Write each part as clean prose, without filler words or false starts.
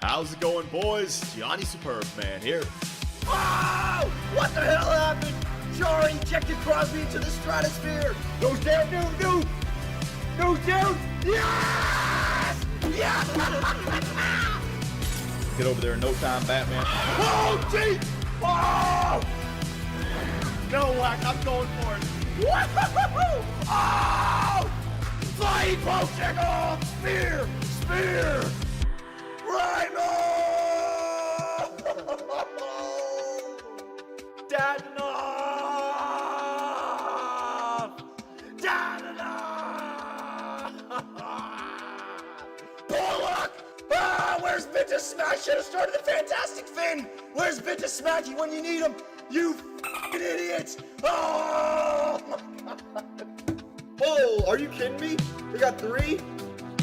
How's it going, boys? Johnny Superb Man here. Wow! What the hell happened? Jari ejected Crosby into the stratosphere. Goes down, goes down. Yes! Yes! Get over there in no time, Batman. Oh, gee! Oh! No, Whack, I'm going for it. Woo-hoo-hoo-hoo! Oh! Flying poke, oh! Spear! Rhino! Bullock! Ah, where's Vintage Smack? Should have started the Fantastic Finn! Where's Vintage Smacky when you need him? You f***ing idiots! Oh! Oh, are you kidding me? They got 3?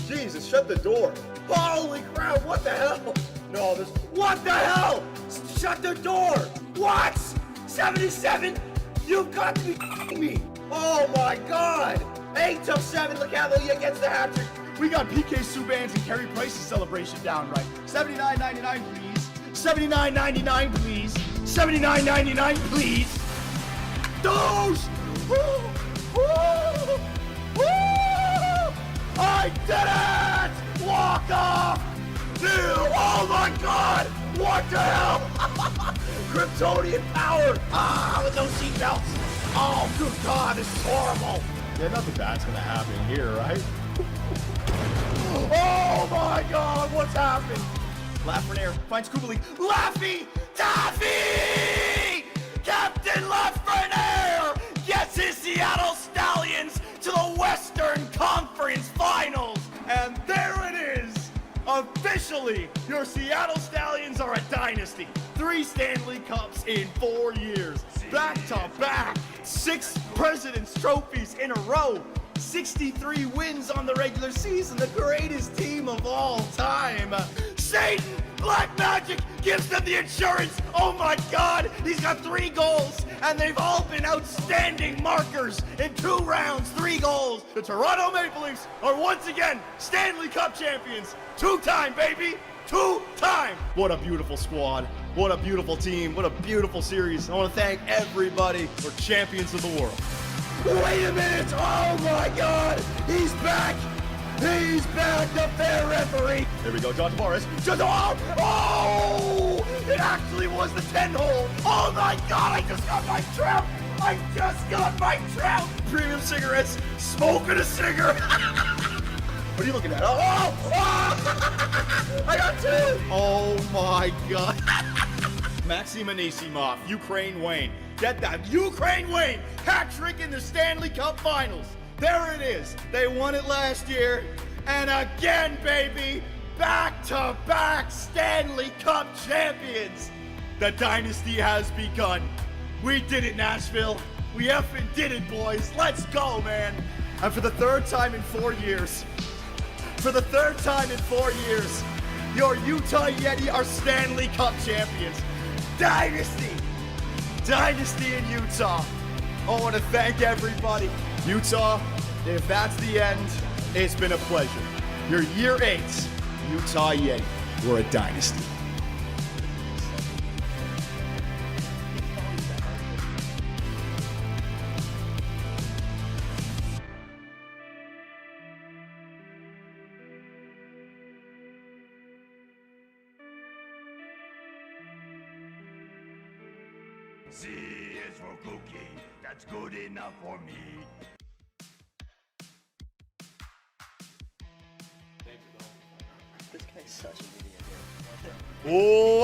Jesus, shut the door. Holy crap, what the hell? No, this. What the hell? Shut the door! What? 77? You've got to be f***ing me! Oh my god! 8-7, LeCavalier gets the hat trick. We got PK Subban's and Carey Price's celebration down right. $79.99, please. $79.99, please. $79.99, please. Those! Woo! Woo! Woo! I did it! Walk off! Dude, oh my god! What the hell? Kryptonian power! Ah, with those seatbelts! Oh, good god, this is horrible! Yeah, nothing bad's gonna happen here, right? Oh my god, what's happened? Lafreniere finds Kubalik. Laffy Taffy! Captain Lafreniere gets his Seattle Stallions to the Western Conference Finals! And there it is! Officially, your Seattle Stallions are a dynasty. 3 Stanley Cups in 4 years. Back to back. 6 President's Trophies in a row. 63 wins on the regular season. The greatest team of all time. Satan! Black Magic gives them the insurance! Oh my god! He's got 3 goals! And they've all been outstanding markers in 2 rounds, 3 goals! The Toronto Maple Leafs are once again Stanley Cup champions. 2-time, baby! 2-time! What a beautiful squad. What a beautiful team. What a beautiful series. I want to thank everybody for champions of the world. Wait a minute! Oh my god! He's back! He's back! The fair referee! Here we go, John Tavares. Oh! It actually was the 10-hole! Oh my god! I just got my trout! I just got my trout! Premium cigarettes. Smoking a cigarette! What are you looking at? Oh! Oh! I got 2! Oh my god. Maxim Anisimov, Ukraine Wayne. Get that. Ukraine Wayne. Hat trick in the Stanley Cup Finals. There it is. They won it last year. And again, baby. Back-to-back Stanley Cup champions. The dynasty has begun. We did it, Nashville. We effing did it, boys. Let's go, man. And for the 3rd time in 4 years, your Utah Yeti are Stanley Cup champions. Dynasty in Utah. I want to thank everybody. Utah, if that's the end, it's been a pleasure. Your year 8, Utah Yeti. We're a dynasty. C is for cookie. That's good enough for me. This guy's such an idiot. Well,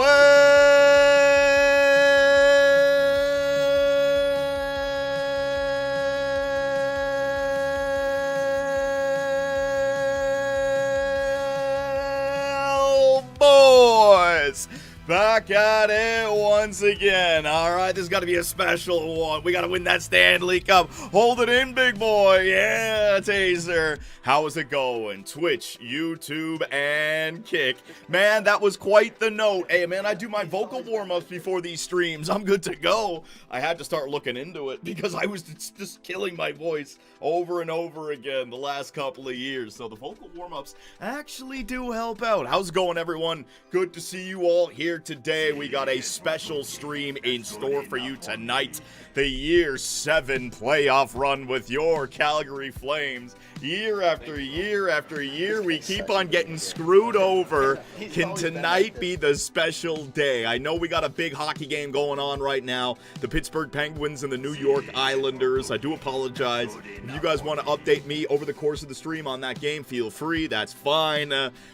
boys, back back at it once again. All right, this has got to be a special one. We got to win that Stanley Cup. Hold it in, big boy. Yeah, Taser. How is it going? Twitch, YouTube, and Kick. Man, that was quite the note. Hey, man, I do my vocal warm-ups before these streams. I'm good to go. I had to start looking into it because I was just killing my voice over and over again the last couple of years. So the vocal warm-ups actually do help out. How's it going, everyone? Good to see you all here today. We got a special stream in store for you tonight. The Year 7 playoff run with your Calgary Flames. Year after year after year, we keep on getting screwed over. Can tonight be the special day? I know we got a big hockey game going on right now. The Pittsburgh Penguins and the New York Islanders. I do apologize. If you guys want to update me over the course of the stream on that game, feel free. That's fine.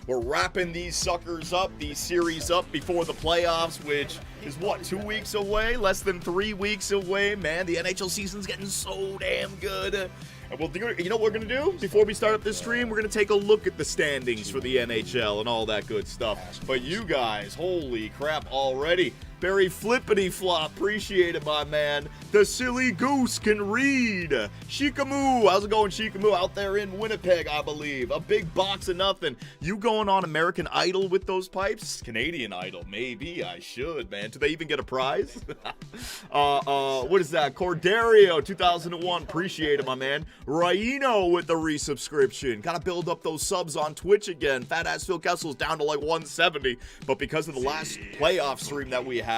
We're wrapping these suckers up, these series up before the playoffs, which is what, 2 weeks away? Less than 3 weeks away? Man, the NHL season's getting so damn good. Well, you know what we're going to do? Before we start up this stream, we're going to take a look at the standings for the NHL and all that good stuff. But you guys, holy crap already. Very flippity flop. Appreciate it, my man. The Silly Goose can read. Shikamoo. How's it going, Shikamoo? Out there in Winnipeg, I believe. A big box of nothing. You going on American Idol with those pipes? Canadian Idol. Maybe I should, man. Do they even get a prize? What is that? Cordario 2001. Appreciate it, my man. Raino with the resubscription. Gotta build up those subs on Twitch again. Fat ass Phil Kessel's down to like 170. But because of the last playoff stream that we had,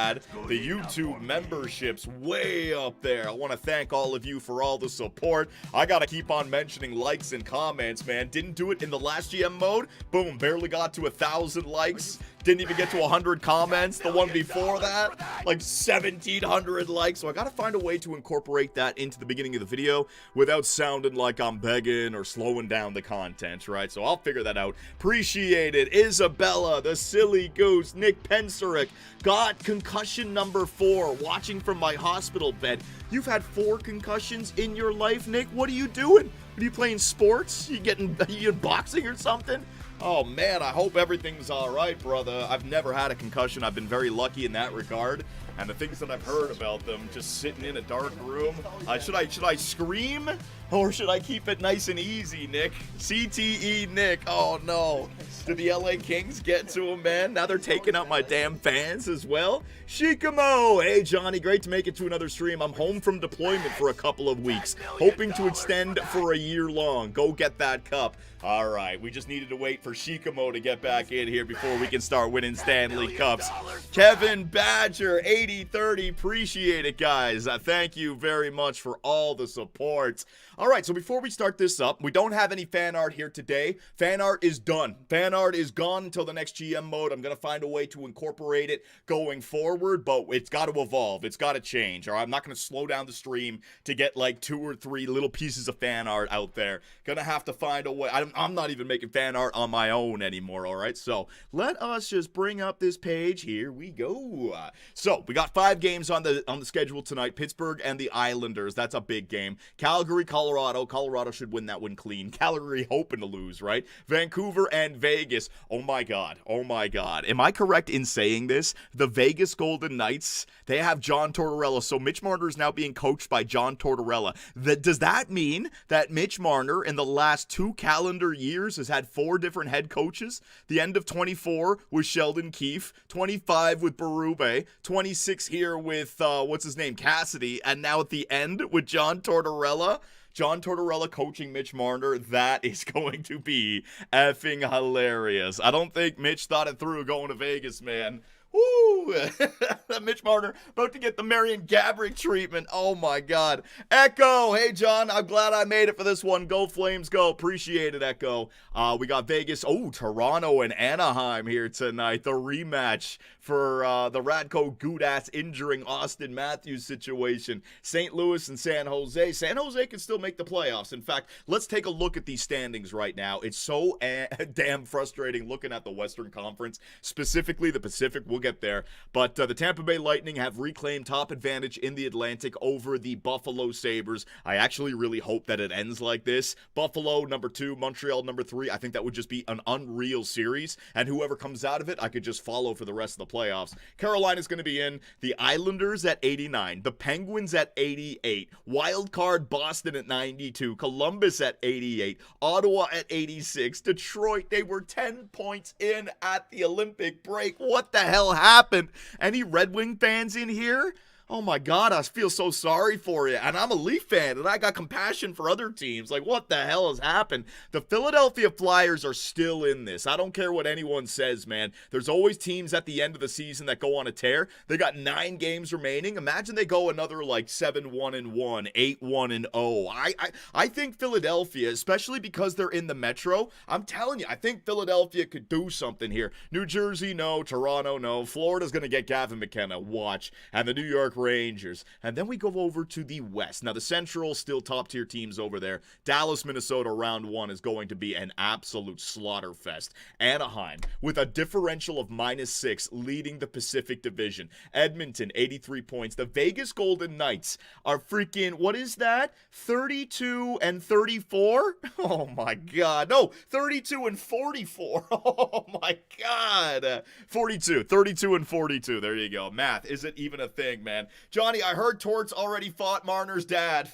the YouTube memberships way up there. I want to thank all of you for all the support. I gotta keep on mentioning likes and comments, man. Didn't do it in the last GM mode. Boom, barely got to 1,000 likes. Didn't even get to 100 comments. The one before that, like 1,700 likes. So I gotta find a way to incorporate that into the beginning of the video without sounding like I'm begging or slowing down the content, right? So I'll figure that out. Appreciate it. Isabella, the Silly Goose, Nick Penserick, got concussion number 4, watching from my hospital bed. You've had 4 concussions in your life, Nick? What are you doing? Are you playing sports? You in boxing or something? Oh man, I hope everything's alright, brother. I've never had a concussion. I've been very lucky in that regard. And the things that I've heard about them, just sitting in a dark room. Should I scream? Or should I keep it nice and easy, Nick? CTE Nick. Oh no. Did the LA Kings get to him, man? Now they're taking out my damn fans as well. Shikamo. Hey, Johnny. Great to make it to another stream. I'm home from deployment for a couple of weeks. Hoping to extend for a year long. Go get that cup. All right. We just needed to wait for Shikamo to get back in here before we can start winning Stanley Cups. Kevin Badger, 8030. Appreciate it, guys. Thank you very much for all the support. All right, so before we start this up, we don't have any fan art here today. Fan art is done. Fan art is gone until the next GM mode. I'm going to find a way to incorporate it going forward, but it's got to evolve. It's got to change, all right? I'm not going to slow down the stream to get like 2 or 3 little pieces of fan art out there. Going to have to find a way. I'm not even making fan art on my own anymore, all right? So let us just bring up this page. Here we go. So we got 5 games on the schedule tonight. Pittsburgh and the Islanders. That's a big game. Calgary, Colorado. Colorado should win that one clean. Calgary hoping to lose, right? Vancouver and Vegas. Oh my God. Oh my God. Am I correct in saying this? The Vegas Golden Knights, they have John Tortorella. So Mitch Marner is now being coached by John Tortorella. Does that mean that Mitch Marner in the last 2 calendar years has had 4 different head coaches? The end of 24 with Sheldon Keefe, 25 with Berube, 26 here with, what's his name, Cassidy, and now at the end with John Tortorella. John Tortorella coaching Mitch Marner, that is going to be effing hilarious. I don't think Mitch thought it through going to Vegas, man. Woo! Mitch Marner about to get the Marion Gaborik treatment. Oh my God. Echo, hey John, I'm glad I made it for this one. Go Flames, go. Appreciate it, Echo. We got Vegas. Oh, Toronto and Anaheim here tonight. The rematch for the Radko Gudas injuring Austin Matthews situation. St. Louis and San Jose. San Jose can still make the playoffs. In fact, let's take a look at these standings right now. It's so damn frustrating looking at the Western Conference, specifically the Pacific. We'll get there. But the Tampa Bay Lightning have reclaimed top advantage in the Atlantic over the Buffalo Sabres. I actually really hope that it ends like this. Buffalo, number 2, Montreal, number 3. I think that would just be an unreal series. And whoever comes out of it, I could just follow for the rest of the playoffs. Carolina's going to be in. The Islanders at 89. The Penguins at 88. Wild card Boston at 92. Columbus at 88. Ottawa at 86. Detroit, they were 10 points in at the Olympic break. What the hell happened? Any Red Wing fans in here? Oh my God, I feel so sorry for you. And I'm a Leaf fan, and I got compassion for other teams. Like, what the hell has happened? The Philadelphia Flyers are still in this. I don't care what anyone says, man. There's always teams at the end of the season that go on a tear. They got 9 games remaining. Imagine they go another like 7-1-1, 8-1-0. I think Philadelphia, especially because they're in the Metro, I'm telling you, I think Philadelphia could do something here. New Jersey, no. Toronto, no. Florida's going to get Gavin McKenna. Watch. And the New York Rangers. And then we go over to the West. Now, the Central, still top-tier teams over there. Dallas, Minnesota, round 1 is going to be an absolute slaughter fest. Anaheim, with a differential of -6, leading the Pacific Division. Edmonton, 83 points. The Vegas Golden Knights are freaking, what is that? 32-34? Oh, my God. No, 32-44. Oh, my God. 32-42. There you go. Math isn't even a thing, man. Johnny, I heard Torts already fought Marner's dad.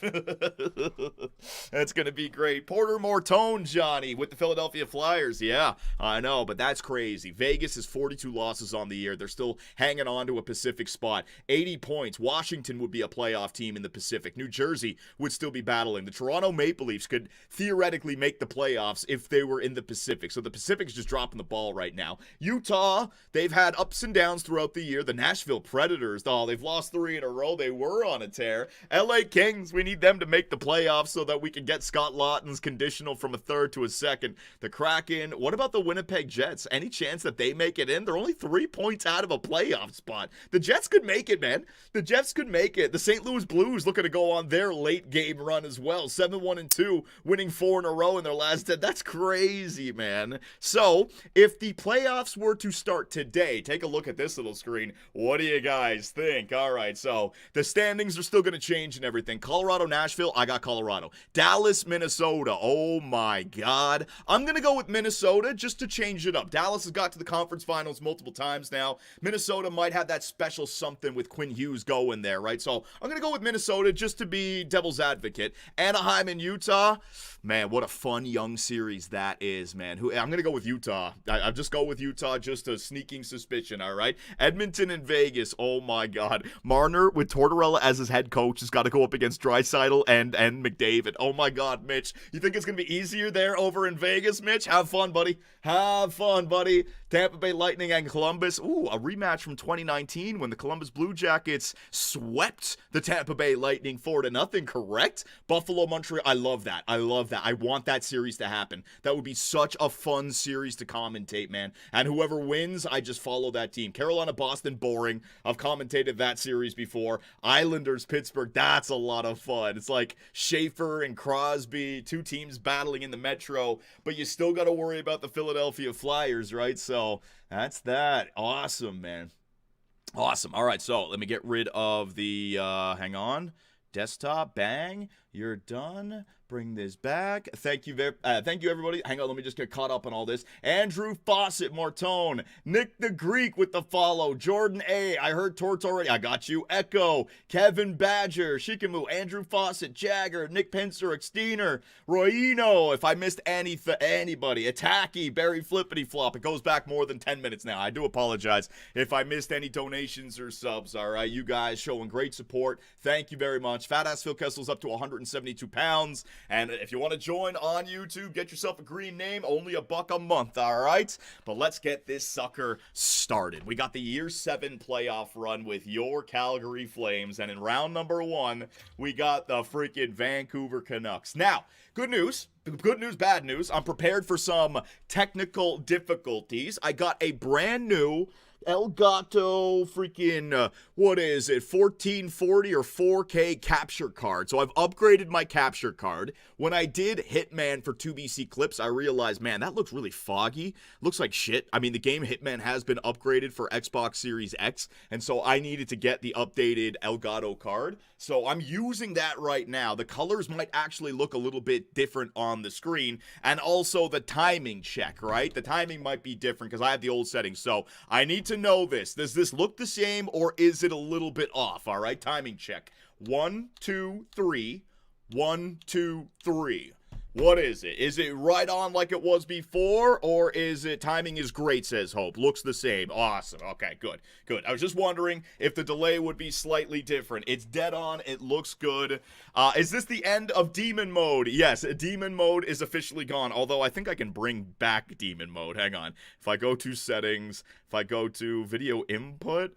That's going to be great. Porter Mortone, Johnny, with the Philadelphia Flyers. Yeah, I know, but that's crazy. Vegas is 42 losses on the year. They're still hanging on to a Pacific spot. 80 points. Washington would be a playoff team in the Pacific. New Jersey would still be battling. The Toronto Maple Leafs could theoretically make the playoffs if they were in the Pacific. So the Pacific's just dropping the ball right now. Utah, they've had ups and downs throughout the year. The Nashville Predators, they've lost 3 in a row. They were on a tear. LA Kings, we need them to make the playoffs so that we can get Scott Laughton's conditional from a 3rd to a 2nd. The Kraken, what about the Winnipeg Jets? Any chance that they make it in? They're only 3 points out of a playoff spot. The Jets could make it, man. The Jets could make it. The St. Louis Blues looking to go on their late game run as well. 7-1-2, winning 4 in a row in their last 10. That's crazy, man. So, if the playoffs were to start today, take a look at this little screen. What do you guys think? All right, so the standings are still going to change and everything. Colorado, Nashville, I got Colorado. Dallas, Minnesota, oh my God. I'm going to go with Minnesota just to change it up. Dallas has got to the conference finals multiple times now. Minnesota might have that special something with Quinn Hughes going there, right? So I'm going to go with Minnesota just to be devil's advocate. Anaheim and Utah, man, what a fun young series that is, man. I'm going to go with Utah. I'll just go with Utah, just a sneaking suspicion, all right? Edmonton and Vegas, oh my God. Marner with Tortorella as his head coach has got to go up against Draisaitl and McDavid. Oh my God, Mitch. You think it's going to be easier there over in Vegas, Mitch? Have fun, buddy. Have fun, buddy. Tampa Bay Lightning and Columbus. Ooh, a rematch from 2019 when the Columbus Blue Jackets swept the Tampa Bay Lightning 4-0, correct? Buffalo, Montreal. I love that. I want that series to happen. That would be such a fun series to commentate, man. And whoever wins, I just follow that team. Carolina, Boston, boring. I've commentated that series before. Islanders, Pittsburgh, that's a lot of fun. It's like Schaefer and Crosby, 2 teams battling in the Metro, but you still got to worry about the Philadelphia Flyers, right? So that's that. Awesome, man. Awesome. All right, so let me get rid of the, hang on, desktop, bang, you're done. Bring this back. Thank you, everybody. Hang on, let me just get caught up on all this. Andrew Fawcett, Mortone. Nick the Greek with the follow. Jordan A. I heard Torts already. I got you. Echo. Kevin Badger. Shikamu. Andrew Fawcett. Jagger. Nick Pincer. Exteener. Royino. If I missed anybody. Attacky. Barry Flippity Flop. It goes back more than 10 minutes now. I do apologize if I missed any donations or subs. All right, you guys showing great support. Thank you very much. Fat Ass Phil Kessel's up to 172 pounds. And if you want to join on YouTube, get yourself a green name, only $1 a month, all right? But let's get this sucker started. We got the Year 7 playoff run with your Calgary Flames, and in round number 1, we got the freaking Vancouver Canucks. Now, good news, bad news. I'm prepared for some technical difficulties. I got a brand new Elgato freaking, what is it, 1440 or 4K capture card. So I've upgraded my capture card. When I did Hitman for 2BC Clips, I realized, man, that looks really foggy. Looks like shit. I mean, the game Hitman has been upgraded for Xbox Series X, and so I needed to get the updated Elgato card. So I'm using that right now. The colors might actually look a little bit different on the screen, and also the timing check, right? The timing might be different because I have the old settings. So I need to know this. Does this look the same or is it a little bit off? All right, timing check. 1, 2, 3. 1, 2, 3. What is it? Is it right on like it was before, or is it timing is great, says Hope? Looks the same. Awesome. Okay, good. Good. I was just wondering if the delay would be slightly different. It's dead on. It looks good. Is this the end of Demon Mode? Yes, Demon Mode is officially gone, although I think I can bring back Demon Mode. Hang on. If I go to settings, if I go to video input,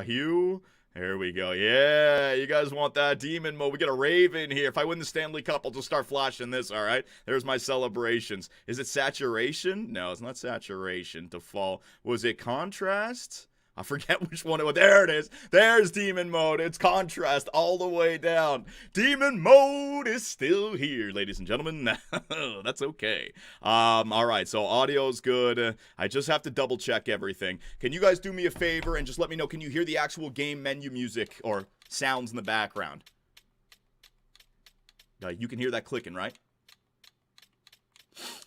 hue... There we go. Yeah, you guys want that demon mode. We get a Raven here. If I win the Stanley Cup, I'll just start flashing this, all right? There's my celebrations. Is it saturation? No, it's not saturation. Default. Was it contrast? I forget which one it was. There it is. There's demon mode. It's contrast all the way down. Demon mode is still here, ladies and gentlemen. That's okay. All right, so audio's good. I just have to double check everything. Can you guys do me a favor and just let me know, can you hear the actual game menu music or sounds in the background? You can hear that clicking, right?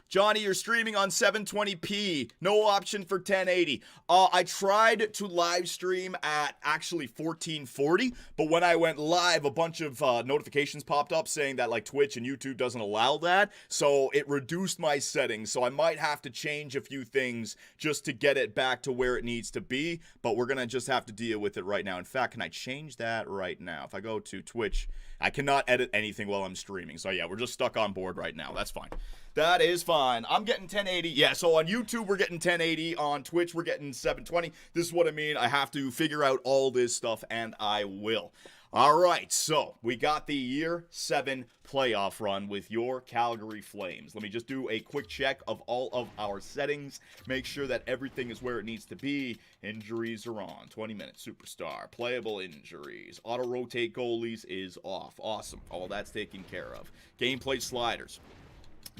Johnny, you're streaming on 720p. No option for 1080. I tried to live stream at actually 1440, but when I went live, a bunch of notifications popped up saying that like Twitch and YouTube doesn't allow that, so it reduced my settings. So I might have to change a few things just to get it back to where it needs to be, but we're gonna just have to deal with it right now. In fact, can I change that right now? If I go to Twitch, I cannot edit anything while I'm streaming. So yeah, we're just stuck on board right now. That's fine. That is fine. I'm getting 1080. Yeah, so on YouTube, we're getting 1080. On Twitch, we're getting 720. This is what I mean. I have to figure out all this stuff, and I will. All right, so we got the Year 7 playoff run with your Calgary Flames. Let me just do a quick check of all of our settings. Make sure that everything is where it needs to be. Injuries are on. 20 minutes, superstar. Playable injuries. Auto-rotate goalies is off. Awesome. All that's taken care of. Gameplay sliders.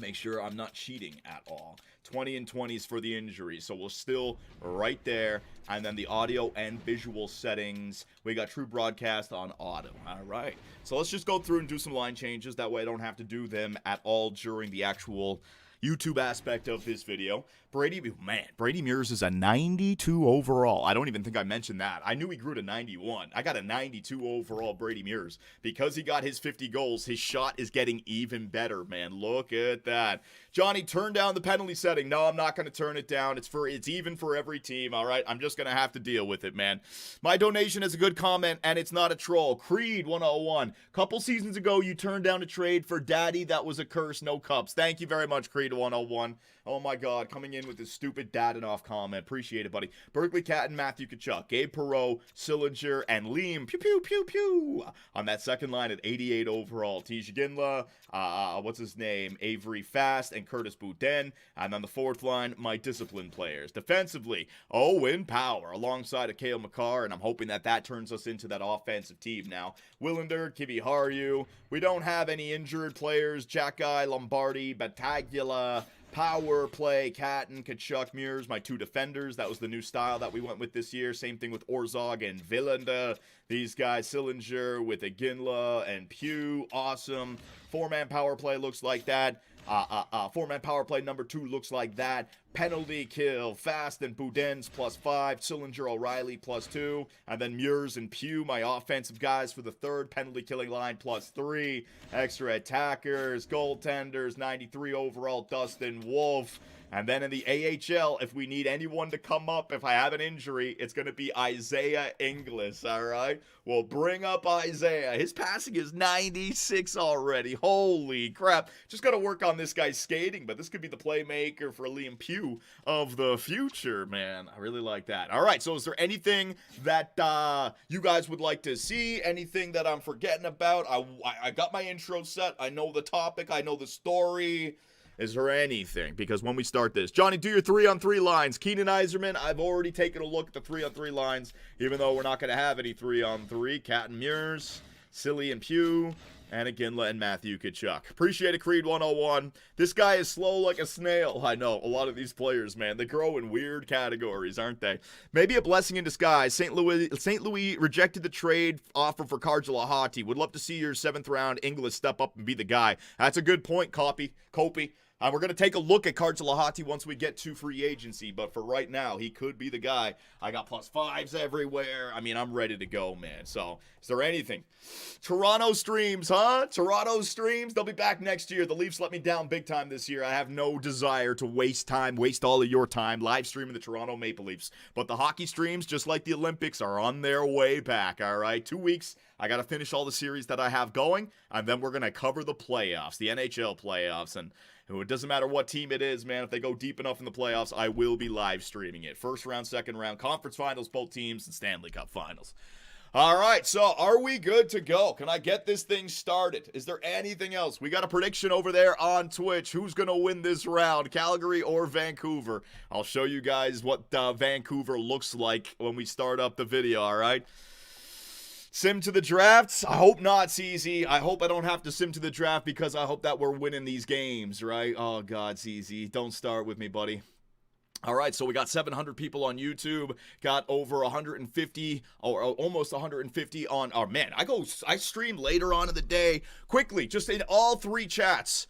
Make sure I'm not cheating at all. 20 and 20s for the injuries, so we're still right there. And then the audio and visual settings, we got true broadcast on auto. All right, so let's just go through and do some line changes. That way I don't have to do them at all during the actual YouTube aspect of this video. Brady Mears is a 92 overall. I don't even think I mentioned that. I knew he grew to 91. I got a 92 overall Brady Mears. Because he got his 50 goals, his shot is getting even better, man. Look at that. Johnny, turn down the penalty setting. No, I'm not going to turn it down. It's even for every team, all right? I'm just going to have to deal with it, man. My donation is a good comment, and it's not a troll. Creed 101. Couple seasons ago, you turned down a trade for Daddy. That was a curse. No cups. Thank you very much, Creed 101. Oh my God, coming in with this stupid Dadanoff comment. Appreciate it, buddy. Berkeley Cat and Matthew Kachuk, Gabe Perreault, Sillinger, and Liam Pew Pew Pew Pew on that second line at 88 overall. Tisha Ginla, what's his name? Avery Fast and Curtis Boudin. And on the fourth line, my discipline players. Defensively, Owen Power alongside of Cale Makar, and I'm hoping that that turns us into that offensive team now. Willander, Kivi Harju. We don't have any injured players. Jack Guy, Lombardi, Battaglia. Power play, Catton, Kachuk, Mears, my two defenders. That was the new style that we went with this year. Same thing with Orzog and Villander. These guys, Sillinger with Aginla and Pugh. Awesome. Four-man power play looks like that. Four-man power play number 2 looks like that. Penalty kill, Fast and Boudin's +5, Sillinger, O'Reilly +2, and then Mears and Pugh, my offensive guys for the third penalty killing line +3. Extra attackers, goaltenders, 93 overall, Dustin Wolf. And then in the AHL, if we need anyone to come up, if I have an injury, it's going to be Isaiah Inglis, all right? Well, bring up Isaiah. His passing is 96 already. Holy crap. Just got to work on this guy's skating, but this could be the playmaker for Liam Pugh of the future, man. I really like that. All right, so is there anything that you guys would like to see? Anything that I'm forgetting about? I got my intro set. I know the topic. I know the story. Is there anything? Because when we start this, Johnny, do your 3-on-3 lines. Keenan Iserman, I've already taken a look at the 3-on-3 lines, even though we're not going to have any 3-on-3. Cat and Mears, Silly and Pugh, and Iginla and Matthew Tkachuk. Appreciate it, Creed 101. This guy is slow like a snail. I know, a lot of these players, man, they grow in weird categories, aren't they? Maybe a blessing in disguise. St. Louis rejected the trade offer for Karjalahati. Would love to see your 7th round English step up and be the guy. That's a good point, Copy. We're going to take a look at Karjalahati once we get to free agency, but for right now, he could be the guy. I got +5s everywhere. I mean, I'm ready to go, man. So, is there anything? Toronto streams, huh? Toronto streams. They'll be back next year. The Leafs let me down big time this year. I have no desire to waste all of your time live streaming the Toronto Maple Leafs. But the hockey streams, just like the Olympics, are on their way back, all right? 2 weeks. I got to finish all the series that I have going, and then we're going to cover the playoffs, the NHL playoffs, and it doesn't matter what team it is, man. If they go deep enough in the playoffs, I will be live streaming it. First round, second round, conference finals, both teams, and Stanley Cup finals. All right, so are we good to go? Can I get this thing started? Is there anything else? We got a prediction over there on Twitch. Who's going to win this round, Calgary or Vancouver? I'll show you guys what Vancouver looks like when we start up the video, all right? Sim to the drafts? I hope not, CZ. I hope I don't have to sim to the draft because I hope that we're winning these games, right? Oh, God, CZ. Don't start with me, buddy. All right, so we got 700 people on YouTube, got over 150 or almost 150 on, oh man, I stream later on in the day. Quickly, just in all 3 chats.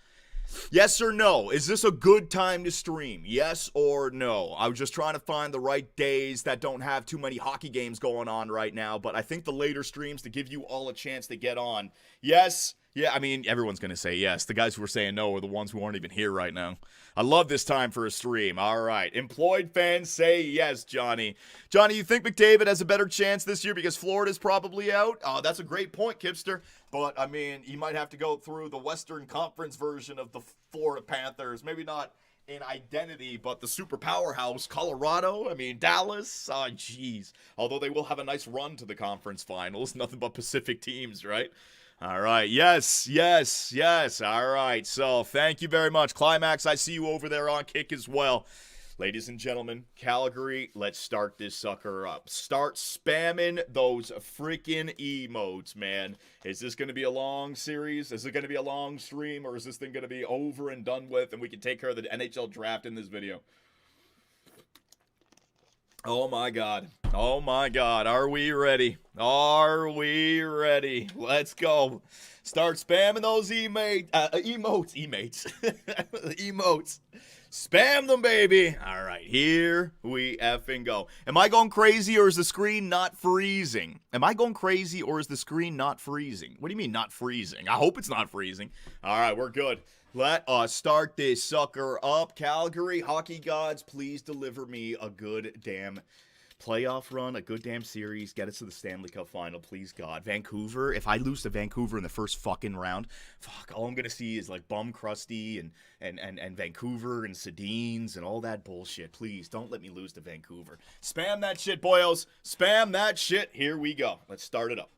Yes or no? Is this a good time to stream? Yes or no? I was just trying to find the right days that don't have too many hockey games going on right now, but I think the later streams to give you all a chance to get on. Yes. Yeah, I mean, everyone's going to say yes. The guys who are saying no are the ones who aren't even here right now. I love this time for a stream. All right. Employed fans say yes, Johnny. Johnny, you think McDavid has a better chance this year because Florida's probably out? Oh, that's a great point, Kipster. But, I mean, you might have to go through the Western Conference version of the Florida Panthers. Maybe not in identity, but the super powerhouse, Colorado. I mean, Dallas. Oh, jeez. Although they will have a nice run to the conference finals. Nothing but Pacific teams, right? All right. Yes. All right. So, thank you very much. Climax, I see you over there on Kick as well. Ladies and gentlemen, Calgary, let's start this sucker up. Start spamming those freaking emotes, man. Is this going to be a long series? Is it going to be a long stream? Or is this thing going to be over and done with and we can take care of the NHL draft in this video? Oh my God. Oh my God. Are we ready? Are we ready? Let's go. Start spamming those emotes. Emotes. Spam them, baby. All right, here we effing go. Am I going crazy or is the screen not freezing? Am I going crazy or is the screen not freezing? What do you mean not freezing? I hope it's not freezing. All right, we're good. Let us start this sucker up. Calgary, hockey gods, please deliver me a good damn playoff run, a good damn series, get us to the Stanley Cup final, please God. Vancouver, if I lose to Vancouver in the first fucking round, fuck, all I'm gonna see is like Bum Crusty and Vancouver and Sedines and all that bullshit. Please, don't let me lose to Vancouver. Spam that shit, boyos. Spam that shit. Here we go. Let's start it up.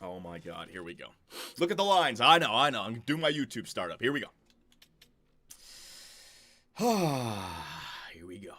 Oh my God, here we go. Look at the lines. I know. I'm doing my YouTube startup. Here we go. Here we go.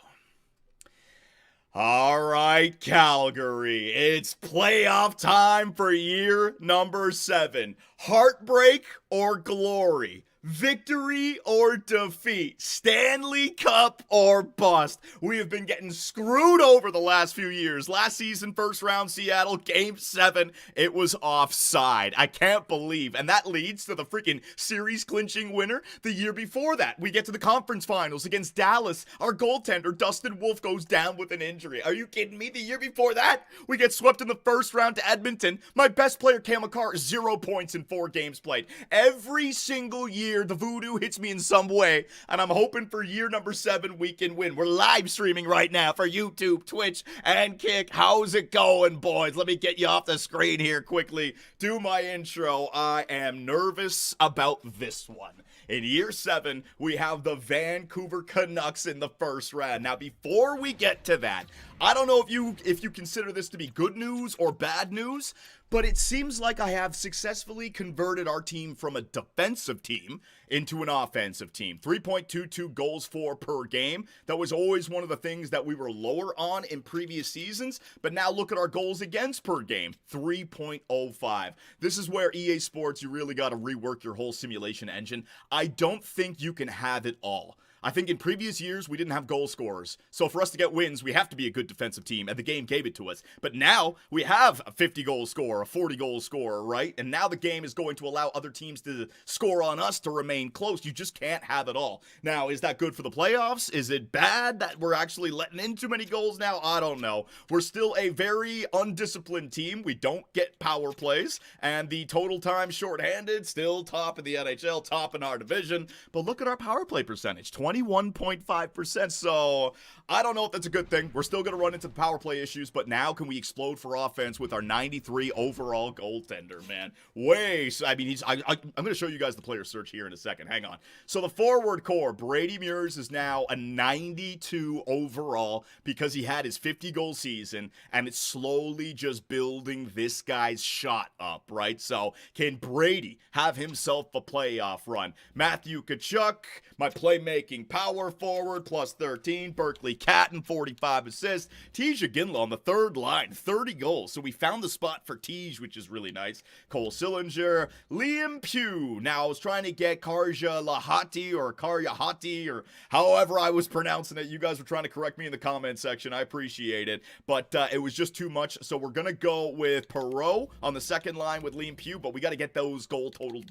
All right, Calgary, it's playoff time for year number 7. Heartbreak or glory? Victory or defeat? Stanley Cup or bust? We have been getting screwed over the last few years. Last season, first round Seattle, game 7, it was offside. I can't believe. And that leads to the freaking series clinching winner. The year before that, we get to the conference finals against Dallas. Our goaltender, Dustin Wolf, goes down with an injury. Are you kidding me? The year before that, we get swept in the first round to Edmonton. My best player, Cale Makar, 0 points in 4 games played. Every single year, the voodoo hits me in some way, and I'm hoping for year number 7 we can win. We're live streaming right now for YouTube, Twitch, and Kick. How's it going, boys? Let me get you off the screen here quickly. Do my intro. I am nervous about this one. In year 7, we have the Vancouver Canucks in the first round. Now, before we get to that, I don't know if you consider this to be good news or bad news, but it seems like I have successfully converted our team from a defensive team into an offensive team. 3.22 goals for per game. That was always one of the things that we were lower on in previous seasons, but now look at our goals against per game. 3.05. This is where EA Sports, you really got to rework your whole simulation engine. I don't think you can have it all. I think in previous years, we didn't have goal scorers. So for us to get wins, we have to be a good defensive team, and the game gave it to us. But now, we have a 50-goal scorer, a 40-goal scorer, right? And now the game is going to allow other teams to score on us to remain close. You just can't have it all. Now, is that good for the playoffs? Is it bad that we're actually letting in too many goals now? I don't know. We're still a very undisciplined team. We don't get power plays, and the total time shorthanded, still top of the NHL, top in our division. But look at our power play percentage, 21.5%. So I don't know if that's a good thing. We're still going to run into the power play issues, but now can we explode for offense with our 93 overall goaltender, man? I'm going to show you guys the player search here in a second. Hang on. So the forward core, Brady Mears is now a 92 overall because he had his 50-goal season, and it's slowly just building this guy's shot up, right? So can Brady have himself a playoff run? Matthew Tkachuk, my playmaking power forward, plus 13. Berkeley Catton, 45 assists. Tej Ginla on the third line, 30 goals. So we found the spot for Tej, which is really nice. Cole Sillinger, Liam Pugh. Now, I was trying to get Karja Lahati or Karyahati or however I was pronouncing it. You guys were trying to correct me in the comment section. I appreciate it. But it was just too much. So we're going to go with Perreault on the second line with Liam Pugh, but we got to get those goal totals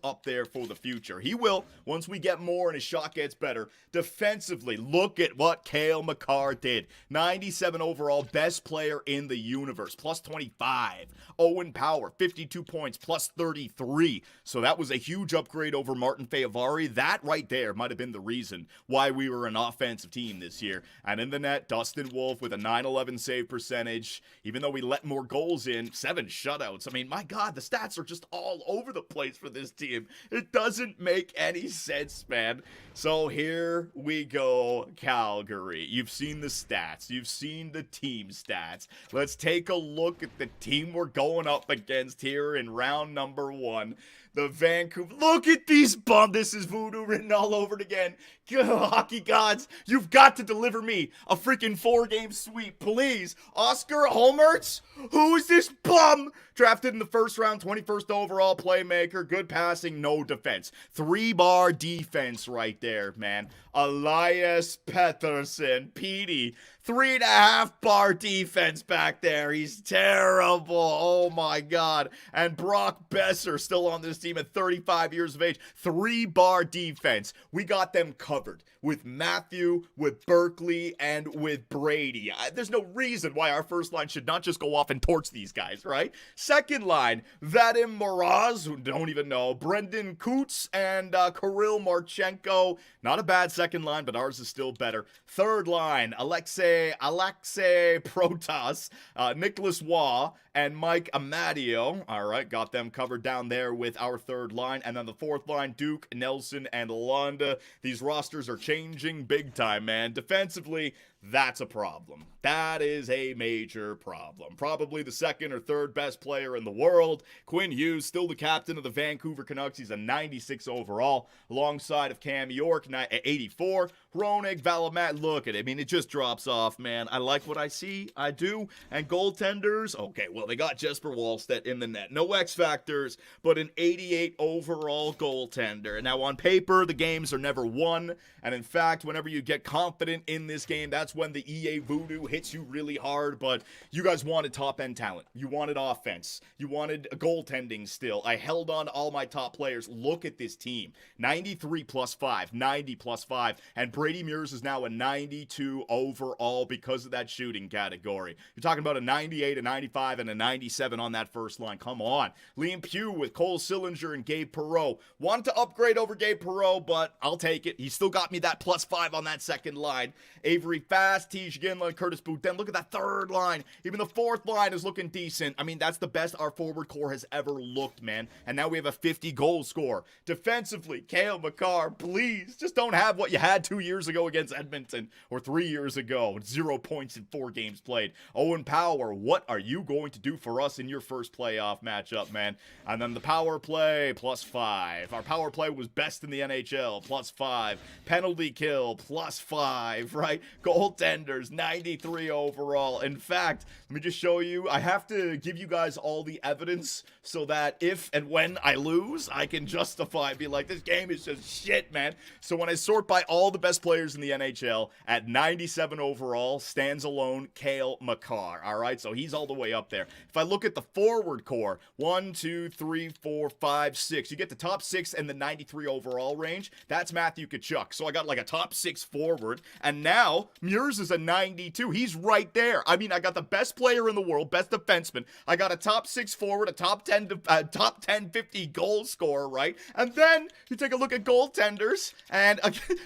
up there for the future. He will once we get more and his shot gets better. Defensively, look at what Cale Makar did. 97 overall, best player in the universe, plus 25. Owen Power, 52 points, plus 33. So that was a huge upgrade over Martin Feovari. That right there might have been the reason why we were an offensive team this year. And in the net, Dustin Wolf with a 911 save percentage. Even though we let more goals in, 7 shutouts. I mean, my God, the stats are just all over the place for this team. It doesn't make any sense, man. So here we go, Calgary. You've seen the stats. You've seen the team stats. Let's take a look at the team we're going up against here in round number 1. The Vancouver. Look at these bums. This is voodoo written all over it again. Hockey gods, you've got to deliver me a freaking 4-game sweep, please. Oscar Holmertz? Who is this bum? Drafted in the first round, 21st overall playmaker, good passing, no defense. 3-bar defense right there, man. Elias Pettersson, Petey, 3.5-bar defense back there. He's terrible. Oh my God. And Brock Besser still on this team at 35 years of age. 3-bar defense. We got them covered with Matthew, with Berkeley, and with Brady. There's no reason why our first line should not just go off and torch these guys, right? Second line, Vadim Moroz, who don't even know, Brendan Kutz, and Kirill Marchenko. Not a bad second line, but ours is still better. Third line, Alexei Protas, Nicholas Waugh, and Mike Amadio. All right, got them covered down there with our third line. And then the fourth line, Duke, Nelson, and Londa. These rosters are changing big time, man. Defensively, that's a problem. That is a major problem. Probably the second or third best player in the world. Quinn Hughes, still the captain of the Vancouver Canucks. He's a 96 overall, alongside of Cam York, 84. Hronek, Valamat, look at it. I mean, it just drops off, man. I like what I see. I do. And goaltenders, okay, well, they got Jesper Wallstedt in the net. No X factors, but an 88 overall goaltender. And now on paper, the games are never won. And in fact, whenever you get confident in this game, that's when the EA voodoo hits you really hard. But you guys wanted top-end talent. You wanted offense. You wanted goaltending still. I held on to all my top players. Look at this team. 93 plus 5, 90 plus 5, and Brady Mears is now a 92 overall because of that shooting category. You're talking about a 98, a 95, and a 97 on that first line. Come on. Liam Pugh with Cole Sillinger and Gabe Perreault. Wanted to upgrade over Gabe Perreault, but I'll take it. He still got me that plus 5 on that second line. Avery Fast, Tej Ginla, Curtis Boudin. Look at that third line. Even the fourth line is looking decent. I mean, that's the best our forward core has ever looked, man. And now we have a 50-goal score. Defensively, Cale Makar, please, just don't have what you had 2 years ago against Edmonton or 3 years ago. 0 points in 4 games played. Owen Power, what are you going to do for us in your first playoff matchup, man? And then the power play, +5. Our power play was best in the NHL, +5. Penalty kill, +5, right? Goaltenders, 93 overall. In fact, let me just show you. I have to give you guys all the evidence so that if and when I lose, I can justify, be like, this game is just shit, man. So when I sort by all the best players in the NHL, at 97 overall, stands alone Cale Makar, all right? So he's all the way up there. If I look at the forward core, 1, 2, 3, 4, 5, 6. You get the top 6 and the 93 overall range. That's Matthew Tkachuk. So I got like a top 6 forward. And now, Murs is a 92. He's right there. I mean, I got the best player in the world, best defenseman. I got a top 6 forward, a top 10 50 goal scorer, right? And then you take a look at goaltenders, and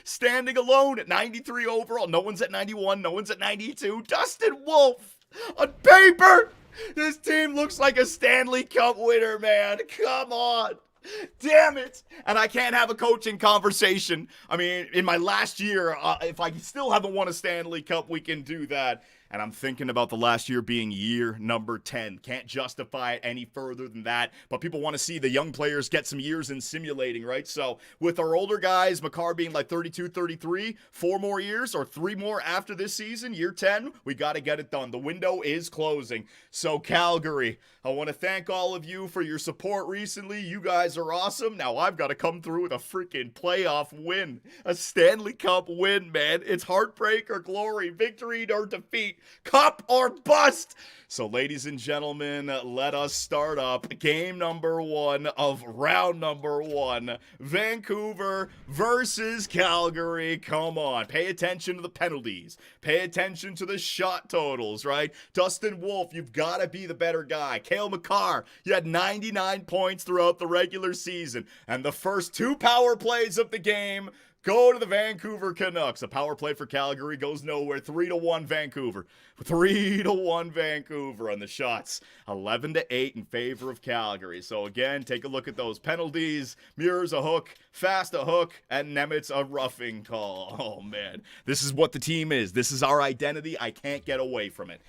standing alone at 93 overall. No one's at 91. No one's at 92. Dustin Wolf, on paper, this team looks like a Stanley Cup winner, man. Come on. Damn it. And I can't have a coaching conversation. I mean, in my last year, if I still haven't won a Stanley Cup, we can do that. And I'm thinking about the last year being year number 10. Can't justify it any further than that. But people want to see the young players get some years in simulating, right? So with our older guys, Makar being like 32, 33, 4 more years or 3 more after this season, year 10, we got to get it done. The window is closing. So Calgary, I want to thank all of you for your support recently. You guys are awesome. Now I've got to come through with a freaking playoff win. A Stanley Cup win, man. It's heartbreak or glory, victory or defeat. Cup or bust. So, ladies and gentlemen, let us start up game number 1 of round number 1. Vancouver versus Calgary. Come on. Pay attention to the penalties. Pay attention to the shot totals, right? Dustin Wolf, you've got to be the better guy. Cale Makar, you had 99 points throughout the regular season. And the first 2 power plays of the game go to the Vancouver Canucks. A power play for Calgary goes nowhere. 3-1 Vancouver. 3-1 Vancouver on the shots. 11-8 in favor of Calgary. So again, take a look at those penalties. Murs a hook, Fast a hook, and Nemitz a roughing call. Oh man, this is what the team is. This is our identity. I can't get away from it.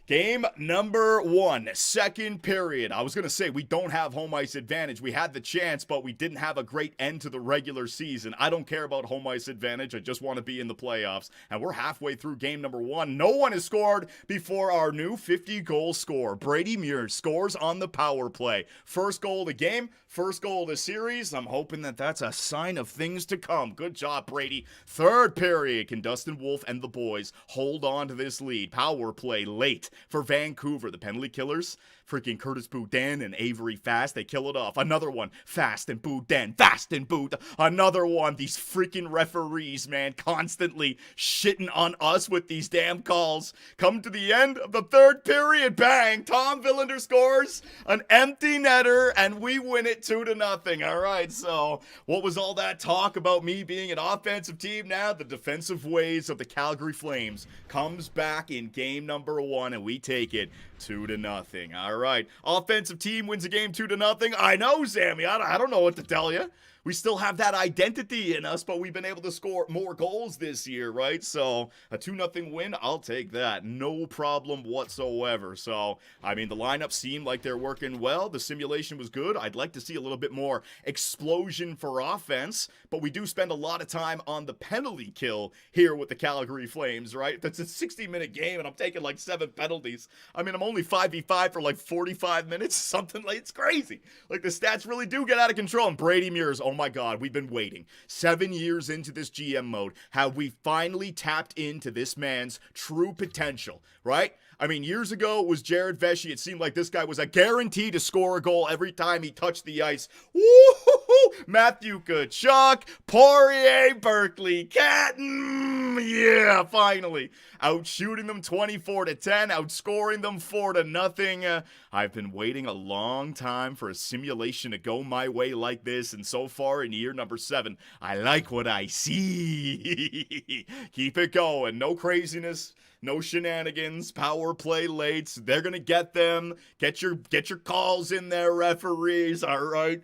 Game number 1, second period. I was going to say we don't have home ice advantage. We had the chance, but we didn't have a great end to the regular season. I don't care about home ice advantage. I just want to be in the playoffs. And we're halfway through game number 1. No one has scored before our new 50-goal score. Brady Murs scores on the power play. First goal of the game, first goal of the series. I'm hoping that that's a sign of things to come. Good job, Brady. Third period. Can Dustin Wolf and the boys hold on to this lead? Power play late for Vancouver. The penalty killers, freaking Curtis Boudin and Avery Fast, they kill it off. Another one, Fast and Boudin, Fast and Boudin. Another one, these freaking referees, man, constantly shitting on us with these damn calls. Come to the end of the third period, bang, Tom Villander scores an empty netter, and we win it 2-0. All right, so what was all that talk about me being an offensive team? Now the defensive ways of the Calgary Flames comes back in game number 1, and we take it 2-0. All right. Offensive team wins a game 2-0. I know, Sammy. I don't know what to tell you. We still have that identity in us, but we've been able to score more goals this year, right? So a 2-0 win, I'll take that. No problem whatsoever. So, I mean, the lineup seemed like they're working well. The simulation was good. I'd like to see a little bit more explosion for offense, but we do spend a lot of time on the penalty kill here with the Calgary Flames, right? That's a 60-minute game, and I'm taking like 7 penalties. I mean, I'm only 5v5 for like 45 minutes, something like, it's crazy. Like, the stats really do get out of control. And Brady Murs, oh my God, we've been waiting. 7 years into this GM mode, have we finally tapped into this man's true potential, right? I mean, years ago, it was Jared Vesey. It seemed like this guy was a guarantee to score a goal every time he touched the ice. Woo-hoo-hoo! Matthew Tkachuk, Poirier, Berkeley, Catton. Yeah, finally. Outshooting them 24-10, outscoring them 4-0. I've been waiting a long time for a simulation to go my way like this, and so far in year number 7, I like what I see. Keep it going. No craziness. No shenanigans, power play lates. They're gonna get them. Get your calls in there, referees. All right,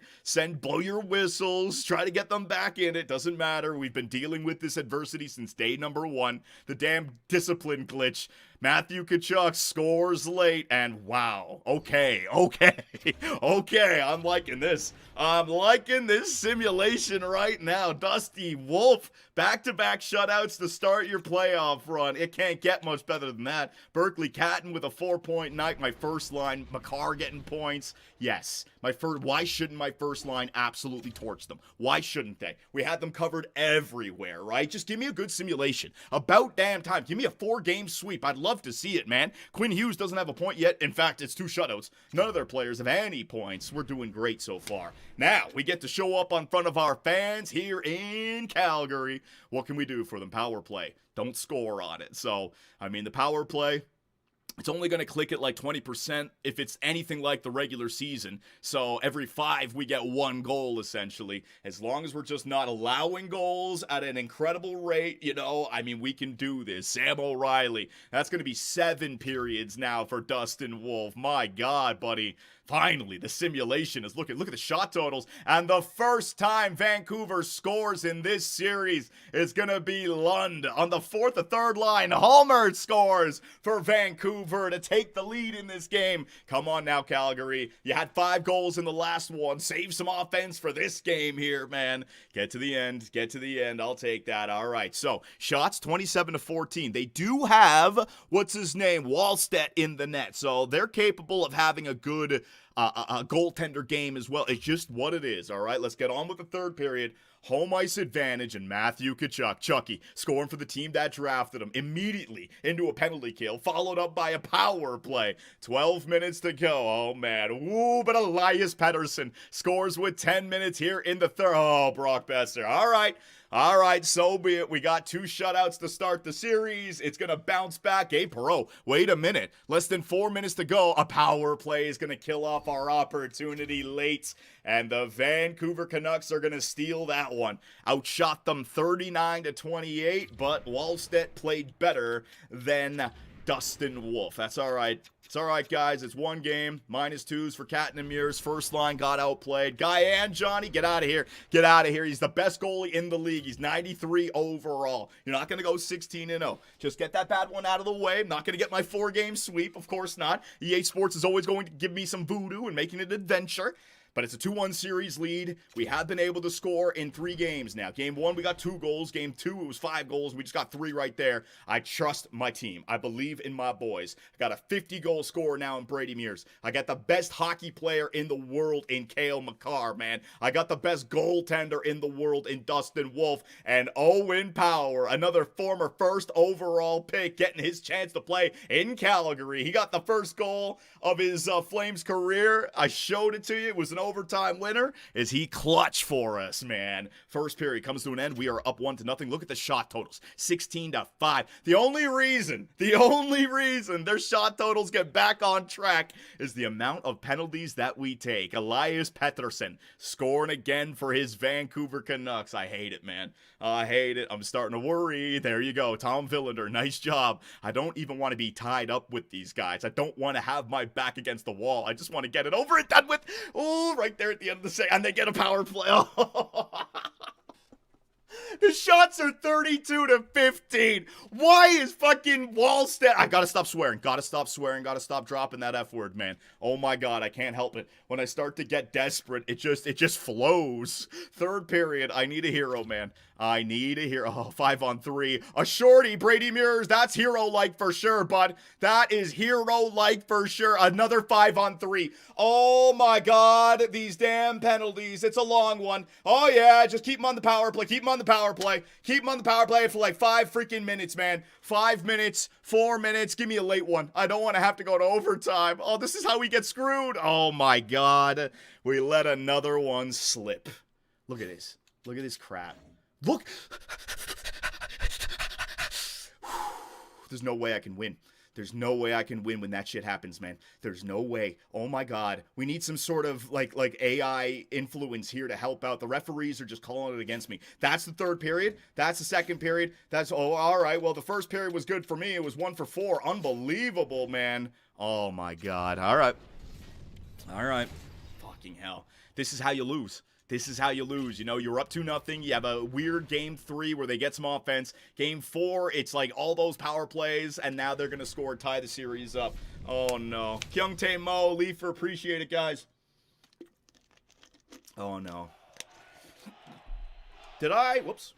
blow your whistles. Try to get them back in. It doesn't matter. We've been dealing with this adversity since day number 1. The damn discipline glitch. Matthew Tkachuk scores late, and wow. Okay. I'm liking this. I'm liking this simulation right now. Dusty Wolf, back-to-back shutouts to start your playoff run. It can't get much better than that. Berkeley Catton with a 4-point night. My first line, Makar getting points. Yes. Why shouldn't my first line absolutely torch them? Why shouldn't they? We had them covered everywhere, right? Just give me a good simulation. About damn time. Give me a 4-game sweep. I'd love to see it, man. Quinn Hughes doesn't have a point yet. In fact, it's 2 shutouts. None of their players have any points. We're doing great so far. Now, we get to show up on front of our fans here in Calgary. What can we do for them? Power play. Don't score on it. So, I mean, the power play, it's only going to click at like 20% if it's anything like the regular season. So every 5, we get 1 goal, essentially. As long as we're just not allowing goals at an incredible rate, I mean, we can do this. Sam O'Reilly, that's going to be 7 periods now for Dustin Wolf. My God, buddy. Finally, the simulation is look at the shot totals, and the first time Vancouver scores in this series is gonna be Lund on the 4th or 3rd line. Holmert scores for Vancouver to take the lead in this game. Come on now, Calgary. You had 5 goals in the last one. Save some offense for this game here, man. Get to the end. I'll take that. All right. So shots 27-14. They do have what's his name, Wallstedt in the net, so they're capable of having a good a goaltender game as well. It's just what it is, all right? Let's get on with the 3rd period. Home ice advantage, and Matthew Tkachuk, Chucky, scoring for the team that drafted him immediately into a penalty kill, followed up by a power play. 12 minutes to go. Oh, man. Ooh, but Elias Pettersson scores with 10 minutes here in the 3rd. Oh, Brock Besser. All right, so be it. We got 2 shutouts to start the series. It's going to bounce back. Hey, Perot, wait a minute. Less than 4 minutes to go. A power play is going to kill off our opportunity late. And the Vancouver Canucks are going to steal that one. Outshot them 39-28, but Wallstedt played better than Dustin Wolf. That's all right. It's all right, guys. It's 1 game. -2s for Catton and Mears. First line got outplayed. Guy and Johnny, get out of here. Get out of here. He's the best goalie in the league. He's 93 overall. You're not going to go 16-0. Just get that bad one out of the way. I'm not going to get my 4-game sweep. Of course not. EA Sports is always going to give me some voodoo and making it an adventure. But it's a 2-1 series lead. We have been able to score in 3 games now. Game 1, we got 2 goals. Game 2, it was 5 goals. We just got 3 right there. I trust my team. I believe in my boys. I got a 50-goal scorer now in Brady Mears. I got the best hockey player in the world in Cale Makar, man. I got the best goaltender in the world in Dustin Wolf. And Owen Power, another former first overall pick, getting his chance to play in Calgary. He got the first goal of his Flames career. I showed it to you. It was an overtime winner. Is he clutch for us, man? First period comes to an end. We are up 1-0. Look at the shot totals. 16-5. The only reason their shot totals get back on track is the amount of penalties that we take. Elias Pettersson scoring again for his Vancouver Canucks. I hate it, man. I hate it. I'm starting to worry. There you go. Tom Villander. Nice job. I don't even want to be tied up with these guys. I don't want to have my back against the wall. I just want to get it over and done with. Oh, right there at the end of the second. And they get a power play. Oh. The shots are 32-15. Why is fucking Wallstedt? I gotta stop swearing. Gotta stop dropping that F word, man. Oh my God, I can't help it. When I start to get desperate, it just flows. 3rd period, I need a hero, man. I need a hero. Oh, 5-on-3. A shorty, Brady Mears. That's hero-like for sure, bud. That is hero-like for sure. Another 5-on-3. Oh my God, these damn penalties. It's a long one. Oh yeah, just keep him on the power play. Keep him on the power play. Keep him on the power play for like 5 freaking minutes, man. 5 minutes, 4 minutes. Give me a late one. I don't want to have to go to overtime. Oh, this is how we get screwed. Oh my God. We let another one slip. Look at this. Look at this crap. Look. There's no way I can win. There's no way I can win when that shit happens, man. There's no way. Oh my God. We need some sort of like AI influence here to help out. The referees are just calling it against me. That's the third period. That's the second period. That's, oh, all right. Well, the first period was good for me. It was 1 for 4. Unbelievable, man. Oh my God. All right. All right. Fucking hell. This is how you lose. This is how you lose. You know, you're up 2-0. You have a weird game 3 where they get some offense. Game 4, it's like all those power plays, and now they're going to score, tie the series up. Oh, no. Kyung Tae Mo, Leifer, appreciate it, guys. Oh, no. Did I? Whoops.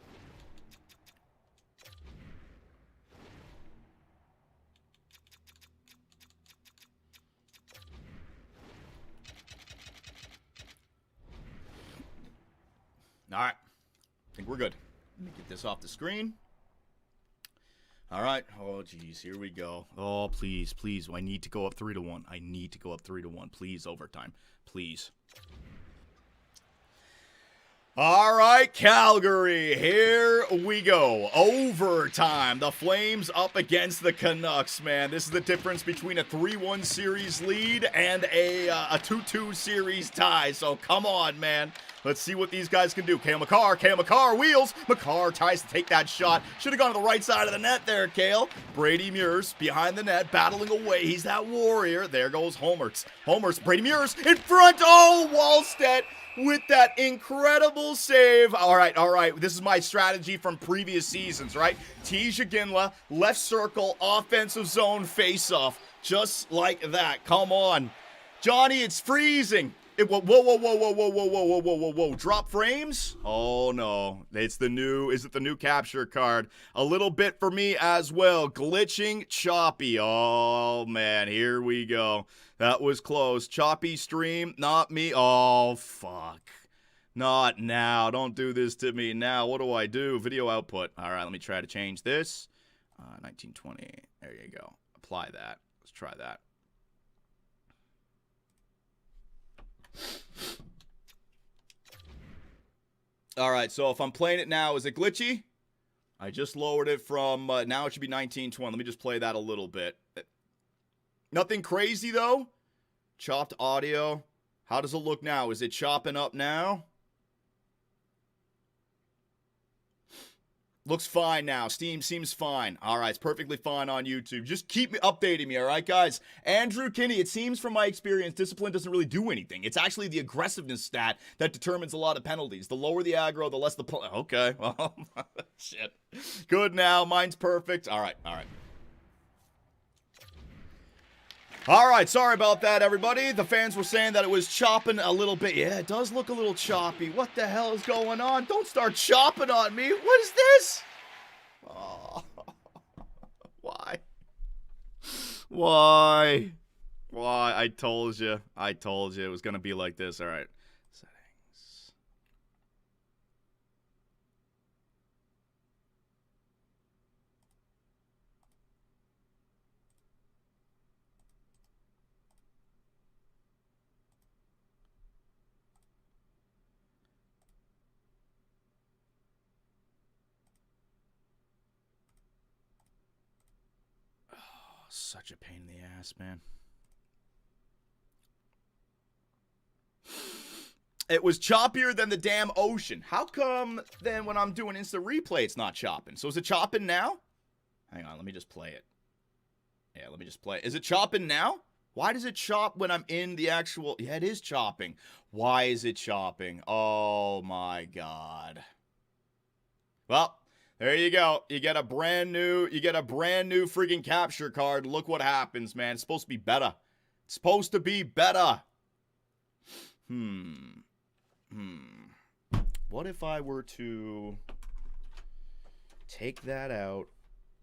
All right. I think we're good. Let me get this off the screen. All right. Oh, geez. Here we go. Oh, please, please. I need to go up 3-1. I need to go up 3-1. Please, overtime. Please. All right, Calgary. Here we go. Overtime. The Flames up against the Canucks, man. This is the difference between a 3-1 series lead and a 2-2 series tie. So come on, man. Let's see what these guys can do. Cale Makar wheels. Makar tries to take that shot. Should have gone to the right side of the net there, Cale. Brady Mears behind the net, battling away. He's that warrior. There goes Homertz. Brady Mears in front. Oh, Wallstedt with that incredible save. All right. This is my strategy from previous seasons, right? Tisha Ginla, left circle, offensive zone, face-off. Just like that. Come on. Johnny, it's freezing. Whoa. Drop frames? Oh, no. Is it the new capture card? A little bit for me as well. Glitching, choppy. Oh, man. Here we go. That was close. Choppy stream, not me. Oh, fuck. Not now. Don't do this to me now. What do I do? Video output. All right, let me try to change this. 1920. There you go. Apply that. Let's try that. All right, so if I'm playing it now, is it glitchy? I just lowered it from, now it should be 1920. Let me just play that a little bit. Nothing crazy, though. Chopped audio. How does it look now? Is it chopping up now? Looks fine now. Steam seems fine. All right, it's perfectly fine on YouTube. Just keep updating me, all right, guys? Andrew Kinney, it seems from my experience, discipline doesn't really do anything. It's actually the aggressiveness stat that determines a lot of penalties. The lower the aggro, the less the... Okay, well, shit. Good now. Mine's perfect. All right. All right, sorry about that, everybody. The fans were saying that it was chopping a little bit. Yeah, it does look a little choppy. What the hell is going on? Don't start chopping on me. What is this? Oh, why? I told you it was going to be like this. All right. Settings. Such a pain in the ass, man. It was choppier than the damn ocean. How come then when I'm doing instant replay it's not chopping? So is it chopping now? Hang on, let me just play it. Yeah, let me just play it. Is it chopping now? Why does it chop when I'm in the actual... Yeah, it is chopping. Why is it chopping? Oh my God. Well... There you go. You get a brand new freaking capture card. Look what happens, man. It's supposed to be better. It's supposed to be better. What if I were to take that out?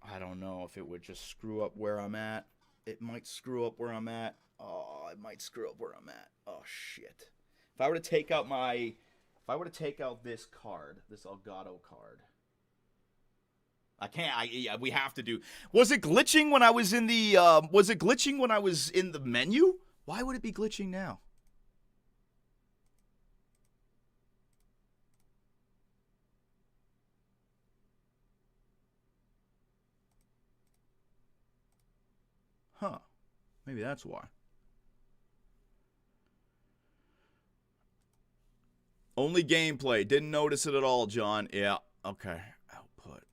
I don't know if it would just screw up where I'm at. It might screw up where I'm at. Oh, it might screw up where I'm at. Oh, shit. If I were to take out this card, this Elgato card. I can't. We have to do. Was it glitching when I was in the? Menu? Why would it be glitching now? Huh. Maybe that's why. Only gameplay. Didn't notice it at all, John. Yeah. Okay. Output.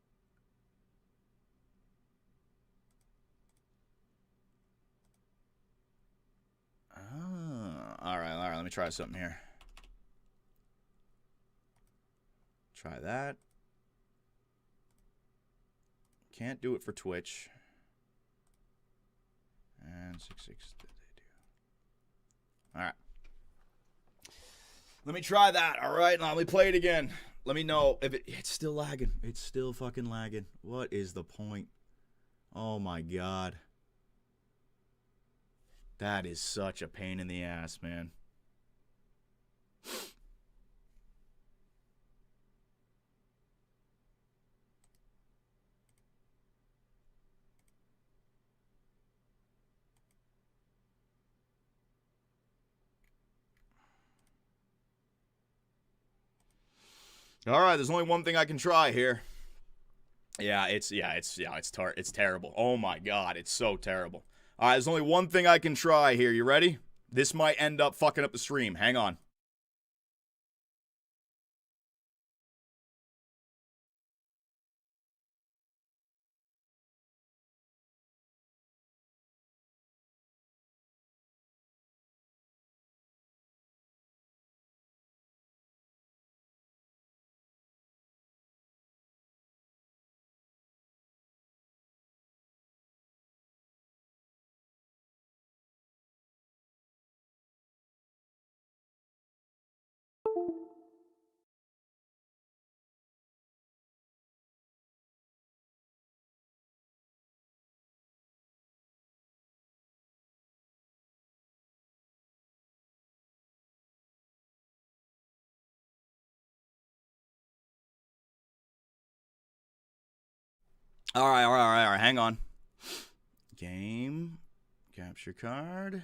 All right. Let me try something here. Try that. Can't do it for Twitch. And 6 did they do? All right. Let me try that. All right. Now let me play it again. Let me know if it's still lagging. It's still fucking lagging. What is the point? Oh my God. That is such a pain in the ass, man. All right, there's only one thing I can try here. It's terrible. Oh my God, it's so terrible. All right, there's only one thing I can try here. You ready? This might end up fucking up the stream. Hang on. All right. Hang on. Game. Capture card.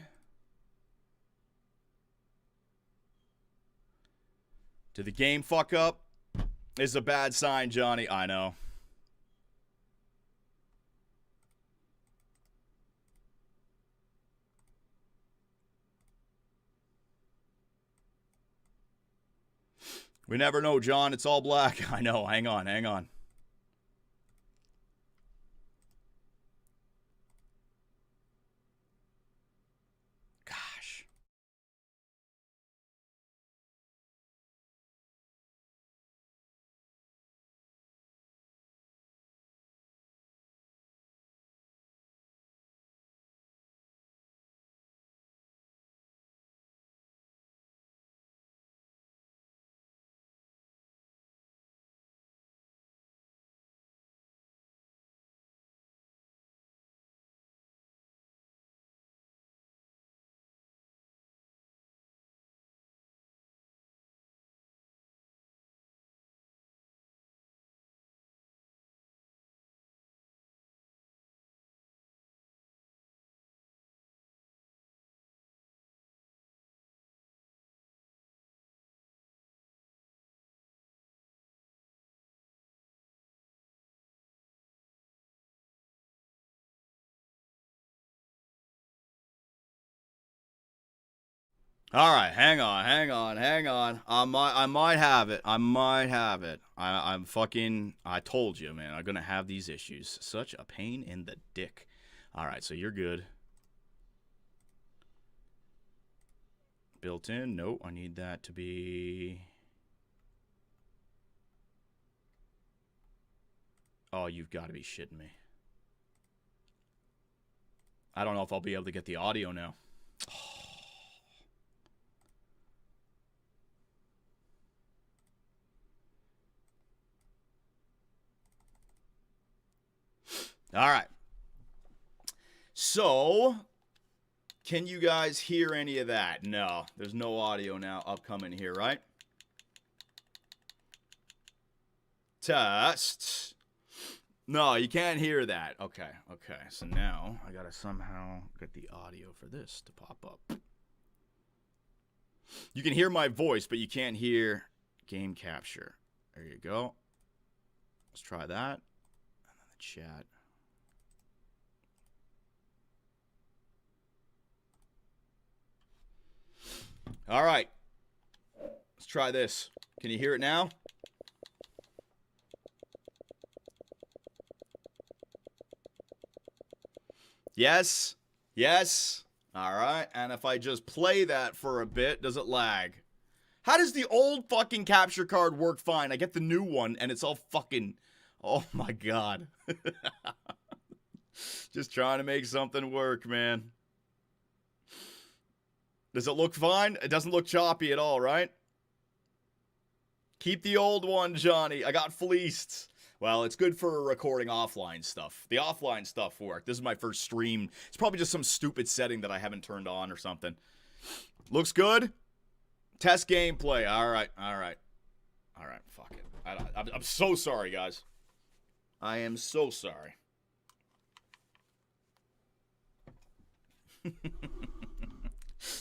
Did the game fuck up? Is a bad sign, Johnny. I know. We never know, John. It's all black. I know. Hang on. Gosh. All right, hang on. I might have it. I told you, man. I'm gonna have these issues. Such a pain in the dick. All right, so you're good. Built in. Nope. I need that to be. Oh, you've got to be shitting me. I don't know if I'll be able to get the audio now. All right. So, can you guys hear any of that? No, there's no audio now upcoming here, right? Test. No, you can't hear that. Okay. So now I gotta somehow get the audio for this to pop up. You can hear my voice, but you can't hear game capture. There you go. Let's try that. And then the chat. All right. Let's try this. Can you hear it now? Yes. Yes. All right. And if I just play that for a bit, does it lag? How does the old fucking capture card work fine? I get the new one and it's all fucking... Oh my god. Just trying to make something work, man. Does it look fine? It doesn't look choppy at all, right? Keep the old one, Johnny. I got fleeced. Well, it's good for recording offline stuff. The offline stuff worked. This is my first stream. It's probably just some stupid setting that I haven't turned on or something. Looks good. Test gameplay. All right. Fuck it. I'm so sorry, guys. I am so sorry.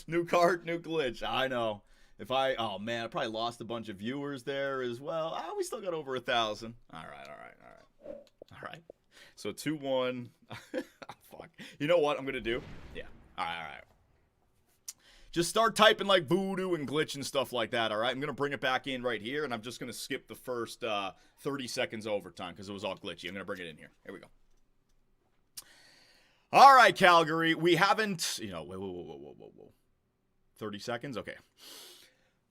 New card, new glitch. I know. Oh man, I probably lost a bunch of viewers there as well. We still got over 1,000. All right. So 2-1. Fuck. You know what I'm gonna do? Yeah. All right. Just start typing like voodoo and glitch and stuff like that. All right. I'm gonna bring it back in right here, and I'm just gonna skip the first 30 seconds overtime because it was all glitchy. I'm gonna bring it in here. Here we go. All right, Calgary. We haven't. Whoa. 30 seconds. Okay.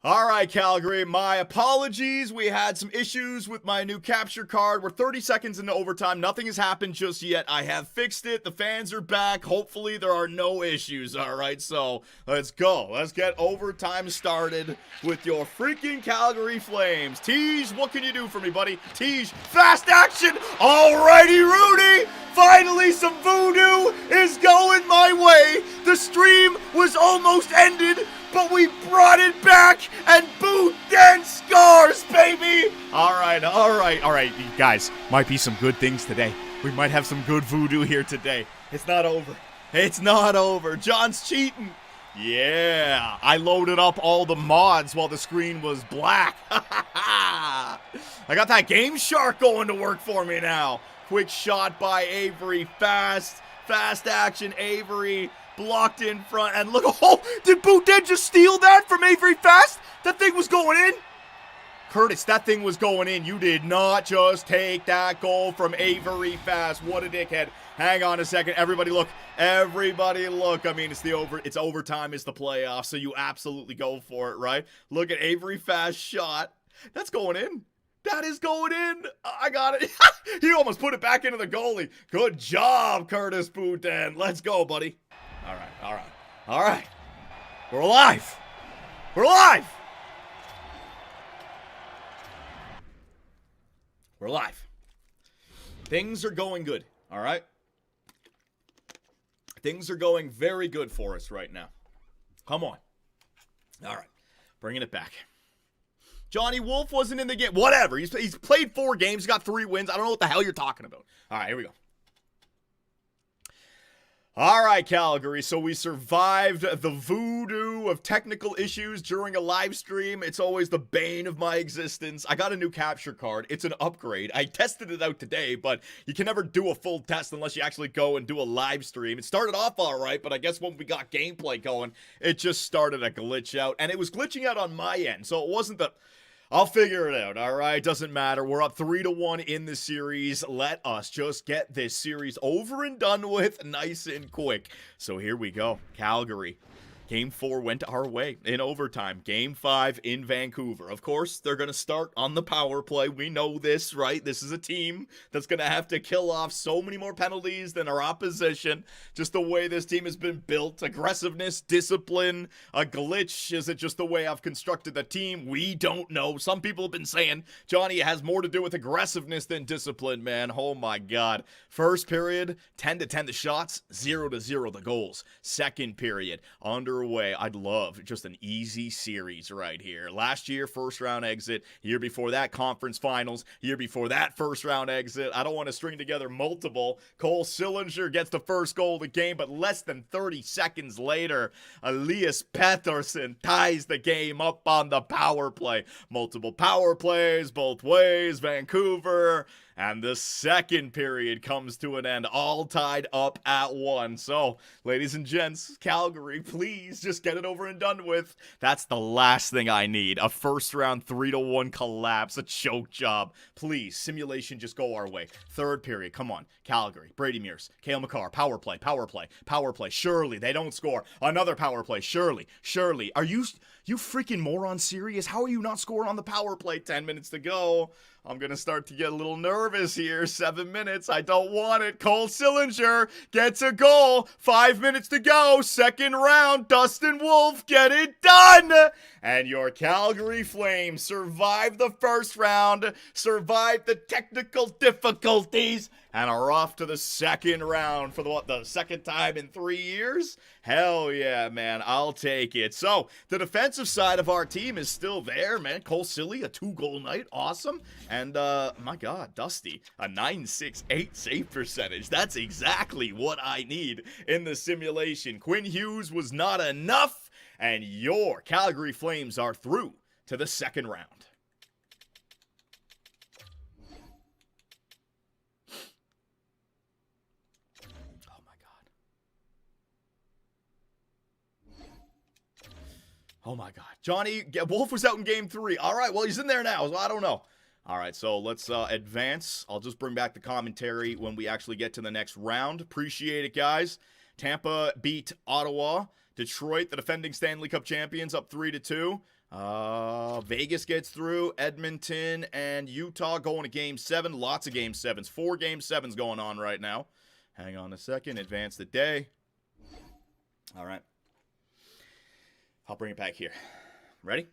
All right, Calgary, my apologies. We had some issues with my new capture card. We're 30 seconds into overtime. Nothing has happened just yet. I have fixed it. The fans are back. Hopefully, there are no issues, all right? So, let's go. Let's get overtime started with your freaking Calgary Flames. Teej, what can you do for me, buddy? Teej, fast action. All righty, Rudy. Finally, some voodoo is going my way. The stream was almost ended, but we brought it back, and boot and scars, baby! All right, you guys, might be some good things today. We might have some good voodoo here today. It's not over. John's cheating. Yeah, I loaded up all the mods while the screen was black. I got that Game Shark going to work for me now. Quick shot by Avery, fast action, Avery. Blocked in front, and look, did Boudin just steal that from Avery Fast? That thing was going in. Curtis, that thing was going in. You did not just take that goal from Avery Fast. What a dickhead. Hang on a second. Everybody look. I mean, it's overtime. It's the playoffs, so you absolutely go for it, right? Look at Avery Fast shot. That's going in. That is going in. I got it. He almost put it back into the goalie. Good job, Curtis Boudin. Let's go, buddy. All right. We're alive. Things are going good, all right? Things are going very good for us right now. Come on. All right. Bringing it back. Johnny Wolf wasn't in the game. Whatever. He's played 4 games. He's got 3 wins. I don't know what the hell you're talking about. All right, here we go. All right, Calgary, so we survived the voodoo of technical issues during a live stream. It's always the bane of my existence. I got a new capture card. It's an upgrade. I tested it out today, but you can never do a full test unless you actually go and do a live stream. It started off all right, but I guess when we got gameplay going, it just started to glitch out. And it was glitching out on my end, so it wasn't the... I'll figure it out, all right? Doesn't matter. We're up 3-1 in the series. Let us just get this series over and done with nice and quick. So here we go. Calgary. Game 4 went our way in overtime. Game 5 in Vancouver. Of course, they're going to start on the power play. We know this, right? This is a team that's going to have to kill off so many more penalties than our opposition. Just the way this team has been built. Aggressiveness, discipline, a glitch. Is it just the way I've constructed the team? We don't know. Some people have been saying, Johnny, it has more to do with aggressiveness than discipline, man. Oh my God. First period, 10-10 the shots, 0-0 the goals. Second period, underway. I'd love just an easy series right here. Last year, first round exit. Year before that, conference finals. Year before that, first round exit. I don't want to string together multiple. Cole Sillinger gets the first goal of the game, but less than 30 seconds later, Elias Pettersson ties the game up on the power play. Multiple power plays, both ways, Vancouver. And the second period comes to an end, all tied up at 1. So, ladies and gents, Calgary, please just get it over and done with. That's the last thing I need. A first round 3-1 collapse, a choke job. Please, simulation, just go our way. Third period, come on. Calgary, Brady Mears, Cale Makar, power play. Surely, they don't score. Another power play, surely. Are you freaking moron serious? How are you not scoring on the power play? 10 minutes to go. I'm going to start to get a little nervous here. 7 minutes. I don't want it. Cole Sillinger gets a goal. 5 minutes to go. Second round. Dustin Wolf, get it done. And your Calgary Flames survive the first round, survive the technical difficulties, and are off to the second round for the second time in 3 years? Hell yeah, man. I'll take it. So, the defensive side of our team is still there, man. Cole Silly, a 2-goal night. Awesome. And, my God, Dusty, a 968 save percentage. That's exactly what I need in the simulation. Quinn Hughes was not enough, and your Calgary Flames are through to the second round. Oh my God. Johnny, Wolf was out in game 3. All right, well, he's in there now, so I don't know. All right, so let's advance. I'll just bring back the commentary when we actually get to the next round. Appreciate it, guys. Tampa beat Ottawa. Detroit, the defending Stanley Cup champions, up 3-2. Vegas gets through. Edmonton and Utah going to game 7. Lots of game 7s. 4 game 7s going on right now. Hang on a second. Advance the day. All right. I'll bring it back here. Ready?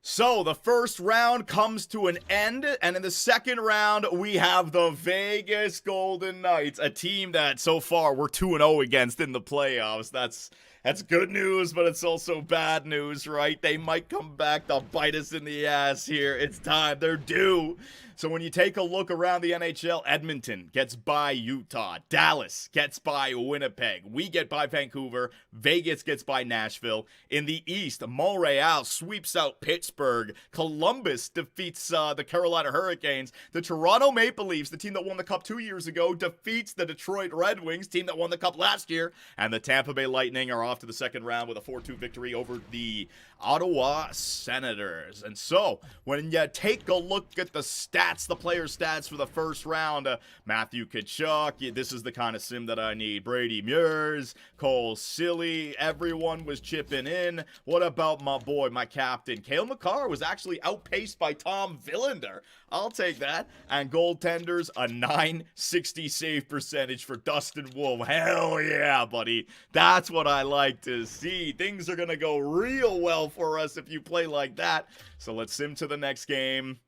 So, the first round comes to an end, and in the second round, we have the Vegas Golden Knights, a team that so far we're 2-0 against in the playoffs. That's good news, but it's also bad news, right? They might come back to bite us in the ass here. It's time. They're due. So when you take a look around the NHL, Edmonton gets by Utah. Dallas gets by Winnipeg. We get by Vancouver. Vegas gets by Nashville. In the East, Montreal sweeps out Pittsburgh. Columbus defeats the Carolina Hurricanes. The Toronto Maple Leafs, the team that won the Cup 2 years ago, defeats the Detroit Red Wings, team that won the Cup last year. And the Tampa Bay Lightning are off to the second round with a 4-2 victory over the Ottawa Senators. And so, when you take a look at the stats, the player stats for the first round, Matthew Tkachuk, this is the kind of sim that I need. Brady Mears, Cole Silly, everyone was chipping in. What about my boy, my captain? Cale Makar was actually outpaced by Tom Villander. I'll take that. And goaltenders, a 960 save percentage for Dustin Wolf. Hell yeah, buddy. That's what I like to see. Things are going to go real well for us if you play like that. So let's sim to the next game.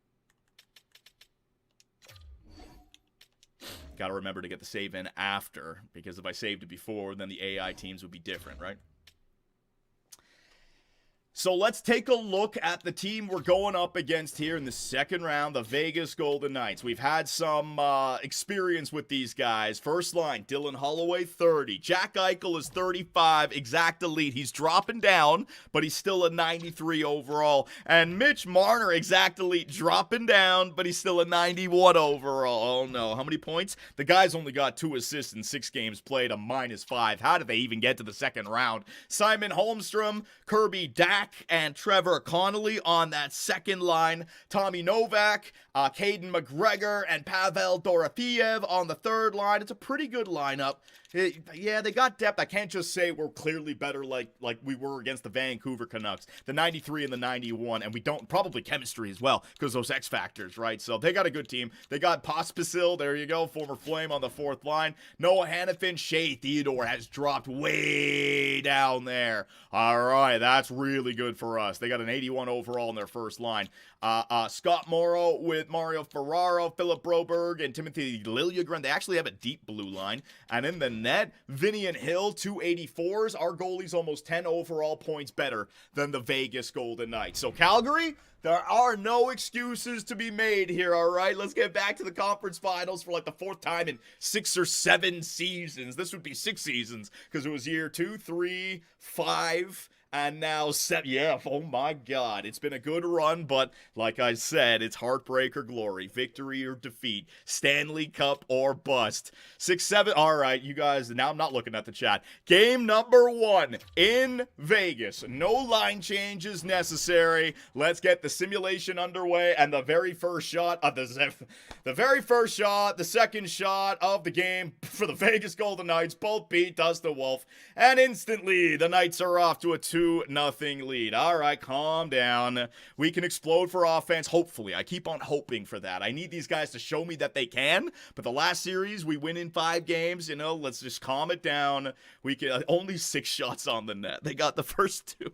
Got to remember to get the save in after, because if I saved it before, then the AI teams would be different, right? So let's take a look at the team we're going up against here in the second round, the Vegas Golden Knights. We've had some experience with these guys. First line, Dylan Holloway, 30. Jack Eichel is 35, exact elite. He's dropping down, but he's still a 93 overall. And Mitch Marner, exact elite, dropping down, but he's still a 91 overall. Oh no, how many points? The guy's only got 2 assists in 6 games played, a -5. How did they even get to the second round? Simon Holmstrom, Kirby Dack, and Trevor Connolly on that second line. Tommy Novak, Caden McGregor, and Pavel Dorofeyev on the third line. It's a pretty good lineup. Yeah, they got depth. I can't just say we're clearly better like we were against the Vancouver Canucks, the 93 and the 91, and we don't, probably chemistry as well, because those X factors, right? So they got a good team. They got Pospisil, there you go, former Flame on the fourth line. Noah Hannafin, Shea Theodore has dropped way down there. All right, that's really good for us. They got an 81 overall in their first line. Scott Morrow with Mario Ferraro, Philip Broberg, and Timothy Liljegren. They actually have a deep blue line. And in the net, Vinny and Hill, 284s. Our goalie's almost 10 overall points better than the Vegas Golden Knights. So Calgary, there are no excuses to be made here, all right? Let's get back to the conference finals for like the 4th time in 6 or 7 seasons. This would be 6 seasons because it was year 2, 3, 5, And now, yeah, oh my God. It's been a good run, but like I said, it's heartbreak or glory, victory or defeat, Stanley Cup or bust. 6-7, all right, you guys, now I'm not looking at the chat. Game number 1 in Vegas. No line changes necessary. Let's get the simulation underway, and the very first shot of the second shot of the game for the Vegas Golden Knights. Both beat Dustin Wolf, and instantly the Knights are off to a 2-0 lead. All right, calm down. We can explode for offense, hopefully. I keep on hoping for that. I need these guys to show me that they can, but the last series, we win in 5 games, you know, let's just calm it down. We can only 6 shots on the net. They got the first 2.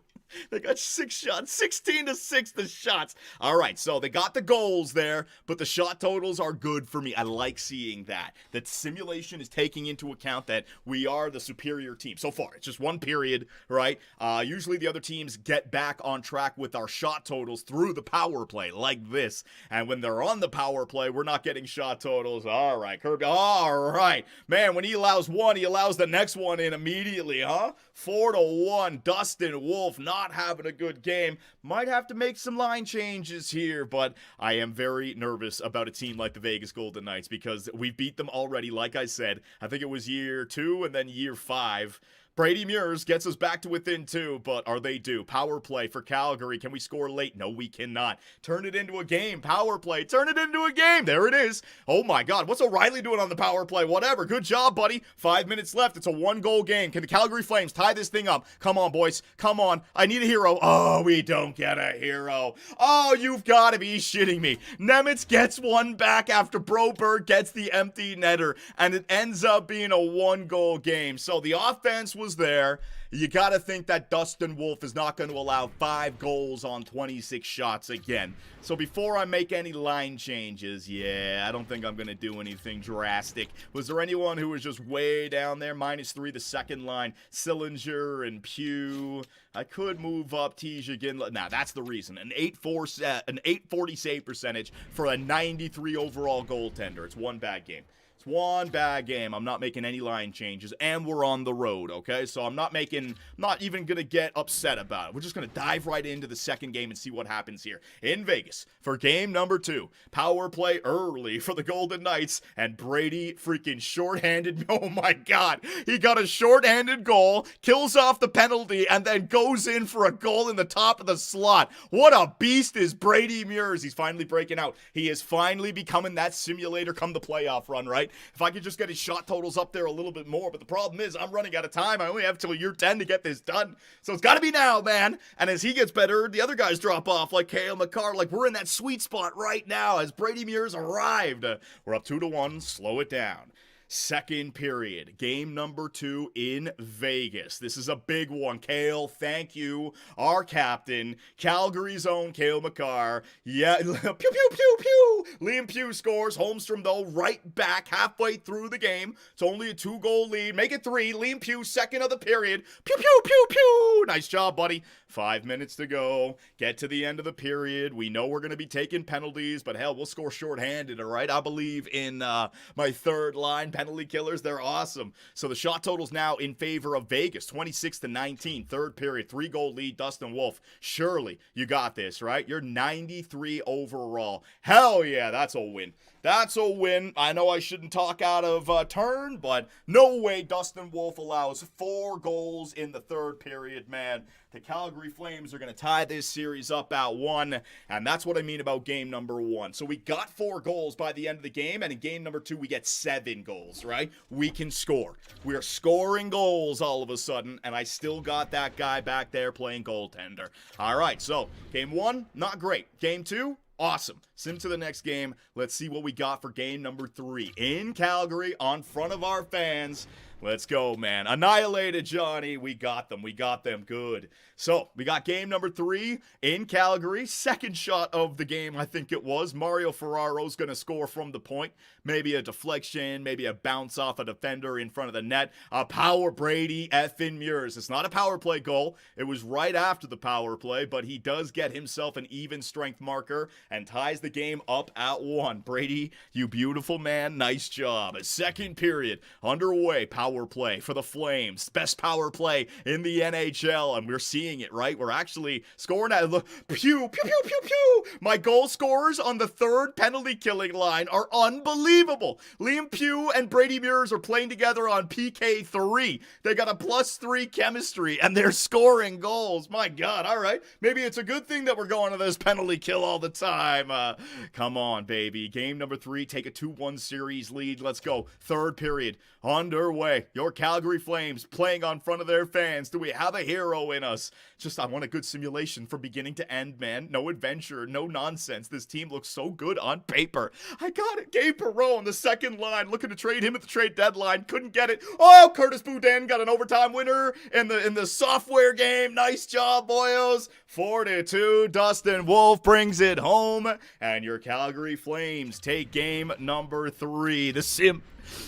They got 6 shots, 16-6 the shots. All right, so they got the goals there, but the shot totals are good for me. I like seeing that. That simulation is taking into account that we are the superior team. So far, it's just one period, right? Usually the other teams get back on track with our shot totals through the power play, like this. And when they're on the power play, we're not getting shot totals. All right, Kirby. All right. Man, when he allows one, he allows the next one in immediately, huh? 4-1. Dustin Wolf not having a good game. Might have to make some line changes here, but I am very nervous about a team like the Vegas Golden Knights because we beat them already, like I said. I think it was year 2 and then year 5. Brady Muirs gets us back to within 2, but are they due? Power play for Calgary. Can we score late? No, we cannot. Turn it into a game. Power play. Turn it into a game. There it is. Oh my God. What's O'Reilly doing on the power play? Whatever. Good job, buddy. 5 minutes left. It's a 1-goal game. Can the Calgary Flames tie this thing up? Come on, boys. Come on. I need a hero. Oh, we don't get a hero. Oh, you've got to be shitting me. Nemitz gets one back after Broberg gets the empty netter, and it ends up being a 1-goal game. So the offense was there. You got to think that Dustin Wolf is not going to allow 5 goals on 26 shots again. So before I make any line changes, yeah, I don't think I'm going to do anything drastic. Was there anyone who was just way down there? -3, the second line. Sillinger and Pugh. I could move up Tej again. Nah, that's the reason. An 840 save percentage for a 93 overall goaltender. It's one bad game. It's one bad game. I'm not making any line changes, and we're on the road, okay? So I'm not even going to get upset about it. We're just going to dive right into the second game and see what happens here in Vegas for game number 2. Power play early for the Golden Knights, and Brady freaking shorthanded. Oh my God. He got a shorthanded goal, kills off the penalty, and then goes in for a goal in the top of the slot. What a beast is Brady Muirs. He's finally breaking out. He is finally becoming that simulator come the playoff run, right? If I could just get his shot totals up there a little bit more. But the problem is I'm running out of time. I only have till year 10 to get this done. So it's got to be now, man. And as he gets better, the other guys drop off like Cale Makar. Like we're in that sweet spot right now as Brady Muirs arrived. We're up 2-1. Slow it down. Second period, game number 2 in Vegas. This is a big one. Cale, thank you. Our captain, Calgary's own Cale Makar. Yeah, pew, pew, pew, pew. Liam Pugh scores. Holmstrom, though, right back halfway through the game. It's only a 2-goal lead. Make it 3. Liam Pugh, second of the period. Pew, pew, pew, pew. Nice job, buddy. 5 minutes to go. Get to the end of the period. We know we're going to be taking penalties, but hell, we'll score shorthanded, all right? I believe in my third line penalty killers. They're awesome. So the shot total's now in favor of Vegas, 26-19, third period, 3-goal lead, Dustin Wolf. Surely you got this, right? You're 93 overall. Hell yeah, that's a win. That's a win. I know I shouldn't talk out of turn, but no way Dustin Wolf allows 4 goals in the third period, man. The Calgary Flames are going to tie this series up at 1, and that's what I mean about game number 1. So we got 4 goals by the end of the game, and in game number 2, we get 7 goals, right? We can score. We are scoring goals all of a sudden, and I still got that guy back there playing goaltender. All right, so game 1, not great. Game 2, awesome. Sim to the next game. Let's see what we got for game number 3 in Calgary on front of our fans. Let's go, man. Annihilated, Johnny. We got them. We got them good. So, we got game number 3 in Calgary. Second shot of the game, I think it was. Mario Ferraro's going to score from the point. Maybe a deflection, maybe a bounce off a defender in front of the net. A power Brady effing Muirs. It's not a power play goal. It was right after the power play, but he does get himself an even strength marker and ties the game up at 1. Brady, you beautiful man. Nice job. A second period underway. Power power play for the Flames. Best power play in the NHL, and we're seeing it, right? We're actually scoring at the pew, pew, pew, pew, pew. My goal scorers on the third penalty killing line are unbelievable. Liam Pugh and Brady Muirs are playing together on PK3. They got a +3 chemistry, and they're scoring goals. My God, all right. Maybe it's a good thing that we're going to this penalty kill all the time. Come on, baby. Game number 3, take a 2-1 series lead. Let's go. Third period underway. Your Calgary Flames playing on front of their fans. Do we have a hero in us? I want a good simulation from beginning to end, man. No adventure, no nonsense. This team looks so good on paper. I got it. Gabe Perreault on the second line, looking to trade him at the trade deadline. Couldn't get it. Oh, Curtis Boudin got an overtime winner in the software game. Nice job, boyos. 4-2. Dustin Wolf brings it home, and your Calgary Flames take game number 3. The sim.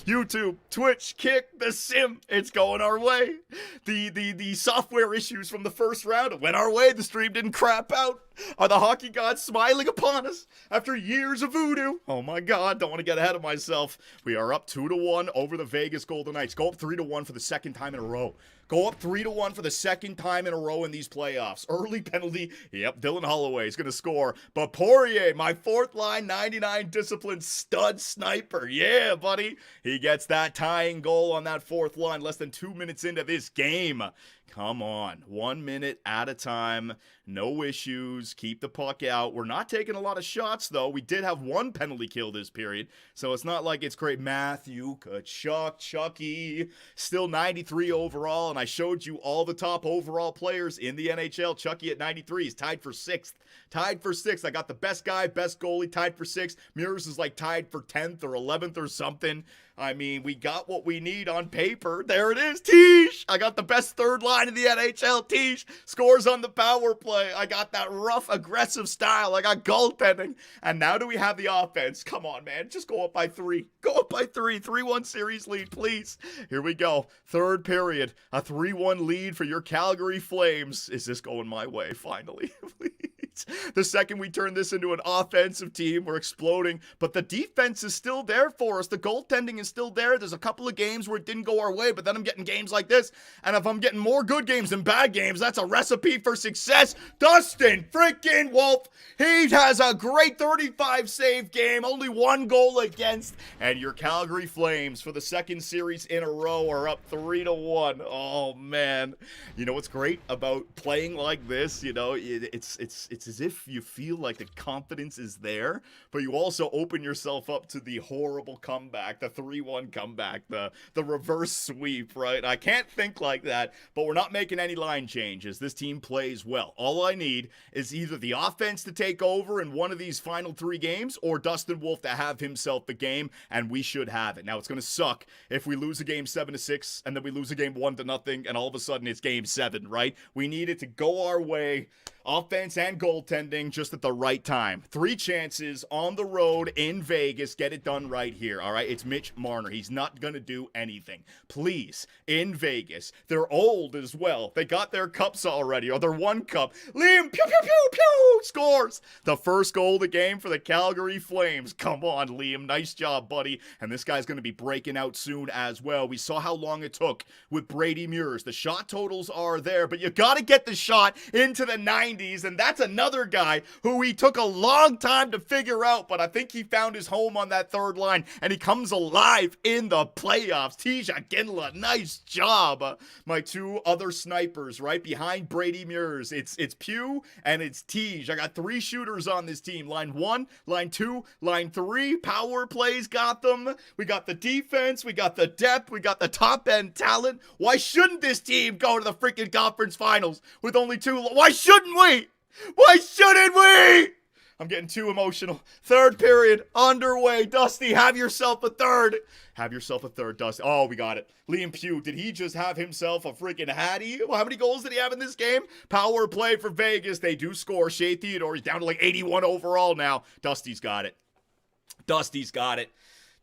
YouTube, Twitch, Kick, the sim. It's going our way. The software issues from the first round went our way. The stream didn't crap out. Are the hockey gods smiling upon us after years of voodoo? Oh my God, don't want to get ahead of myself. We are up 2-1 over the Vegas Golden Knights. Go up 3-1 for the second time in a row. Go up 3-1 for the second time in a row in these playoffs. Early penalty. Yep, Dylan Holloway is going to score. But Poirier, my fourth line, 99 discipline stud sniper. Yeah, buddy. He gets that tying goal on that fourth line less than 2 minutes into this game. Come on, 1 minute at a time, no issues, keep the puck out. We're not taking a lot of shots, though. We did have one penalty kill this period, so it's not like it's great. Matthew Tkachuk, Chucky, still 93 overall, and I showed you all the top overall players in the NHL. Chucky at 93 is tied for 6th. Tied for 6th. I got the best guy, best goalie, tied for 6th. Muirs is like tied for 10th or 11th or something. I mean, we got what we need on paper. There it is. Teesh. I got the best third line in the NHL. Teesh scores on the power play. I got that rough, aggressive style. I got goaltending. And now do we have the offense? Come on, man. Just go up by 3. Go up by 3. 3-1 series lead, please. Here we go. Third period. A 3-1 lead for your Calgary Flames. Is this going my way, finally? Please. The second we turn this into an offensive team, we're exploding, but the defense is still there for us. The goaltending is still there. There's a couple of games where it didn't go our way, but then I'm getting games like this, and if I'm getting more good games than bad games, that's a recipe for success. Dustin freaking Wolf, he has a great 35 save game, only 1 goal against, and your Calgary Flames for the second series in a row are up 3-1. Oh man, you know what's great about playing like this? You know, it's as if you feel like the confidence is there, but you also open yourself up to the horrible comeback, the 3-1 comeback, the reverse sweep, right? I can't think like that, but we're not making any line changes. This team plays well. All I need is either the offense to take over in one of these final 3 games or Dustin Wolf to have himself the game, and we should have it. Now, it's going to suck if we lose a game 7-6 and then we lose a game 1-0 and all of a sudden it's game 7, right? We need it to go our way. Offense and goaltending just at the right time. 3 chances on the road in Vegas. Get it done right here, all right? It's Mitch Marner. He's not going to do anything. Please, in Vegas. They're old as well. They got their cups already, or their 1 cup. Liam, pew, pew, pew, pew, scores. The first goal of the game for the Calgary Flames. Come on, Liam. Nice job, buddy. And this guy's going to be breaking out soon as well. We saw how long it took with Brady Muirs. The shot totals are there, but you got to get the shot into the 90s, and that's another guy who he took a long time to figure out, but I think he found his home on that third line, and he comes alive in the playoffs. Tisha Ginla, nice job. My 2 other snipers right behind Brady Muirs. It's Pugh and it's Tej. I got 3 shooters on this team. Line 1, line 2, line 3. Power plays got them. We got the defense. We got the depth. We got the top end talent. Why shouldn't this team go to the freaking conference finals with only 2? Why shouldn't we? Why shouldn't we? I'm getting too emotional. Third period underway. Dusty, have yourself a third. Have yourself a third, Dusty. Oh, we got it. Liam Pugh, did he just have himself a freaking hattie? Well, how many goals did he have in this game? Power play for Vegas. They do score. Shea Theodore, he's down to like 81 overall now. Dusty's got it. Dusty's got it.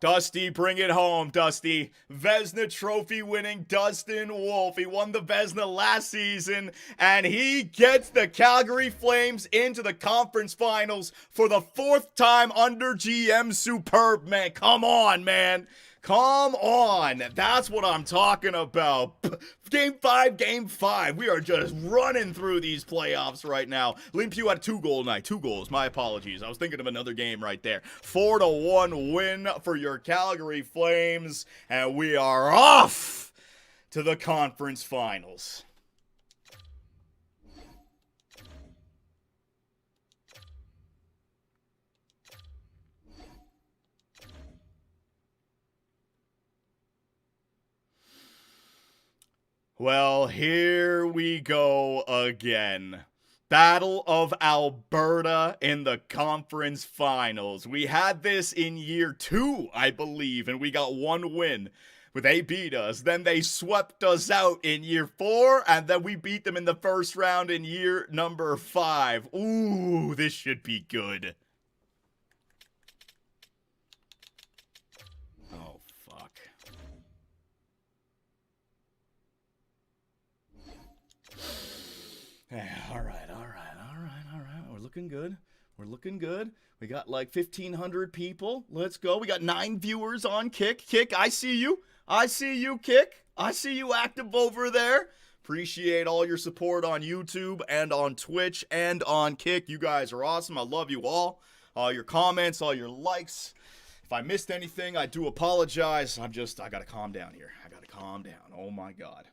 Dusty, bring it home, Dusty. Vezina trophy winning Dustin Wolf. He won the Vezina last season, and he gets the Calgary Flames into the conference finals for the 4th time under GM Superb, man. Come on, man. Come on. That's what I'm talking about. Game 5. We are just running through these playoffs right now. Liam Pugh had 2-goal night. 2 goals. My apologies. I was thinking of another game right there. 4-1 win for your Calgary Flames. And we are off to the conference finals. Well, here we go again. Battle of Alberta in the conference finals. We had this in year 2, I believe, and we got 1 win. They beat us. Then they swept us out in year 4, and then we beat them in the first round in year number 5. Ooh, this should be good. Oh, fuck. All right. We're looking good. We got like 1,500 people. Let's go. We got 9 viewers on Kick. Kick, I see you. Kick. I see you active over there. Appreciate all your support on YouTube and on Twitch and on Kick. You guys are awesome. I love you all. All your comments, all your likes. If I missed anything, I do apologize. I gotta calm down here. Oh my God.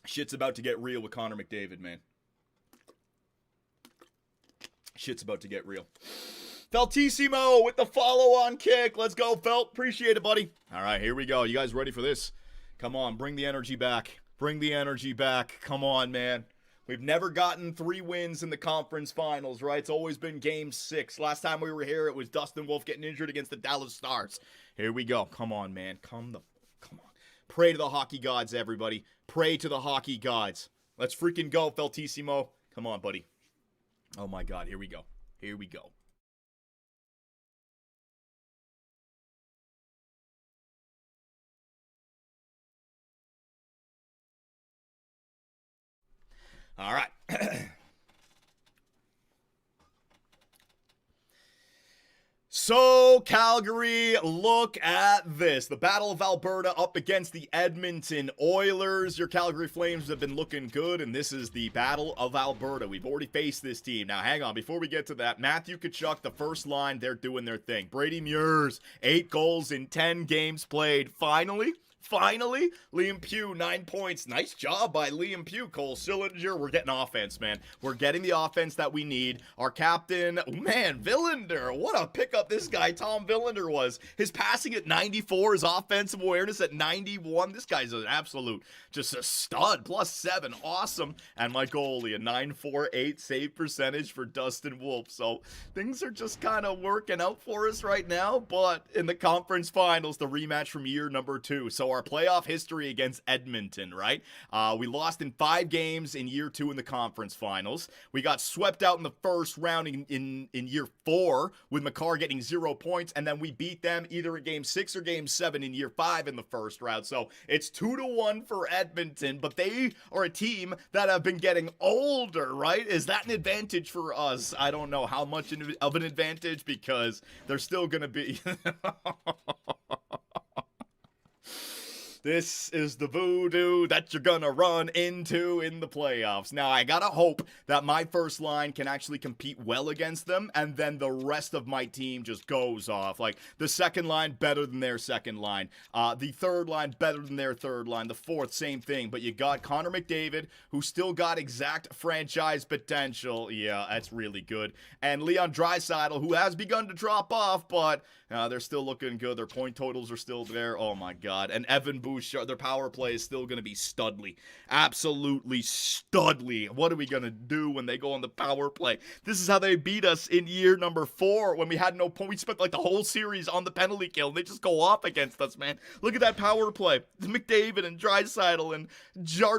Shit's about to get real with Connor McDavid, man. Shit's about to get real. Feltissimo with the follow-on kick. Let's go, Felt. Appreciate it, buddy. All right, here we go. You guys ready for this? Come on, bring the energy back. Come on, man. We've never gotten 3 wins in the conference finals, right? It's always been game 6. Last time we were here, it was Dustin Wolf getting injured against the Dallas Stars. Here we go. Come on, man. Come on. Pray to the hockey gods, everybody. Pray to the hockey gods. Let's freaking go, Feltissimo. Come on, buddy. Oh my God, here we go. All right. So, Calgary, look at this. The Battle of Alberta up against the Edmonton Oilers. Your Calgary Flames have been looking good, and this is the Battle of Alberta. We've already faced this team. Now, hang on. Before we get to that, Matthew Tkachuk, the first line, they're doing their thing. Brady Muirs, 8 goals in 10 games played. Finally, Liam Pugh, 9 points. Nice job by Liam Pugh. Cole Sillinger, we're getting offense, man. We're getting the offense that we need. Our captain, man, Villander. What a pickup this guy, Tom Villander, was. His passing at 94, his offensive awareness at 91. This guy's an absolute, just a stud. +7, awesome. And my goalie, a 948 save percentage for Dustin Wolf. So things are just kind of working out for us right now. But in the conference finals, the rematch from year number 2. So our playoff history against Edmonton, right? We lost in 5 games in year 2 in the conference finals. We got swept out in the first round in year 4 with McCarr getting 0 points, and then we beat them either in game 6 or game 7 in year 5 in the first round. So it's 2-1 for Edmonton, but they are a team that have been getting older, right? Is that an advantage for us? I don't know how much of an advantage, because they're still going to be... This is the voodoo that you're gonna run into in the playoffs. Now, I gotta hope that my first line can actually compete well against them, and then the rest of my team just goes off. Like, the second line better than their second line. The third line better than their third line. The fourth, same thing. But you got Connor McDavid, who still got exact franchise potential. Yeah, that's really good. And Leon Draisaitl, who has begun to drop off, but they're still looking good. Their point totals are still there. Oh, my God. And Evan Bouchard, their power play is still going to be studly. Absolutely studly. What are we going to do when they go on the power play? This is how they beat us in year number 4 when we had no point. We spent like the whole series on the penalty kill, and they just go off against us, man. Look at that power play. McDavid and Draisaitl and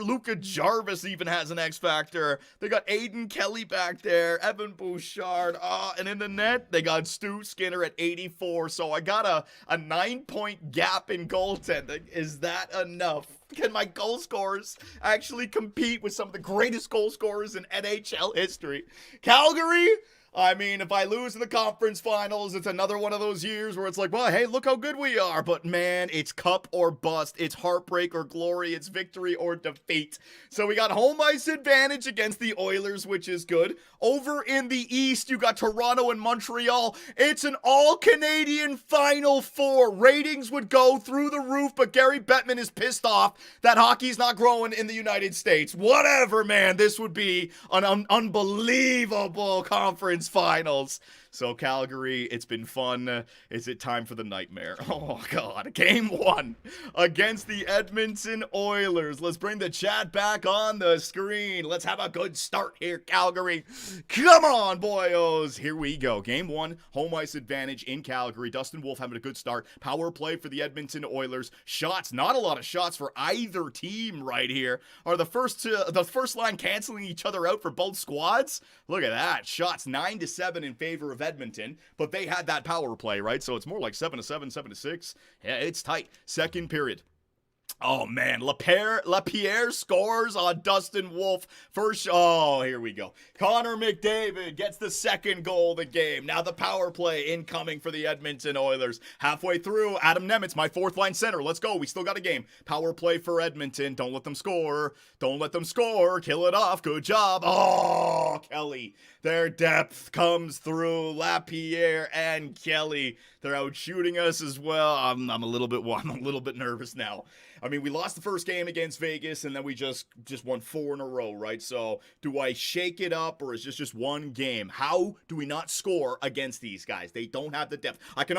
Luka Jarvis even has an X factor. They got Aiden Kelly back there, Evan Bouchard, and in the net, they got Stu Skinner at 84. So I got a 9-point gap in goaltending. Is that enough? Can my goal scorers actually compete with some of the greatest goal scorers in NHL history? Calgary, I mean, if I lose in the conference finals, it's another one of those years where it's like, well, hey, look how good we are. But man, it's cup or bust. It's heartbreak or glory. It's victory or defeat. So we got home ice advantage against the Oilers, which is good. Over in the East, you got Toronto and Montreal. It's an all-Canadian Final Four. Ratings would go through the roof, but Gary Bettman is pissed off that hockey's not growing in the United States. Whatever, man. This would be an unbelievable conference finals. So Calgary, it's been fun. Is it time for the nightmare? Oh God, game 1 against the Edmonton Oilers. Let's bring the chat back on the screen. Let's have a good start here, Calgary. Come on, boyos. Here we go. Game 1, home ice advantage in Calgary. Dustin Wolf having a good start. Power play for the Edmonton Oilers. Shots, not a lot of shots for either team right here. Are the first line canceling each other out for both squads? Look at that. Shots 9-7 in favor of Edmonton, but they had that power play, right? So it's more like 7-7, 7-6. Yeah, it's tight. Second period. Oh, man. Lapierre scores on Dustin Wolf. Here we go. Connor McDavid gets the second goal of the game. Now the power play incoming for the Edmonton Oilers. Halfway through, Adam Nemitz, my fourth line center. Let's go. We still got a game. Power play for Edmonton. Don't let them score. Don't let them score. Kill it off. Good job. Oh, Kelly. Their depth comes through. Lapierre and Kelly. They're out shooting us as well. I'm a little bit nervous now. I mean, we lost the first game against Vegas, and then we just won 4 in a row, right? So, do I shake it up, or is this just one game? How do we not score against these guys? They don't have the depth. I can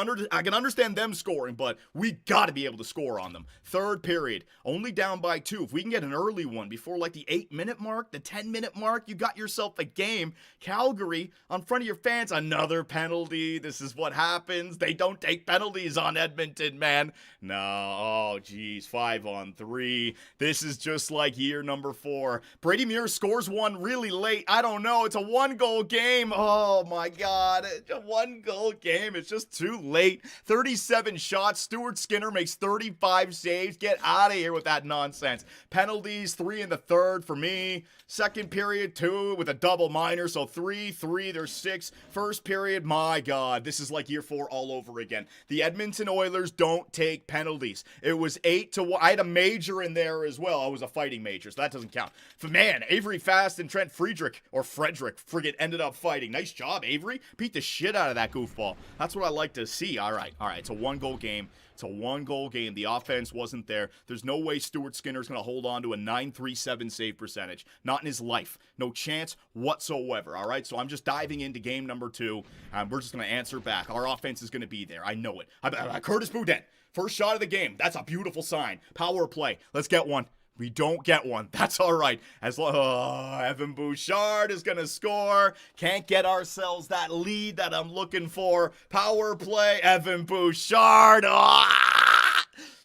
understand them scoring, but we got to be able to score on them. Third period, only down by 2. If we can get an early one before like the 8-minute mark, the 10-minute mark, you got yourself a game. Calgary, on front of your fans, another penalty. This is what happens. They don't take penalties on Edmonton, man. No, oh, geez, 5-on-3. This is just like year number 4. Brady Muir scores one really late. I don't know. It's a 1-goal game. Oh, my God. It's a 1-goal game. It's just too late. 37 shots. Stuart Skinner makes 35 saves. Get out of here with that nonsense. Penalties, 3 in the third for me. Second period, 2 with a double minor. So 3, there's 6. First period, my God. This is like year 4 all over again. The Edmonton Oilers don't take penalties. It was 8-1. I had a major in there as well. I was a fighting major, so that doesn't count. Man, Avery Fast and Trent Frederick ended up fighting. Nice job, Avery. Beat the shit out of that goofball. That's what I like to see. All right. It's a 1-goal game. It's a 1-goal game. The offense wasn't there. There's no way Stuart Skinner's going to hold on to a .937 save percentage. Not in his life. No chance whatsoever. All right, so I'm just diving into game number 2, and we're just going to answer back. Our offense is going to be there. I know it. Curtis Boudin, first shot of the game. That's a beautiful sign. Power play. Let's get one. We don't get one. That's all right. Evan Bouchard is going to score. Can't get ourselves that lead that I'm looking for. Power play. Evan Bouchard.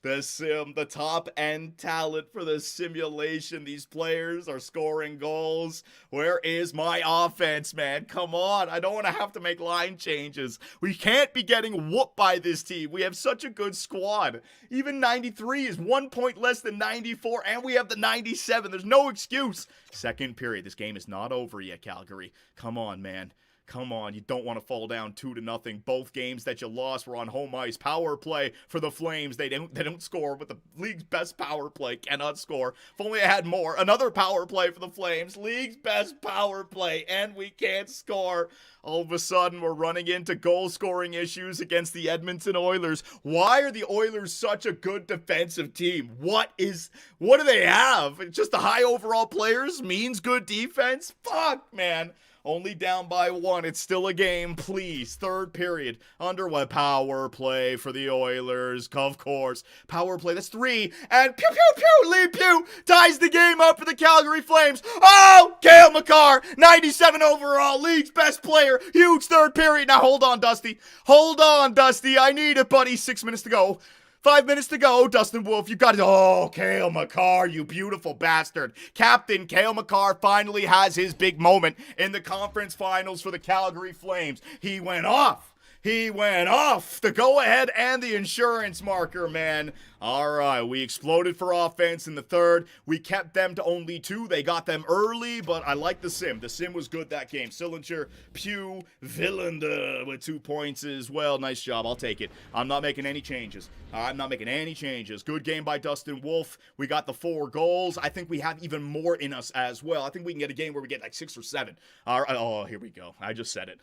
The top end talent for the simulation. These players are scoring goals. Where is my offense, man? Come on. I don't want to have to make line changes. We can't be getting whooped by this team. We have such a good squad. Even 93 is 1 point less than 94, and we have the 97. There's no excuse. Second period. This game is not over yet, Calgary. Come on, man. Come on, you don't want to fall down 2-0. Both games that you lost were on home ice. Power play for the Flames. They don't score, but the league's best power play cannot score. If only I had more. Another power play for the Flames. League's best power play, and we can't score. All of a sudden, we're running into goal-scoring issues against the Edmonton Oilers. Why are the Oilers such a good defensive team? What do they have? Just the high overall players means good defense? Fuck, man. Only down by 1. It's still a game, please. Third period. Underway power play for the Oilers. Of course. Power play. That's 3. And pew, pew, pew. Lee Pew ties the game up for the Calgary Flames. Oh, Cale Makar. 97 overall. League's best player. Huge third period. Now hold on, Dusty. Hold on, Dusty. I need it, buddy. 6 minutes to go. 5 minutes to go. Dustin Wolf, you got it. Oh, Cale Makar, you beautiful bastard. Captain Cale Makar finally has his big moment in the conference finals for the Calgary Flames. He went off. He went off the go-ahead and the insurance marker, man. All right, we exploded for offense in the third. We kept them to only 2. They got them early, but I like the sim. The sim was good that game. Sillinger, Pugh, Villander with 2 points as well. Nice job. I'll take it. I'm not making any changes. I'm not making any changes. Good game by Dustin Wolf. We got the 4 goals. I think we have even more in us as well. I think we can get a game where we get like 6 or 7. All right. Oh, here we go. I just said it.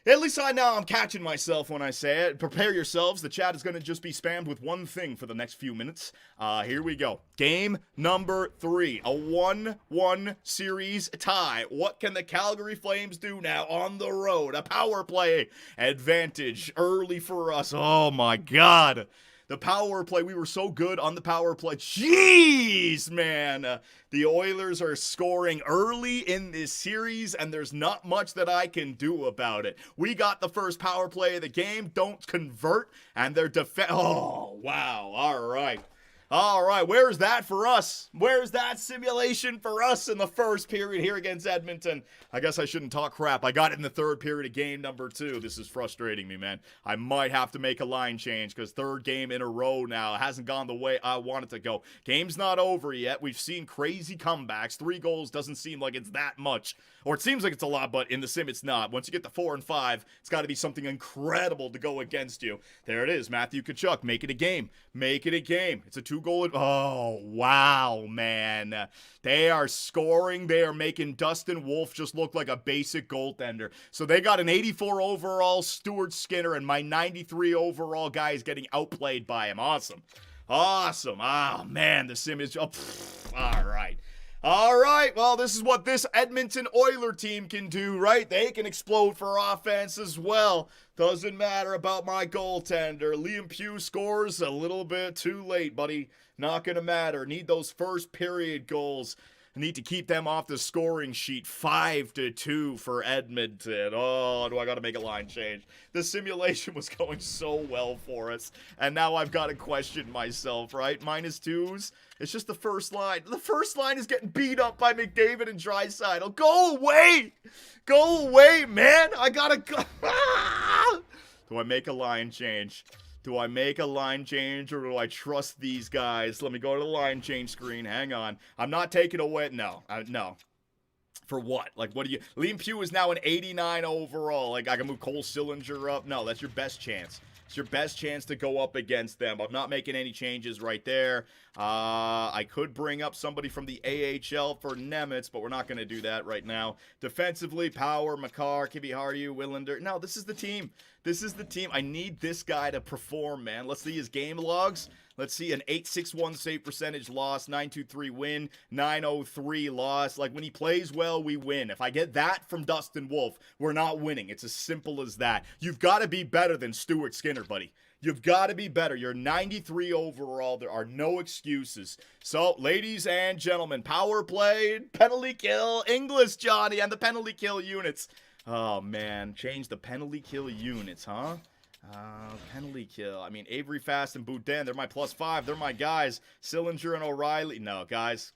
At least I'm catching myself when I say it. Prepare yourselves. The chat is going to just be spammed with one thing for the next few minutes. Here we go. Game number 3. A 1-1 series tie. What can the Calgary Flames do now on the road? A power play advantage early for us. Oh, my God. The power play, we were so good on the power play. Jeez, man. The Oilers are scoring early in this series, and there's not much that I can do about it. We got the first power play of the game. Don't convert, and they're oh, wow. All right. All right, where's that for us? Where's that simulation for us in the first period here against Edmonton? I guess I shouldn't talk crap. I got it in the third period of game number 2. This is frustrating me, man. I might have to make a line change because third game in a row now. It hasn't gone the way I want it to go. Game's not over yet. We've seen crazy comebacks. 3 goals doesn't seem like it's that much. Or it seems like it's a lot, but in the sim it's not. Once you get to 4 and 5, it's got to be something incredible to go against you. There it is, Matthew Tkachuk. Make it a game. Make it a game. It's a 2-goal. Oh, wow, man. They are scoring. They are making Dustin Wolf just look like a basic goaltender. So they got an 84 overall Stuart Skinner, and my 93 overall guy is getting outplayed by him. Awesome. Awesome. Oh, man, the sim is... Oh, all right. All right, well, this is what this Edmonton Oiler team can do, right? They can explode for offense as well. Doesn't matter about my goaltender. Liam Pugh scores a little bit too late, buddy. Not going to matter. Need those first period goals. Need to keep them off the scoring sheet. 5-2 for Edmonton. Oh, do I got to make a line change? The simulation was going so well for us, and now I've got to question myself, right? -2s. It's just the first line. The first line is getting beat up by McDavid and Draisaitl. Go away! Go away, man! I gotta go. Do I make a line change? Do I make a line change, or do I trust these guys? Let me go to the line change screen. Hang on. I'm not taking away. No. No. For what? Like, what do you... Liam Pugh is now an 89 overall. Like, I can move Cole Sillinger up. No, that's your best chance. It's your best chance to go up against them. I'm not making any changes right there. I could bring up somebody from the AHL for Nemitz, but we're not going to do that right now. Defensively, Power, Makar, Kiviharju, Willander. No, this is the team. This is the team. I need this guy to perform, man. Let's see his game logs. Let's see an 861 save percentage loss, 923 win, 903 loss. Like, when he plays well, we win. If I get that from Dustin Wolf, we're not winning. It's as simple as that. You've got to be better than Stuart Skinner, buddy. You've got to be better. You're 93 overall. There are no excuses. So, ladies and gentlemen, power play, penalty kill, English Johnny, and the penalty kill units. Oh, man. Change the penalty kill units, huh? Penalty kill. I mean, Avery Fast and Boudin, they're my +5. They're my guys. Sillinger and O'Reilly. No, guys.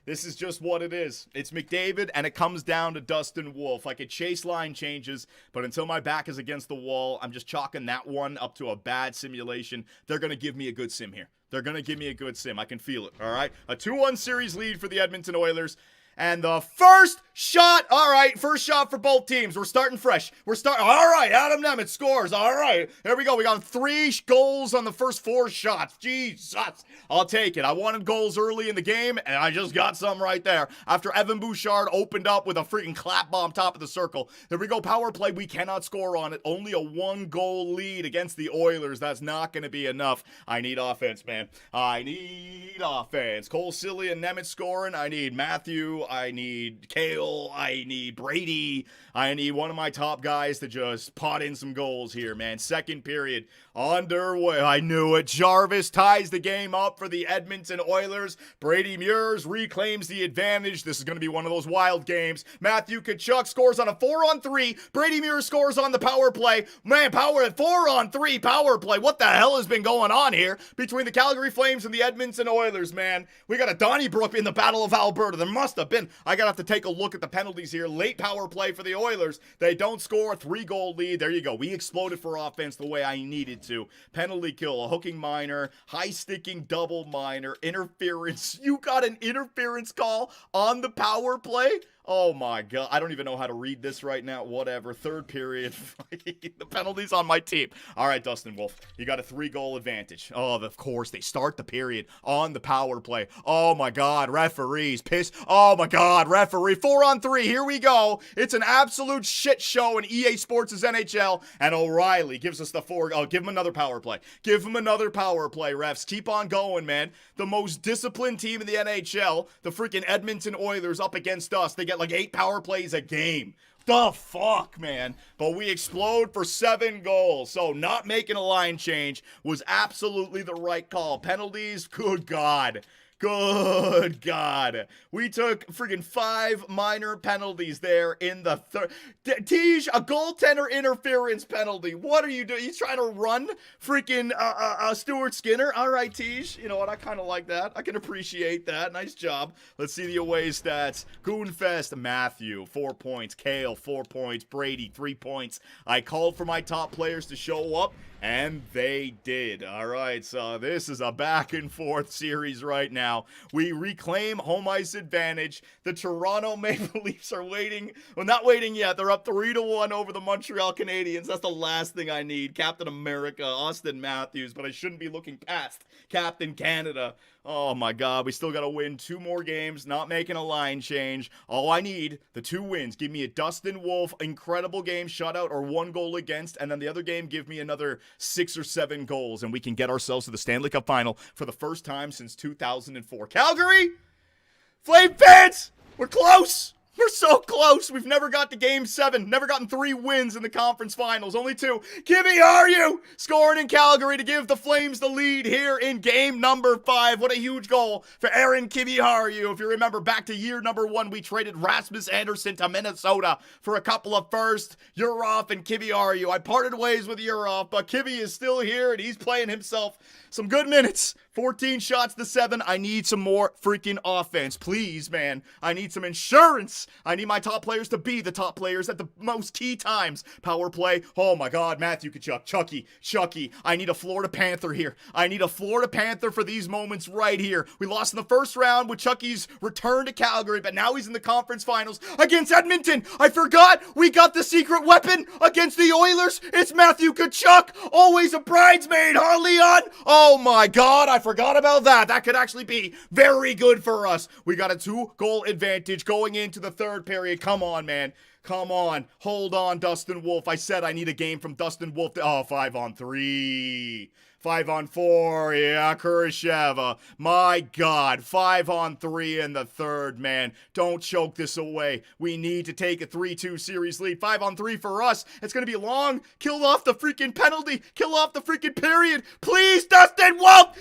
This is just what it is. It's McDavid, and it comes down to Dustin Wolf. I could chase line changes, but until my back is against the wall, I'm just chalking that one up to a bad simulation. They're going to give me a good sim here. They're going to give me a good sim. I can feel it, all right? A 2-1 series lead for the Edmonton Oilers. And the first shot, all right, first shot for both teams. We're starting fresh. All right, Adam Nemitz scores. All right, there we go. We got 3 goals on the first 4 shots. Jesus, I'll take it. I wanted goals early in the game, and I just got some right there. After Evan Bouchard opened up with a freaking clap bomb top of the circle. There we go, power play. We cannot score on it. Only a 1-goal lead against the Oilers. That's not going to be enough. I need offense, man. I need offense. Cole Silly and Nemitz scoring. I need Matthew. I need Kale. I need Brady. I need one of my top guys to just pot in some goals here, man. Second period underway. I knew it. Jarvis ties the game up for the Edmonton Oilers. Brady Muirs reclaims the advantage. This is going to be one of those wild games. Matthew Tkachuk scores on a 4-on-3. Brady Muirs scores on the power play. Man, 4-on-3 power play. What the hell has been going on here between the Calgary Flames and the Edmonton Oilers, man? We got a Donnybrook in the Battle of Alberta. There must have been. I gotta have to take a look at at the penalties here. Late power play for the Oilers. They don't score. 3-goal lead. There you go. We exploded for offense the way I needed to. Penalty kill, a hooking minor, high-sticking double minor, interference. You got an interference call on the power play? Oh my God. I don't even know how to read this right now. Whatever. Third period. The penalty's on my team. All right, Dustin Wolf. You got a 3-goal advantage. Oh, of course. They start the period on the power play. Oh my God. Referees. Piss. Oh my God. Referee. 4-on-3. Here we go. It's an absolute shit show in EA Sports' NHL. And O'Reilly gives us the 4. Oh, give him another power play. Give him another power play, refs. Keep on going, man. The most disciplined team in the NHL, the freaking Edmonton Oilers up against us. They get like 8 power plays a game. The fuck, man. But we explode for 7 goals. So not making a line change was absolutely the right call. Penalties, good God. Good God. We took freaking 5 minor penalties there in the third. Tej, a goaltender interference penalty. What are you doing? He's trying to run freaking Stuart Skinner. All right, Tej. You know what? I kind of like that. I can appreciate that. Nice job. Let's see the away stats. Goonfest, Matthew, 4 points. Kale, 4 points. Brady, 3 points. I called for my top players to show up, and they did. All right, so this is a back and forth series right now. We reclaim home ice advantage. The Toronto Maple Leafs are waiting. Well, not waiting yet. They're up 3-1 over the Montreal Canadiens. That's the last thing I need. Captain America, Austin Matthews, but I shouldn't be looking past Captain Canada. Oh my God, we still got to win 2 more games, not making a line change. All I need, the 2 wins. Give me a Dustin Wolf incredible game shutout or 1 goal against, and then the other game give me another 6 or 7 goals, and we can get ourselves to the Stanley Cup final for the first time since 2004. Calgary, Flame fans, we're close. We're so close. We've never got to Game 7. Never gotten 3 wins in the conference finals. Only 2. Kimmy, are you scoring in Calgary to give the Flames the lead here in game number 5? What a huge goal for Aaron Kiviharju. If you remember back to year number 1, we traded Rasmus Anderson to Minnesota for a couple of firsts. Urov and Kiviharju. I parted ways with Urov, but Kivy is still here and he's playing himself some good minutes. 14 shots to 7. I need some more freaking offense. Please, man. I need some insurance. I need my top players to be the top players at the most key times. Power play. Oh my God. Matthew Tkachuk. Chucky. I need a Florida Panther here. I need a Florida Panther for these moments right here. We lost in the first round with Chucky's return to Calgary, but now he's in the conference finals against Edmonton. I forgot we got the secret weapon against the Oilers. It's Matthew Tkachuk. Always a bridesmaid. Harleon. Oh my God. I forgot about that. That could actually be very good for us. We got a 2-goal advantage going into the third period. Come on, man. Come on. Hold on, Dustin Wolf. I said I need a game from Dustin Wolf. Oh, 5-on-3. 5-on-4. Yeah, Kurasheva. My God. 5-on-3 in the third, man. Don't choke this away. We need to take a 3-2 series lead. 5-on-3 for us. It's going to be long. Kill off the freaking penalty. Kill off the freaking period. Please, Dustin Wolf.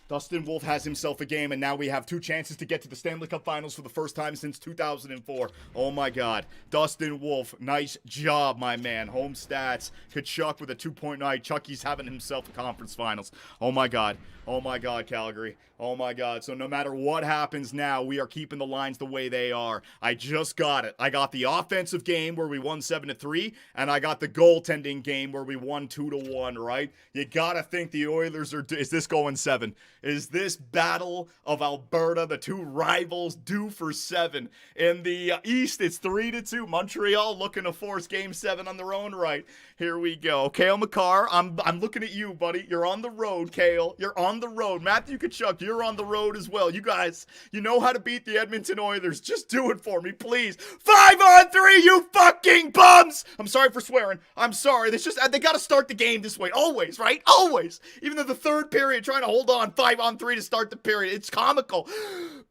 Dustin Wolf has himself a game, and now we have 2 chances to get to the Stanley Cup Finals for the first time since 2004. Oh my God. Dustin Wolf, nice job, my man. Home stats. Tkachuk with a 2.9. Chucky's having himself a conference finals. Oh my God. Oh my God, Calgary. Oh my God. So no matter what happens now, we are keeping the lines the way they are. I just got it. I got the offensive game where we won 7-3, and I got the goaltending game where we won 2-1, right? You gotta think the Oilers are... Is this going 7? Is this Battle of Alberta, the 2 rivals, due for 7? In the East, it's 3-2. Montreal looking to force Game 7 on their own right. Here we go. Cale Makar, I'm looking at you, buddy. You're on the road, Cale. You're on the road. Matthew Tkachuk, you're on the road as well. You guys, you know how to beat the Edmonton Oilers. Just do it for me, please. 5-on-3, you fucking bums! I'm sorry for swearing. I'm sorry. They got to start the game this way. Always, right? Always. Even though the third period, trying to hold on 5-on-3 to start the period. It's comical.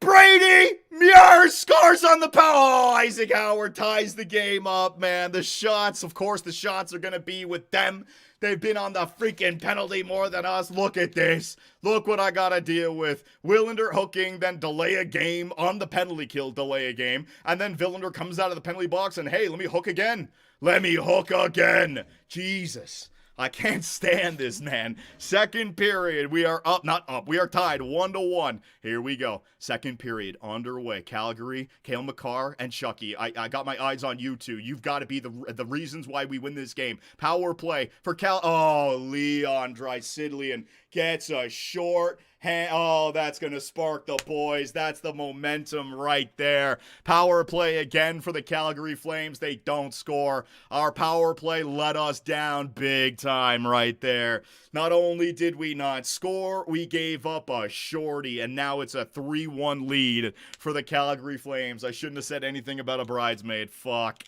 Brady Muir scores on the power. Oh, Isaac Howard ties the game up, man. The shots, of course, the shots are going to be with them. They've been on the freaking penalty more than us. Look at this. Look what I got to deal with. Willander hooking, then delay a game on the penalty kill, delay a game. And then Willander comes out of the penalty box and, hey, let me hook again. Let me hook again. Jesus. I can't stand this, man. Second period. We are up, not up. We are tied 1-1. Here we go. Second period underway. Calgary, Cale Makar, and Chucky. I got my eyes on you two. You've got to be the reasons why we win this game. Power play for Cal. Oh, Leon Draisaitl gets a short hand. Oh, that's going to spark the boys. That's the momentum right there. Power play again for the Calgary Flames. They don't score. Our power play let us down big time right there. Not only did we not score, we gave up a shorty, and now it's a 3-1 lead for the Calgary Flames. I shouldn't have said anything about a bridesmaid. Fuck.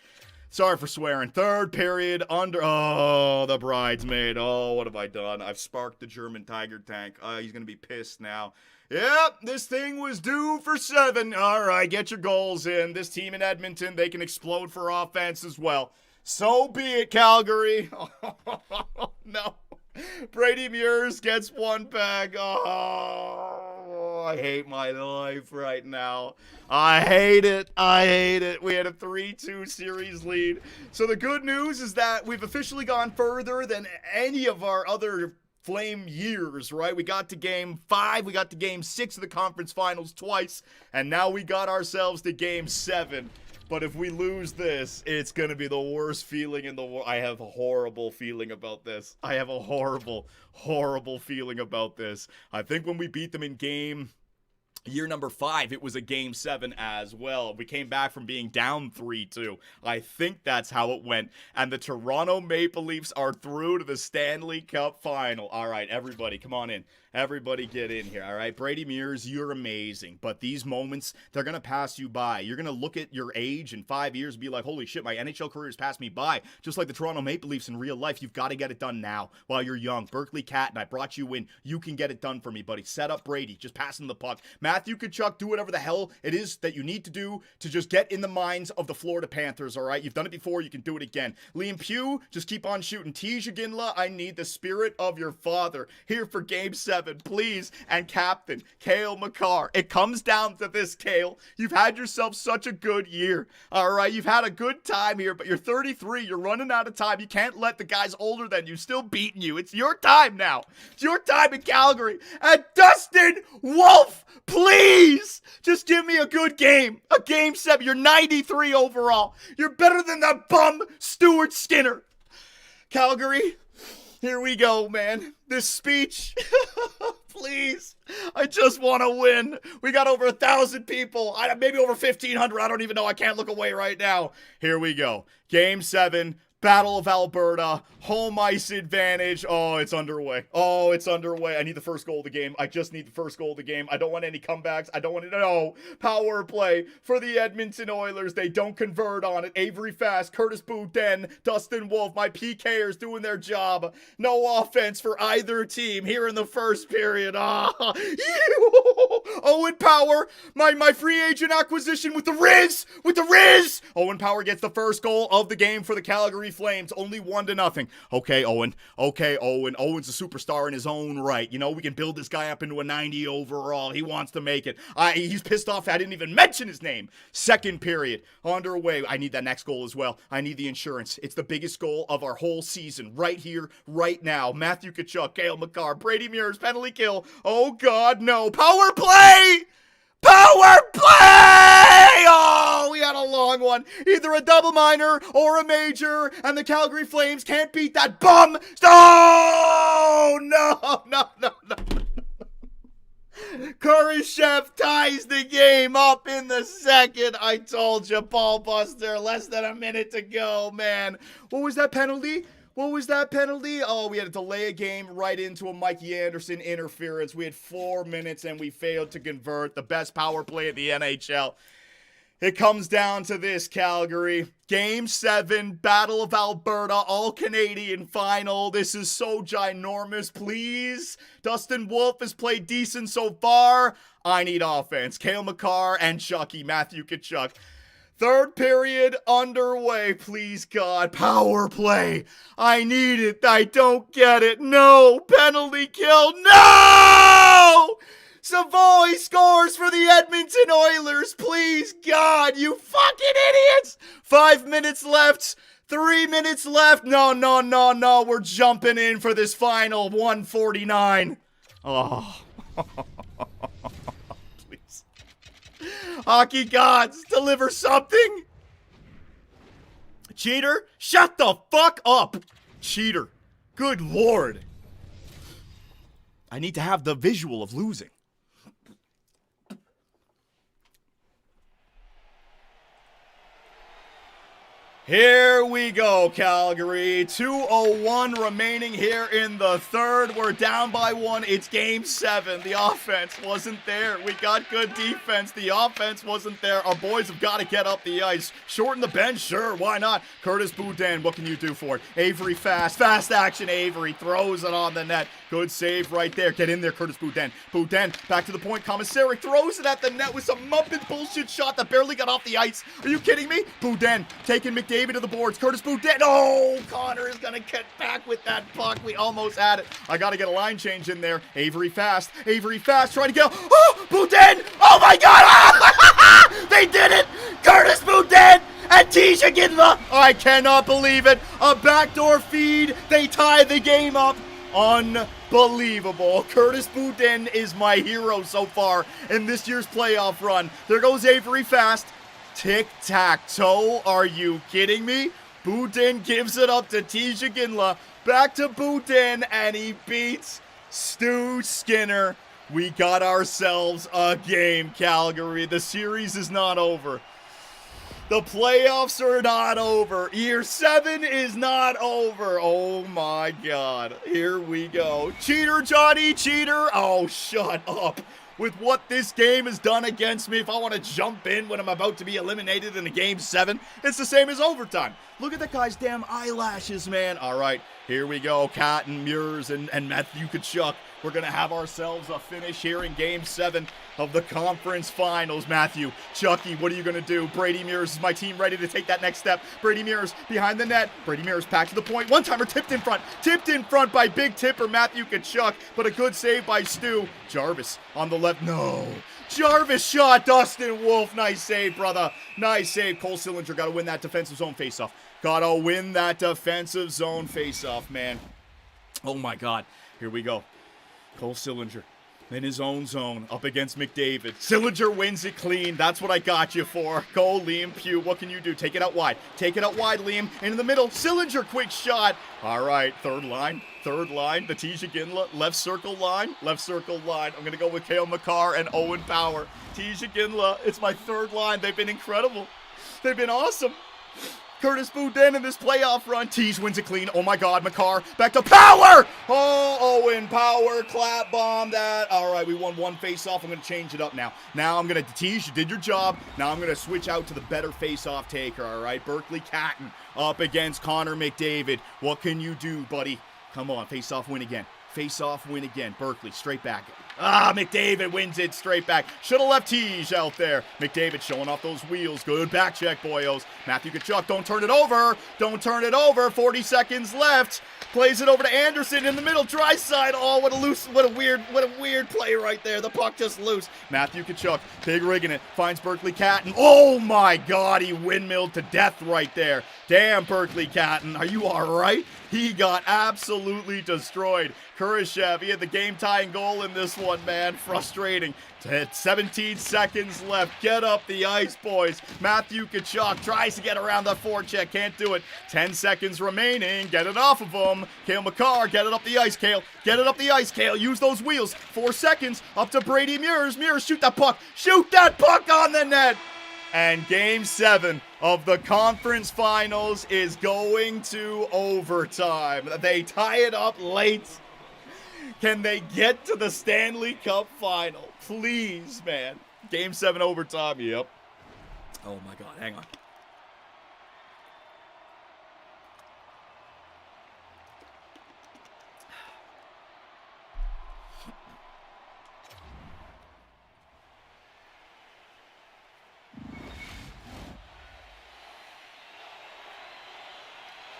Sorry for swearing. Third period oh, the bridesmaid. Oh, what have I done? I've sparked the German Tiger tank. He's going to be pissed now. Yep, this thing was due for 7. All right, get your goals in. This team in Edmonton, they can explode for offense as well. So be it, Calgary. Oh, no. Brady Mears gets one back. Oh, I hate my life right now. I hate it. We had a 3-2 series lead. So the good news is that we've officially gone further than any of our other Flame years, right? We got to game 5, we got to game 6 of the conference finals twice, and now we got ourselves to game 7. But if we lose this, it's going to be the worst feeling in the world. I have a horrible feeling about this. I have a horrible, horrible feeling about this. I think when we beat them in year number 5, it was a game 7 as well. We came back from being down 3-2. I think that's how it went. And the Toronto Maple Leafs are through to the Stanley Cup final. All right, everybody, come on in. Everybody get in here, all right? Brady Mears, you're amazing. But these moments, they're going to pass you by. You're going to look at your age in 5 years and be like, holy shit, my NHL career has passed me by. Just like the Toronto Maple Leafs in real life, you've got to get it done now while you're young. Berkeley Cat, and I brought you in. You can get it done for me, buddy. Set up Brady. Just pass him the puck. Matthew Tkachuk, do whatever the hell it is that you need to do to just get in the minds of the Florida Panthers, all right? You've done it before. You can do it again. Liam Pugh, just keep on shooting. Tisha Ginla, I need the spirit of your father here for Game 7, please. And Captain Cale Makar. It comes down to this, Cale. You've had yourself such a good year, all right? You've had a good time here, but you're 33. You're running out of time. You can't let the guys older than you still beating you. It's your time now. It's your time in Calgary. And Dustin Wolf, please, just give me a good game. A game 7. You're 93 overall. You're better than that bum Stuart Skinner. Calgary, here we go, man. This speech, please. I just want to win. We got over 1,000 people. Maybe over 1,500. I don't even know. I can't look away right now. Here we go. Game 7. Battle of Alberta, home ice advantage. Oh, it's underway. Oh, it's underway. I need the first goal of the game. I just need the first goal of the game. I don't want any comebacks. I don't want no power play for the Edmonton Oilers. They don't convert on it. Avery Fast, Curtis Boudin, Dustin Wolf, my PKers doing their job. No offense for either team here in the first period. Owen Power, my free agent acquisition with the Riz. Owen Power gets the first goal of the game for the Calgary Flames, only 1-0. Okay, Owen. Owen's a superstar in his own right. You know, we can build this guy up into a 90 overall. He wants to make it. He's pissed off I didn't even mention his name. Second period, underway. I need that next goal as well. I need the insurance. It's the biggest goal of our whole season, right here, right now. Matthew Tkachuk, Cale Makar, Brady Mears, penalty kill. Oh, God, no. Power play! Power play! Oh, we had a long one. Either a double minor or a major, and the Calgary Flames can't beat that bum. Oh, no. Kurashev ties the game up in the second. I told you, ball buster. Less than a minute to go, man. What was that penalty? Oh, we had to delay a game right into a Mikey Anderson interference. We had 4 minutes and we failed to convert. The best power play in the NHL. It comes down to this, Calgary. Game 7, Battle of Alberta, all-Canadian final. This is so ginormous, please. Dustin Wolf has played decent so far. I need offense. Cale Makar and Chucky, Matthew Tkachuk. Third period underway, please, God. Power play. I need it. I don't get it. No. Penalty kill. No! Savoy scores for the Edmonton Oilers. Please, God, you fucking idiots. 5 minutes left. 3 minutes left. No, no, no, no. We're jumping in for this final 149. Oh. Please. Hockey gods, deliver something. Cheater, shut the fuck up. Cheater. Good Lord. I need to have the visual of losing. Here we go, Calgary. 2:01 remaining here in the third. We're down by 1. It's game 7. The offense wasn't there. We got good defense. The offense wasn't there. Our boys have got to get up the ice. Shorten the bench? Sure, why not? Curtis Boudin, what can you do for it? Avery fast. Fast action Avery. Throws it on the net. Good save right there. Get in there, Curtis Boudin. Boudin, back to the point. Commissary throws it at the net with some muppet bullshit shot that barely got off the ice. Are you kidding me? Boudin taking McDavid to the boards. Curtis Boudin. Oh, Connor is going to get back with that puck. We almost had it. I got to get a line change in there. Avery fast. Avery fast. Trying to go. Oh, Boudin. Oh, my God. They did it. Curtis Boudin and Tisha Ginla. I cannot believe it. A backdoor feed. They tie the game up. Unbelievable. Curtis Boudin is my hero so far in this year's playoff run. There goes Avery fast. Tic-tac-toe. Are you kidding me? Boudin gives it up to Tisha Ginla. Back to Boudin, and he beats Stu Skinner. We got ourselves a game, Calgary. The series is not over. The playoffs are not over. Year 7 is not over. Oh my God. Here we go. Cheater, Johnny, cheater. Oh, shut up. With what this game has done against me, if I want to jump in when I'm about to be eliminated in a game 7, it's the same as overtime. Look at that guy's damn eyelashes, man. All right, here we go. Cat and Mures and Matthew Tkachuk. We're going to have ourselves a finish here in game 7 of the conference finals. Matthew, Chucky, what are you going to do? Brady Mears is my team ready to take that next step. Brady Mears behind the net. Brady Mears back to the point. One-timer tipped in front. Tipped in front by big tipper Matthew Tkachuk, but a good save by Stu. Jarvis on the left. No. Jarvis shot. Dustin Wolf. Nice save, brother. Nice save. Cole Sillinger got to win that defensive zone faceoff. Got to win that defensive zone faceoff, man. Oh, my God. Here we go. Cole Sillinger in his own zone up against McDavid. Sillinger wins it clean. That's what I got you for. Go, Liam Pugh. What can you do? Take it out wide. Take it out wide, Liam. In the middle. Sillinger, quick shot. All right, third line. Third line. The Tisha Ginla. Left circle line. Left circle line. I'm going to go with Cale Makar and Owen Power. Tisha Ginla. It's my third line. They've been incredible. They've been awesome. Curtis Boudin in this playoff run. Tease wins it clean. Oh my God, Makar. Back to Power. Oh, Owen Power. Clap bomb that. All right, we won one face-off. I'm going to change it up now. Now I'm going to, Tease, you did your job. Now I'm going to switch out to the better face-off taker, all right? Berkeley Catton up against Connor McDavid. What can you do, buddy? Come on, face-off win again. Face-off win again. Berkeley, straight back. McDavid wins it straight back. Should have left Tease out there. McDavid showing off those wheels. Good back check, boyos. Matthew Tkachuk, don't turn it over. Don't turn it over. 40 seconds left. Plays it over to Anderson in the middle. Dry side. Oh, what a weird play right there. The puck just loose. Matthew Tkachuk, big rigging it. Finds Berkeley Catton. Oh my God, he windmilled to death right there. Damn, Berkeley Catton. Are you all right? He got absolutely destroyed. Kurashev, he had the game-tying goal in this one, man. Frustrating. 17 seconds left. Get up the ice, boys. Matthew Tkachuk tries to get around the forecheck. Can't do it. 10 seconds remaining. Get it off of him. Cale Makar, get it up the ice, Cale. Get it up the ice, Cale. Use those wheels. 4 seconds. Up to Brady Mears. Mears, shoot that puck. Shoot that puck on the net. And Game 7 of the conference finals is going to overtime. They tie it up late. Can they get to the Stanley Cup final? Please, man. Game 7 overtime, yep. Oh my God, hang on.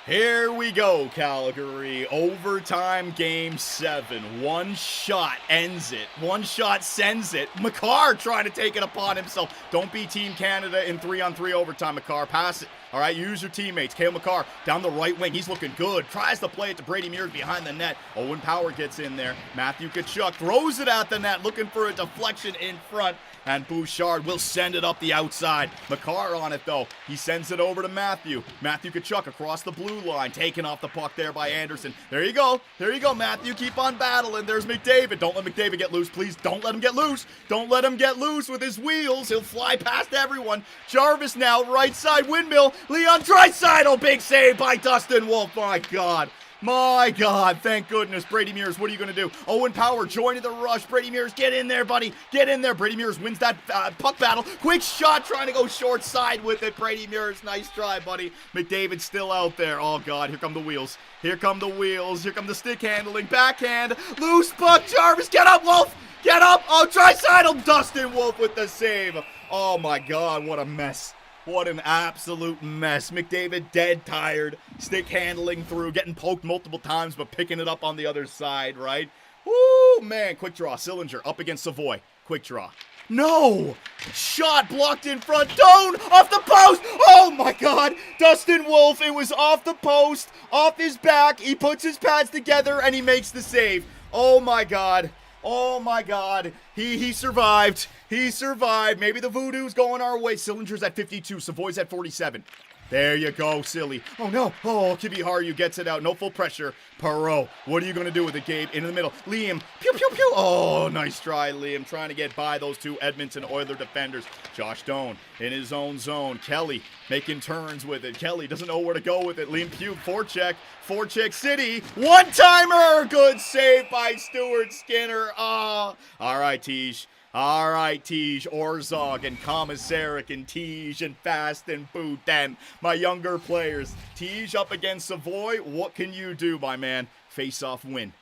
Here we go, Calgary. Overtime game 7. One shot ends it. One shot sends it. Makar trying to take it upon himself. Don't be Team Canada in 3-on-3 overtime, Makar. Pass it. All right, use your teammates. Cale Makar down the right wing. He's looking good. Tries to play it to Brady Mears behind the net. Owen Power gets in there. Matthew Tkachuk throws it at the net, looking for a deflection in front. And Bouchard will send it up the outside. Makar on it, though. He sends it over to Matthew. Matthew Tkachuk across the blue line. Taken off the puck there by Anderson. There you go. There you go, Matthew. Keep on battling. There's McDavid. Don't let McDavid get loose, please. Don't let him get loose. Don't let him get loose with his wheels. He'll fly past everyone. Jarvis now, right side windmill. Leon Draisaitl. Big save by Dustin Wolf. My God. My God, thank goodness. Brady Mears, what are you going to do? Owen Power joining the rush. Brady Mears, get in there, buddy. Get in there. Brady Mears wins that puck battle. Quick shot, trying to go short side with it. Brady Mears, nice try, buddy. McDavid still out there. Oh, God, here come the wheels. Here come the wheels. Here come the stick handling. Backhand. Loose puck. Jarvis, get up, Wolf. Get up. Oh, Draisaitl. Dustin Wolf with the save. Oh, my God, what a mess. What an absolute mess. McDavid dead tired. Stick handling through. Getting poked multiple times, but picking it up on the other side, right? Woo, man. Quick draw. Sillinger up against Savoy. Quick draw. No! Shot blocked in front. Doan! Off the post! Oh, my God. Dustin Wolf. It was off the post. Off his back. He puts his pads together, and he makes the save. Oh, my God. Oh, my God. He survived. He survived. Maybe the voodoo's going our way. Sillinger's at 52. Savoy's at 47. There you go, silly. Oh, no. Oh, Kibiharu gets it out. No full pressure. Perreault. What are you going to do with it, Gabe? Into the middle. Liam. Pew, pew, pew. Oh, nice try, Liam. Trying to get by those two Edmonton Oilers defenders. Josh Doan in his own zone. Kelly making turns with it. Kelly doesn't know where to go with it. Liam Pugh, forecheck. Forecheck City. One-timer. Good save by Stuart Skinner. Oh. All right, Tej. All right, Tej, Orzog, and Komisarek, and Tej, and Fast, and Boutin, my younger players. Tej up against Savoy. What can you do, my man? Face-off win.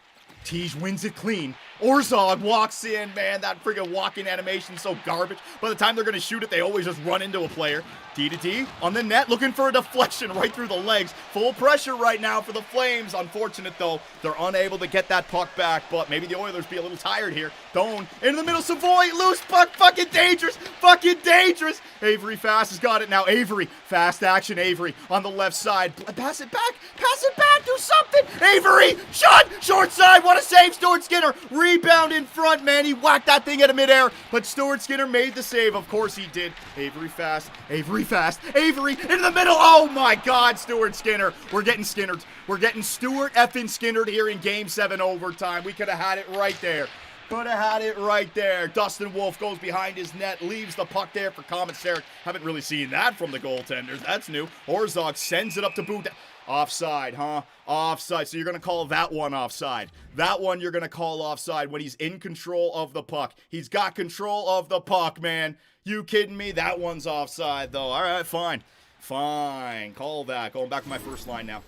Tej wins it clean. Orzog walks in, man. That friggin' walk-in animation's so garbage. By the time they're going to shoot it, they always just run into a player. D to D on the net, looking for a deflection right through the legs. Full pressure right now for the Flames. Unfortunate, though. They're unable to get that puck back, but maybe the Oilers be a little tired here. Doan into the middle. Savoy, loose puck. Fucking dangerous. Fucking dangerous. Avery Fast has got it now. Avery, fast action. Avery on the left side. Pass it back. Pass it back. Do something. Avery, shot. Short side. What a save. Stuart Skinner. Rebound in front, man. He whacked that thing out of midair, but Stuart Skinner made the save. Of course he did. Avery Fast. Avery Fast. Avery into the middle. Oh my God, Stuart Skinner. We're getting Skinnered. We're getting Stuart effing Skinnered here in Game 7 overtime. We could have had it right there. Could have had it right there. Dustin Wolf goes behind his net, leaves the puck there for Komisarek. Haven't really seen that from the goaltenders. That's new. Orzog sends it up to Boutin. Offside, huh? Offside. So you're going to call that one offside. That one you're going to call offside when he's in control of the puck. He's got control of the puck, man. You kidding me? That one's offside, though. All right, fine. Fine. Call that. Going back with my first line now.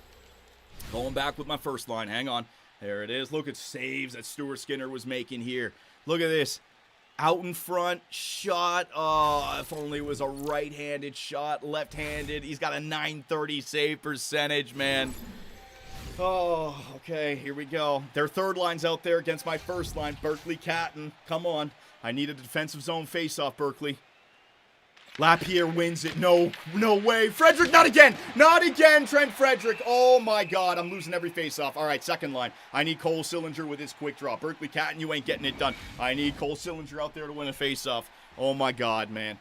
Going back with my first line. Hang on. There it is. Look at saves that Stuart Skinner was making here. Look at this. Out in front, shot. Oh, if only it was a right-handed shot, left-handed. He's got a .930 save percentage, man. Oh, okay, here we go. Their third line's out there against my first line. Berkeley Catton, come on. I need a defensive zone face-off, Berkeley. Lapierre wins it. No way. Frederick, not again. Not again, Trent Frederick. Oh, my God. I'm losing every face-off. All right, second line. I need Cole Sillinger with his quick draw. Berkeley Catton, you ain't getting it done. I need Cole Sillinger out there to win a face-off. Oh, my God, man.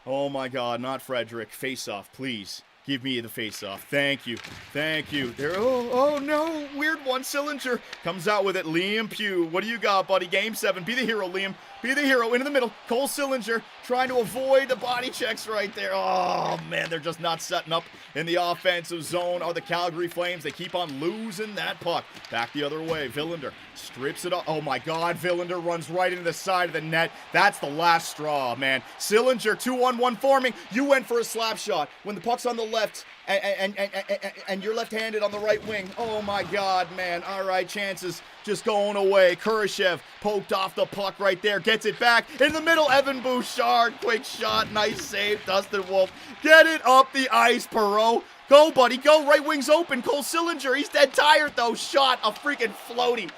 Oh, my God. Not Frederick. Face-off, please. Give me the face-off. Thank you. Thank you. There. Oh, no. Weird one. Sillinger comes out with it. Liam Pugh. What do you got, buddy? Game 7. Be the hero, Liam. Be the hero. Into the middle. Cole Sillinger trying to avoid the body checks right there. Oh, man. They're just not setting up in the offensive zone. Are the Calgary Flames. They keep on losing that puck. Back the other way. Villander strips it off. Oh, my God. Villander runs right into the side of the net. That's the last straw, man. Sillinger 2-on-1 forming. You went for a slap shot. When the puck's on the left and you're left-handed on the right wing. Oh, my God, man. All right, chances just going away. Kurashev poked off the puck right there. Gets it back. In the middle, Evan Bouchard. Quick shot. Nice save. Dustin Wolf. Get it up the ice, Perreault. Go, buddy, go. Right wing's open. Cole Sillinger, he's dead tired, though. Shot a freaking floaty.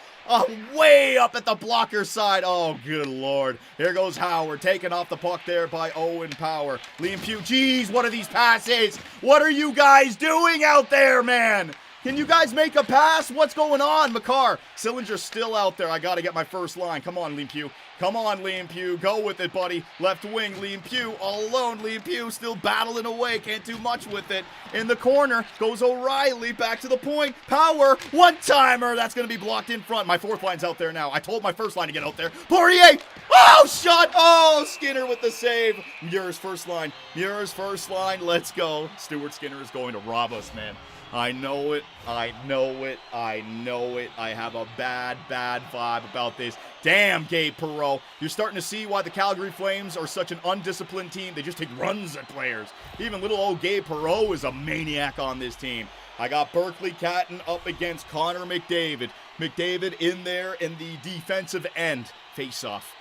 Way up at the blocker side. Oh, good Lord. Here goes Howard, taking off the puck there by Owen Power. Liam Pugh, geez, what are these passes? What are you guys doing out there, man? Can you guys make a pass? What's going on? McCarr. Sillinger's still out there. I got to get my first line. Come on, Liam Pugh. Come on, Liam Pugh. Go with it, buddy. Left wing, Liam Pugh. All alone. Liam Pugh still battling away. Can't do much with it. In the corner goes O'Reilly. Back to the point. Power. One-timer. That's going to be blocked in front. My fourth line's out there now. I told my first line to get out there. Poirier. Oh, shot. Oh, Skinner with the save. Muir's first line. Muir's first line. Let's go. Stuart Skinner is going to rob us, man. I know it. I know it. I know it. I have a bad vibe about this. Damn, Gabe Perreault. You're starting to see why the Calgary Flames are such an undisciplined team. They just take runs at players. Even little old Gabe Perreault is a maniac on this team. I got Berkeley Catton up against Connor McDavid. McDavid in there in the defensive end. Face-off.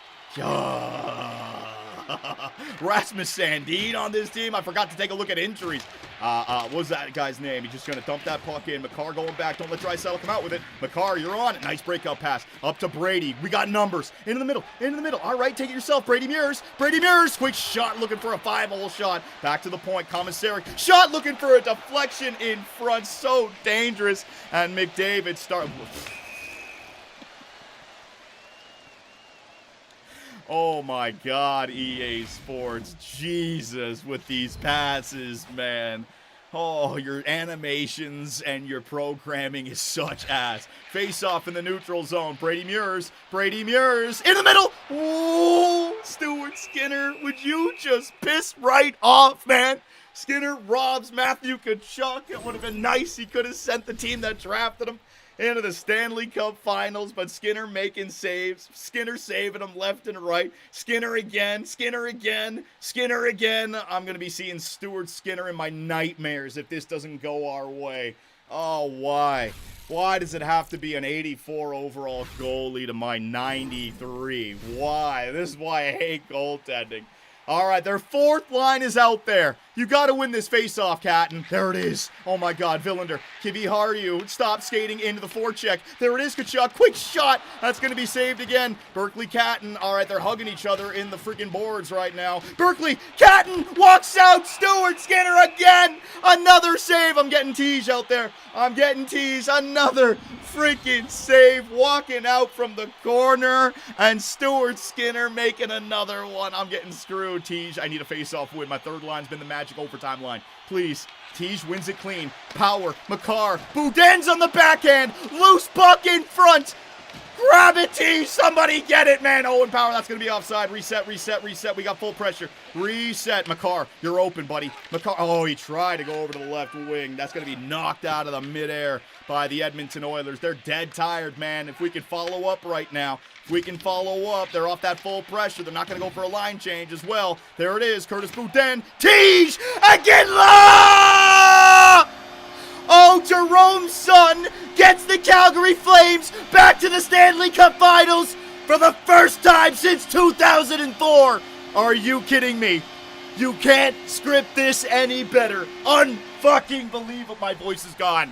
Rasmus Sandin on this team. I forgot to take a look at injuries. What was that guy's name? He's just going to dump that puck in. McCarr going back. Don't let Draisaitl come out with it. McCarr, you're on it. Nice breakout pass. Up to Brady. We got numbers. Into the middle. Into the middle. All right, take it yourself. Brady Mears. Brady Mears. Quick shot looking for a 5-hole shot. Back to the point. Commissary. Shot looking for a deflection in front. So dangerous. And McDavid start... Oh my God, EA Sports. Jesus, with these passes, man. Oh, your animations and your programming is such ass. Face off in the neutral zone. Brady Mears. Brady Mears. In the middle. Ooh, Stuart Skinner. Would you just piss right off, man? Skinner robs Matthew Tkachuk. It would have been nice. He could have sent the team that drafted him into the Stanley Cup Finals, but Skinner making saves. Skinner saving them left and right. Skinner again. Skinner again. Skinner again. I'm going to be seeing Stuart Skinner in my nightmares if this doesn't go our way. Oh, why? Why does it have to be an 84 overall goalie to my 93? Why? This is why I hate goaltending. All right, their fourth line is out there. You got to win this face-off, Catton. There it is. Oh, my God. Villander. Kivi Hardiu. Stop skating into the forecheck. There it is, Tkachuk. Quick shot. That's going to be saved again. Berkeley Catton. All right, they're hugging each other in the freaking boards right now. Berkeley Catton walks out. Stuart Skinner again. Another save. I'm getting Tease out there. I'm getting Tease. Another freaking save. Walking out from the corner. And Stuart Skinner making another one. I'm getting screwed, Tease. I need a face-off win. My third line's been the magic overtime line. Please. Tease wins it clean. Power. McCarr. Boudin's on the backhand. Loose puck in front. Grab it, Tease. Somebody get it, man. Owen Power. That's going to be offside. Reset, reset, reset. We got full pressure. Reset. McCarr. You're open, buddy. McCarr. Oh, he tried to go over to the left wing. That's going to be knocked out of the midair by the Edmonton Oilers. They're dead tired, man. If we could follow up right now. If we can follow up. They're off that full pressure. They're not going to go for a line change as well. There it is. Curtis Boudin. Tease again. Oh, Jerome's son gets the Calgary Flames back to the Stanley Cup Finals for the first time since 2004. Are you kidding me? You can't script this any better. Unfucking believable. My voice is gone.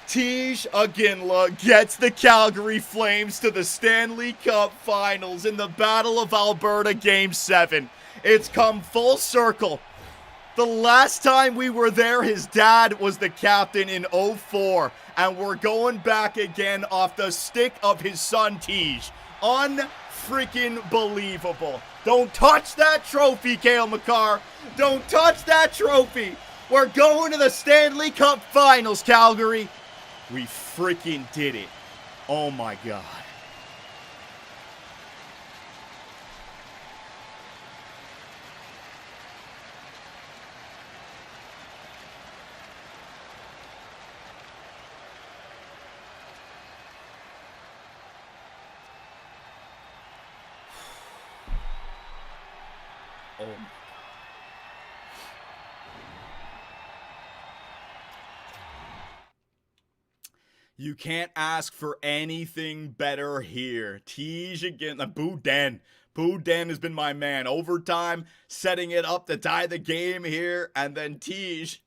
Tej Aginla gets the Calgary Flames to the Stanley Cup Finals in the Battle of Alberta Game 7. It's come full circle. The last time we were there, his dad was the captain in 04. And we're going back again off the stick of his son, Tej. Unfreaking believable. Don't touch that trophy, Cale Makar. Don't touch that trophy. We're going to the Stanley Cup Finals, Calgary. We freaking did it. Oh, my God. Oh, my God. You can't ask for anything better here. Tej again. Boudin. Boudin has been my man. Overtime, setting it up to tie the game here. And then Tej.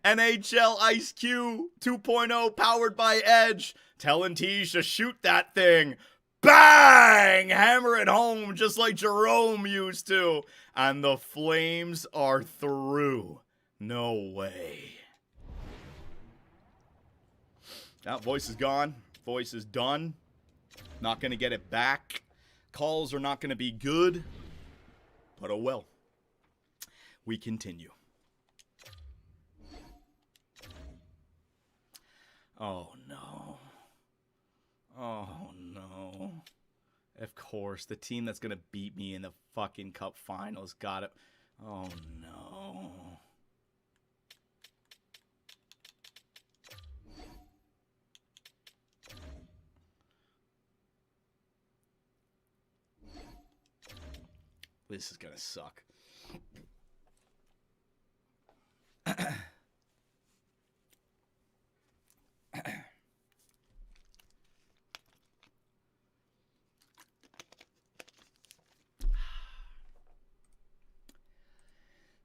NHL Ice Q 2.0 powered by Edge. Telling Teej to shoot that thing. Bang! Hammer it home just like Jerome used to. And the Flames are through. No way. That voice is gone. Voice is done. Not going to get it back. Calls are not going to be good. But oh well. We continue. Oh no. Oh no. Of course, the team that's going to beat me in the fucking cup finals got it. Oh no. This is going to suck.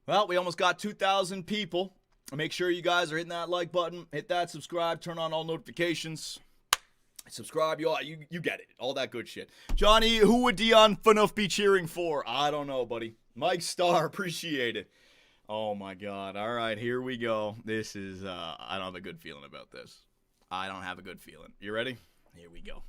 Well, we almost got 2,000 people. Make sure you guys are hitting that like button, hit that subscribe, turn on all notifications. Subscribe, you get it. All that good shit. Johnny, who would Dion Phaneuf be cheering for? I don't know, buddy. Mike Starr, appreciate it. Oh my God. All right, here we go. This is, I don't have a good feeling about this. I don't have a good feeling. You ready? Here we go.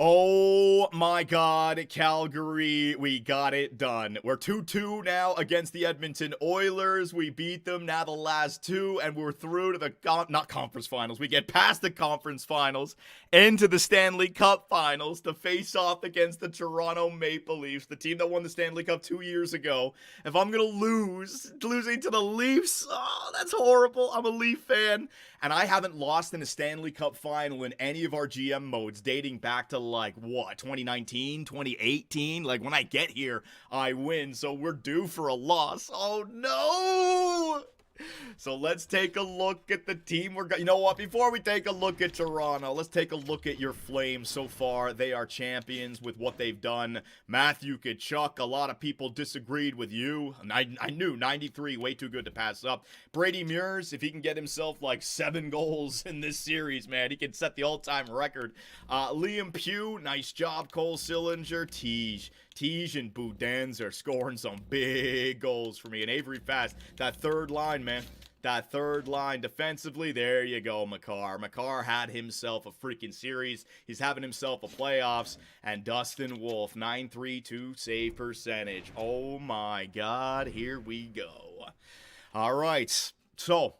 Oh my God, Calgary, we got it done. We're 2-2 now against the Edmonton Oilers. We beat them now the last two, and we're through to the, not conference finals. We get past the conference finals into the Stanley Cup finals to face off against the Toronto Maple Leafs, the team that won the Stanley Cup 2 years ago. If I'm going to losing to the Leafs, oh, that's horrible. I'm a Leaf fan, and I haven't lost in a Stanley Cup final in any of our GM modes dating back to like what, 2019, 2018? Like when I get here, I win. So we're due for a loss. Oh no! So let's take a look at the team. You know what? Before we take a look at Toronto, let's take a look at your Flames so far. They are champions with what they've done. Matthew Tkachuk, a lot of people disagreed with you. I knew 93, way too good to pass up. Brady Mears, if he can get himself like 7 goals in this series, man, he can set the all-time record. Liam Pugh, nice job. Cole Sillinger, Teej and Boudin's are scoring some big goals for me. And Avery Fast, that third line, man. That third line defensively, there you go, Makar. Makar had himself a freaking series. He's having himself a playoffs. And Dustin Wolf, 932 save percentage. Oh my God, here we go. All right, so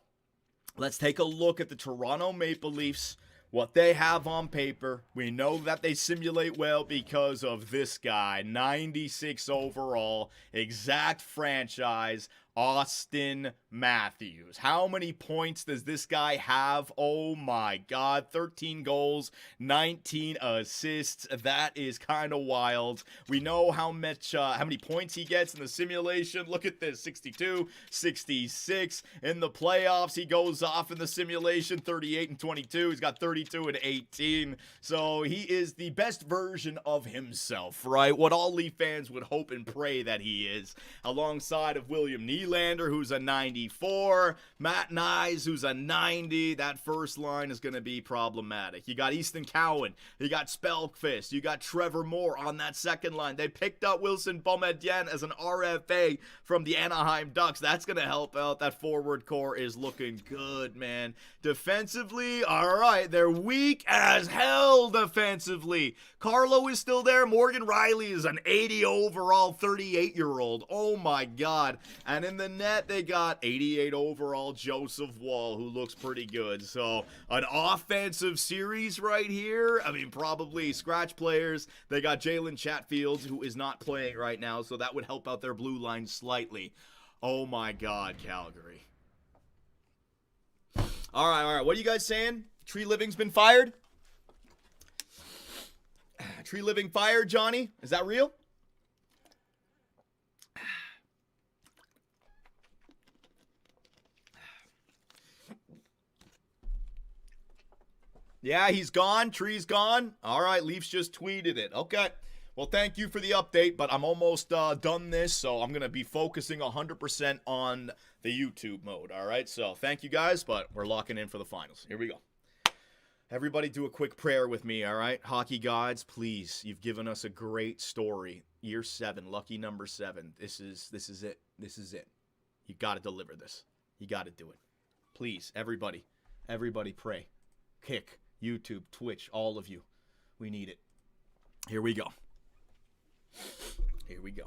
let's take a look at the Toronto Maple Leafs. What they have on paper, we know that they simulate well because of this guy, 96 overall, exact franchise, Austin Matthews. How many points does this guy have? Oh my God, 13 goals, 19 assists. That is kind of wild. We know how many points he gets in the simulation. Look at this, 62, 66. In the playoffs, he goes off in the simulation, 38 and 22. He's got 32 and 18. So he is the best version of himself, right? What all Leaf fans would hope and pray that he is, alongside of William Nylander, who's a 94, Matt Nyes, who's a 90. That first line is going to be problematic. You got Easton Cowan, you got Spellfist, you got Trevor Moore on that second line. They picked up Wilson Boumedienne as an RFA from the Anaheim Ducks. That's going to help out. That forward core is looking good, man. Defensively, all right, they're weak as hell defensively. Carlo is still there. Morgan Riley is an 80 overall 38-year-old. Oh my God. And in the net, they got 88 overall Joseph Wall, who looks pretty good. So an offensive series right here. I mean, probably scratch players. They got Jalen Chatfield, who is not playing right now, so that would help out their blue line slightly. Oh my God, Calgary. All right. What are you guys saying? Tree Living's been fired? Tree Living fired, Johnny? Is that real? Yeah, he's gone. Tree's gone. All right, Leafs just tweeted it. Okay. Well, thank you for the update, but I'm almost done this, so I'm going to be focusing 100% on the YouTube mode, all right? So thank you guys, but we're locking in for the finals. Here we go. Everybody do a quick prayer with me, all right? Hockey gods, please, you've given us a great story. Year 7, lucky number 7. This is it. This is it. You got to deliver this. You got to do it. Please, everybody pray. Kick, YouTube, Twitch, all of you. We need it. Here we go. Here we go.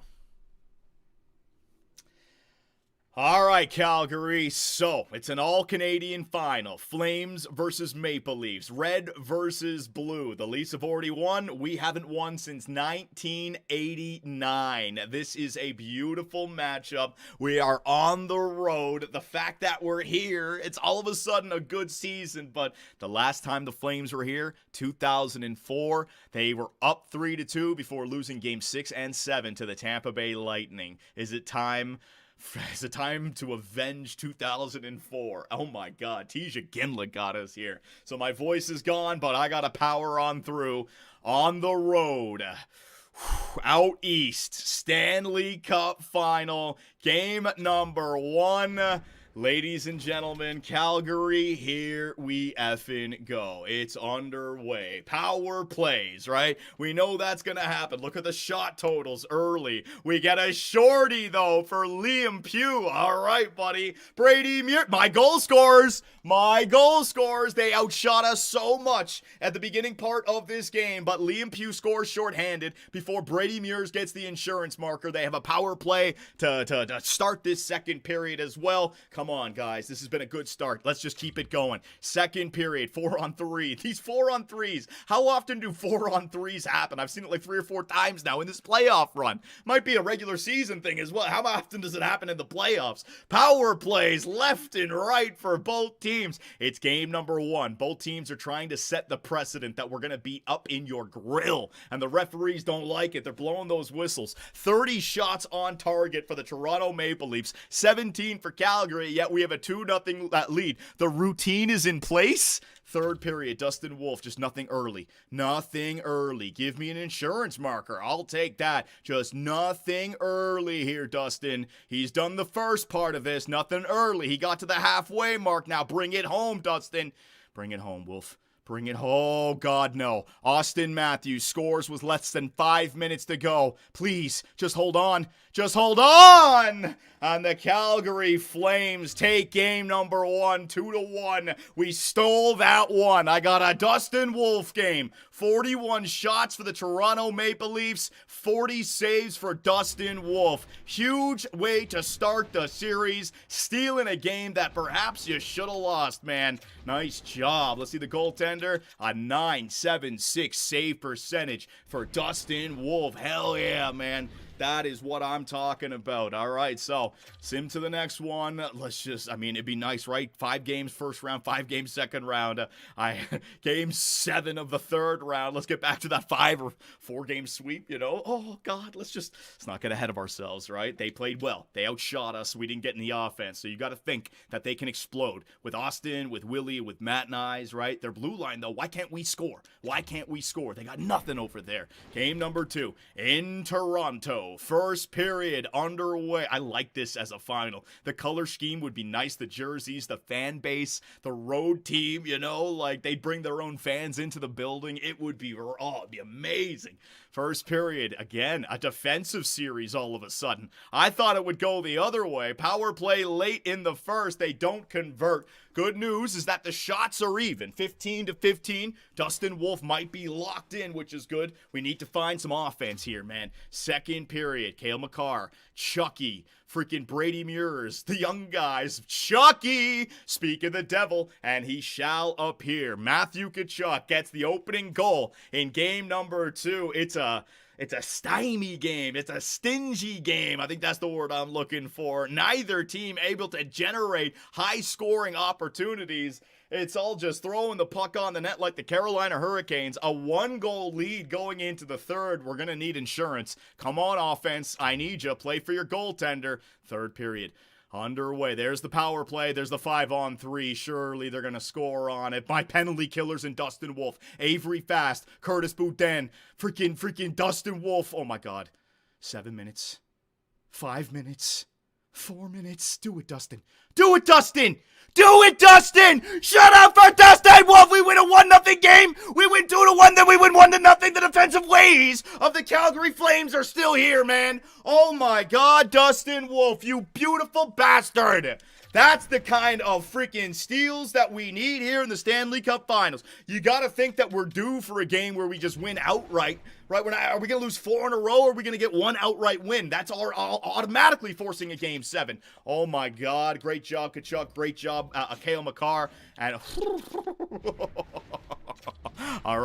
All right, Calgary. So, it's an all-Canadian final. Flames versus Maple Leafs. Red versus blue. The Leafs have already won. We haven't won since 1989. This is a beautiful matchup. We are on the road. The fact that we're here, it's all of a sudden a good season. But the last time the Flames were here, 2004, they were up 3-2 before losing Game 6 and 7 to the Tampa Bay Lightning. Is it time to avenge 2004? Oh my God, Tisha Gimlet got us here. So my voice is gone, but I gotta power on through. On the road, out east, Stanley Cup final, game number 1. Ladies and gentlemen, Calgary, here we effing go. It's underway. Power plays, right? We know that's going to happen. Look at the shot totals early. We get a shorty, though, for Liam Pugh. All right, buddy. Brady Muir. My goal scorers. They outshot us so much at the beginning part of this game, but Liam Pugh scores shorthanded before Brady Muir gets the insurance marker. They have a power play to start this second period as well. Come on, guys. This has been a good start. Let's just keep it going. Second period, 4-on-3. These 4-on-3s. How often do 4-on-3s happen? I've seen it like 3 or 4 times now in this playoff run. Might be a regular season thing as well. How often does it happen in the playoffs? Power plays left and right for both teams. It's game number 1. Both teams are trying to set the precedent that we're going to be up in your grill. And the referees don't like it. They're blowing those whistles. 30 shots on target for the Toronto Maple Leafs. 17 for Calgary. Yet we have a 2-0 lead. The routine is in place. Third period, Dustin Wolf, just nothing early. Nothing early. Give me an insurance marker. I'll take that. Just nothing early here, Dustin. He's done the first part of this. Nothing early. He got to the halfway mark. Now bring it home, Dustin. Bring it home, Wolf. Bring it home. Oh, God, no. Austin Matthews scores with less than 5 minutes to go. Please, just hold on. Just hold on! And the Calgary Flames take game number 1, 2-1. We stole that one. I got a Dustin Wolf game. 41 shots for the Toronto Maple Leafs. 40 saves for Dustin Wolf. Huge way to start the series. Stealing a game that perhaps you should have lost, man. Nice job. Let's see the goaltender. A .976 save percentage for Dustin Wolf. Hell yeah, man. That is what I'm talking about. All right, so sim to the next one. It'd be nice, right? 5 games first round, 5 games second round. Game 7 of the third round. Let's get back to that 5 or 4 game sweep, you know? Oh, God, let's not get ahead of ourselves, right? They played well. They outshot us. We didn't get in the offense. So you got to think that they can explode with Austin, with Willie, with Matt Nyes, right? Their blue line, though, why can't we score? Why can't we score? They got nothing over there. Game number 2 in Toronto. First period underway. I like this as a final. The color scheme would be nice. The jerseys, the fan base, the road team, you know, like they'd bring their own fans into the building. It would be, it'd be amazing. First period, again, a defensive series all of a sudden. I thought it would go the other way. Power play late in the first. They don't convert. Good news is that the shots are even. 15-15. Dustin Wolf might be locked in, which is good. We need to find some offense here, man. Second period, Cale Makar, Chucky, freaking Brady Muirs, the young guys. Chucky, speak of the devil, and he shall appear. Matthew Tkachuk gets the opening goal in game number 2. It's a stymie game. It's a stingy game. I think that's the word I'm looking for. Neither team able to generate high-scoring opportunities. It's all just throwing the puck on the net like the Carolina Hurricanes. A 1-goal lead going into the third. We're going to need insurance. Come on, offense. I need you. Play for your goaltender. Third period. Underway. There's the power play. There's the 5-on-3. Surely they're going to score on it. My penalty killers and Dustin Wolf. Avery Fast. Curtis Boudin. Freaking Dustin Wolf. Oh my God. 7 minutes. 5 minutes. 4 minutes. Do it, Dustin. Do it, Dustin! Do it, Dustin! Shut up for Dustin Wolf! We win a 1-0 game! We win 2-1, then we win 1-0! The defensive ways of the Calgary Flames are still here, man! Oh my God, Dustin Wolf, you beautiful bastard! That's the kind of freaking steals that we need here in the Stanley Cup Finals. You gotta think that we're due for a game where we just win outright, right? Are we gonna lose 4 in a row, or are we gonna get 1 outright win? That's all automatically forcing a Game 7. Oh my God, great job, Kachuk, great job, Kale McCarr, and All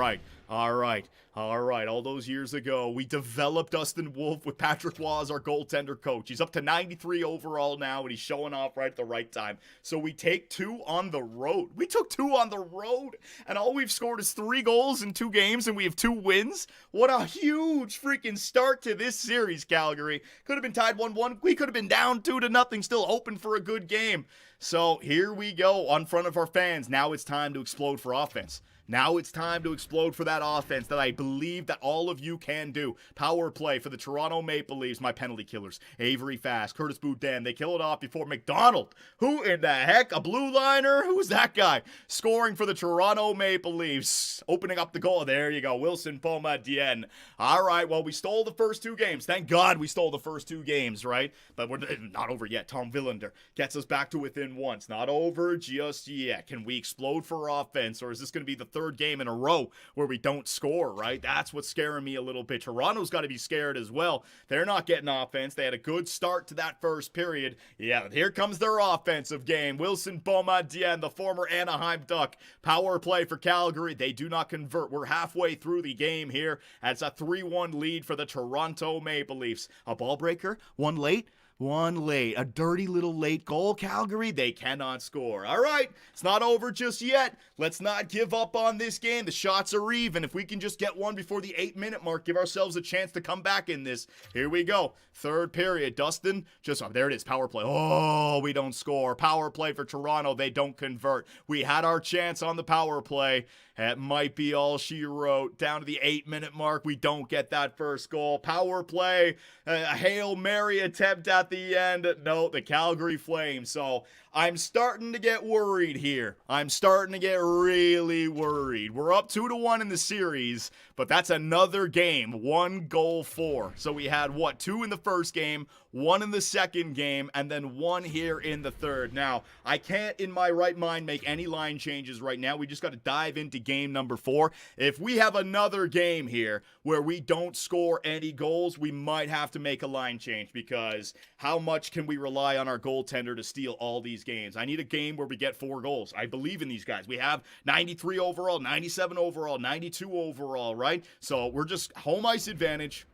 right. All those years ago, we developed Dustin Wolf with Patrick Waugh as our goaltender coach. He's up to 93 overall now, and he's showing off right at the right time. So we take 2 on the road. We took 2 on the road, and all we've scored is 3 goals in 2 games, and we have 2 wins. What a huge freaking start to this series, Calgary. Could have been tied 1-1. We could have been down 2-0, still hoping for a good game. So here we go on front of our fans. Now it's time to explode for offense. Now it's time to explode for that offense that I believe that all of you can do. Power play for the Toronto Maple Leafs, my penalty killers. Avery Fast, Curtis Boudin, they kill it off before McDonald. Who in the heck? A blue liner? Who's that guy? Scoring for the Toronto Maple Leafs. Opening up the goal. There you go. Wilson Boumedienne. All right, well, we stole the first 2 games. Thank God we stole the first 2 games, right? But we're not over yet. Tom Villander gets us back to within 1. It's not over just yet. Can we explode for offense, or is this going to be the third game in a row where we don't score, right? That's what's scaring me a little bit. Toronto's got to be scared as well. They're not getting offense. They had a good start to that first period. Yeah, here comes their offensive game. Wilson Boumedienne, the former Anaheim Duck. Power play for Calgary. They do not convert. We're halfway through the game here. It's a 3-1 lead for the Toronto Maple Leafs. A ball breaker? One late. A dirty little late goal. Calgary, they cannot score. All right, it's not over just yet. Let's not give up on this game. The shots are even. If we can just get one before the 8-minute mark, give ourselves a chance to come back in this. Here we go. Third period. Dustin, there it is. Power play. Oh, we don't score. Power play for Toronto. They don't convert. We had our chance on the power play. That might be all she wrote. Down to the 8-minute mark, we don't get that first goal. Power play, a Hail Mary attempt at the end. No, the Calgary Flames. So I'm starting to get worried here. I'm starting to get really worried. We're up 2-1 in the series, but that's another game. 1 goal for. So we had, 2 in the first game, 1 in the second game, and then 1 here in the third. Now, I can't in my right mind make any line changes right now. We just got to dive into game number 4. If we have another game here where we don't score any goals, we might have to make a line change, because how much can we rely on our goaltender to steal all these games? I need a game where we get 4 goals. I believe in these guys. We have 93 overall, 97 overall, 92 overall, right? So we're just home ice advantage.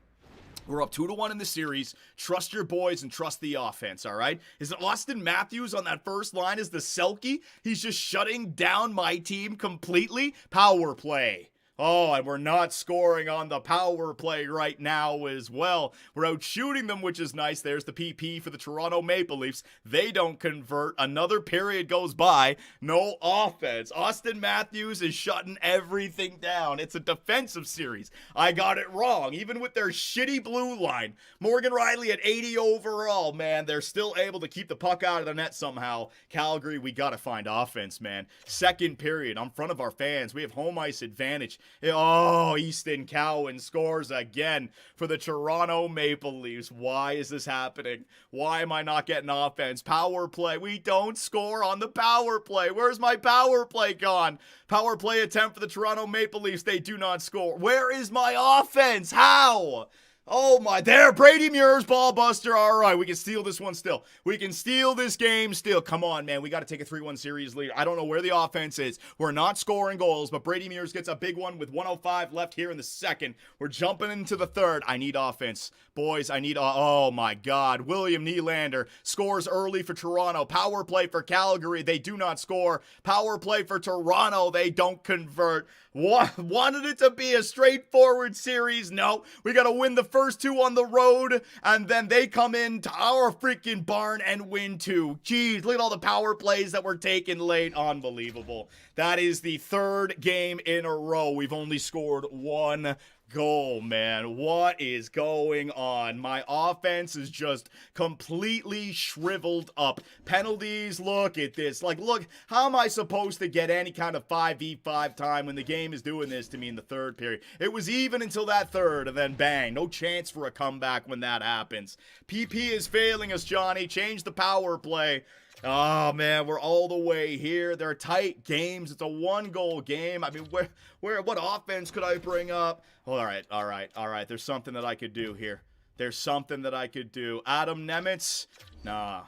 We're up 2-1 in the series. Trust your boys and trust the offense, all right? Is it Austin Matthews on that first line? Is the Selke? He's just shutting down my team completely. Power play. Oh, and we're not scoring on the power play right now as well. We're out shooting them, which is nice. There's the PP for the Toronto Maple Leafs. They don't convert. Another period goes by. No offense. Austin Matthews is shutting everything down. It's a defensive series. I got it wrong. Even with their shitty blue line. Morgan Riley at 80 overall, man. They're still able to keep the puck out of the net somehow. Calgary, we got to find offense, man. Second period, in front of our fans. We have home ice advantage. Oh, Easton Cowan scores again for the Toronto Maple Leafs. Why is this happening? Why am I not getting offense? Power play. We don't score on the power play. Where's my power play gone? Power play attempt for the Toronto Maple Leafs. They do not score. Where is my offense? How? Oh my, there, Brady Muir's ball buster. All right, we can steal this one still. We can steal this game still. Come on, man, we got to take a 3-1 series lead. I don't know where the offense is. We're not scoring goals, but Brady Muir's gets a big one with 1:05 left here in the second. We're jumping into the third. I need offense. Boys, I need, oh my God. William Nylander scores early for Toronto. Power play for Calgary. They do not score. Power play for Toronto. They don't convert. Wanted it to be a straightforward series. No, we got to win the first 2 on the road, and then they come into our freaking barn and win 2. Jeez, look at all the power plays that were taken late. Unbelievable. That is the 3rd game in a row. We've only scored 1 goal, man. What is going on? My offense is just completely shriveled up. Penalties, look at this. Like, look, how am I supposed to get any kind of 5v5 time when the game is doing this to me in the 3rd period? It was even until that 3rd, and then bang, no chance for a comeback when that happens. PP is failing us, Johnny. Change the power play. Oh, man, we're all the way here. They're tight games. It's a 1-goal game. I mean, what offense could I bring up? All right. There's something that I could do here. There's something that I could do. Adam Nemitz? Nah.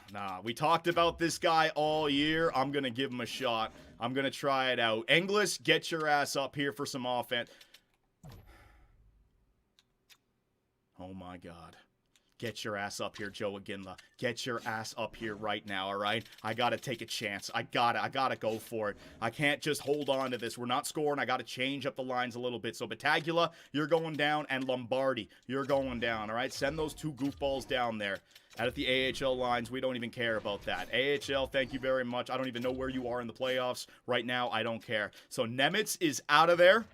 We talked about this guy all year. I'm going to give him a shot. I'm going to try it out. Inglis, get your ass up here for some offense. Oh, my God. Get your ass up here, Joe Aginla. Get your ass up here right now, all right? I got to take a chance. I got to go for it. I can't just hold on to this. We're not scoring. I got to change up the lines a little bit. So Battaglia, you're going down, and Lombardi, you're going down, all right? Send those 2 goofballs down there. Out at the AHL lines, we don't even care about that. AHL, thank you very much. I don't even know where you are in the playoffs right now. I don't care. So Nemitz is out of there.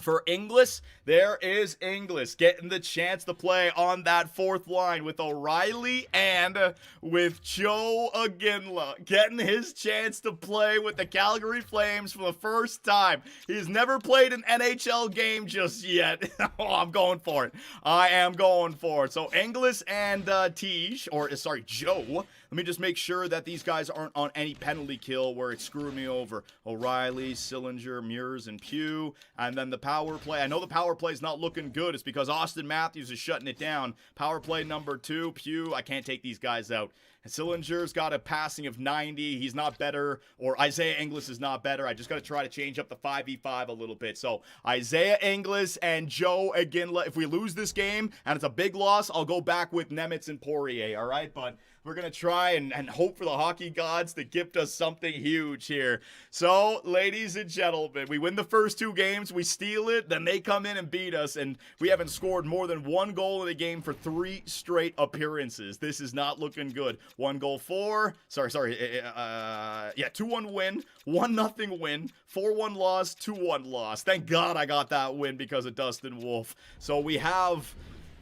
For Inglis, there is Inglis getting the chance to play on that 4th line with O'Reilly and with Joe Aginla. Getting his chance to play with the Calgary Flames for the first time. He's never played an NHL game just yet. Oh, I'm going for it. I am going for it. So Inglis and Joe. Let me just make sure that these guys aren't on any penalty kill where it's screwing me over. O'Reilly, Sillinger, Muirs, and Pugh. And then the power play. I know the power play is not looking good. It's because Austin Matthews is shutting it down. Power play number 2, Pugh. I can't take these guys out. And Sillinger's got a passing of 90. He's not better. Or Isaiah Inglis is not better. I just got to try to change up the 5v5 a little bit. So Isaiah Inglis and Joe Aginla. If we lose this game and it's a big loss, I'll go back with Nemitz and Poirier. All right? But we're going to try and hope for the hockey gods to gift us something huge here. So, ladies and gentlemen, we win the first 2 games. We steal it. Then they come in and beat us. And we haven't scored more than 1 goal in a game for 3 straight appearances. This is not looking good. 1 goal, 4. 2-1 win. 1-0 win. 4-1 loss. 2-1 loss. Thank God I got that win because of Dustin Wolf. So we have...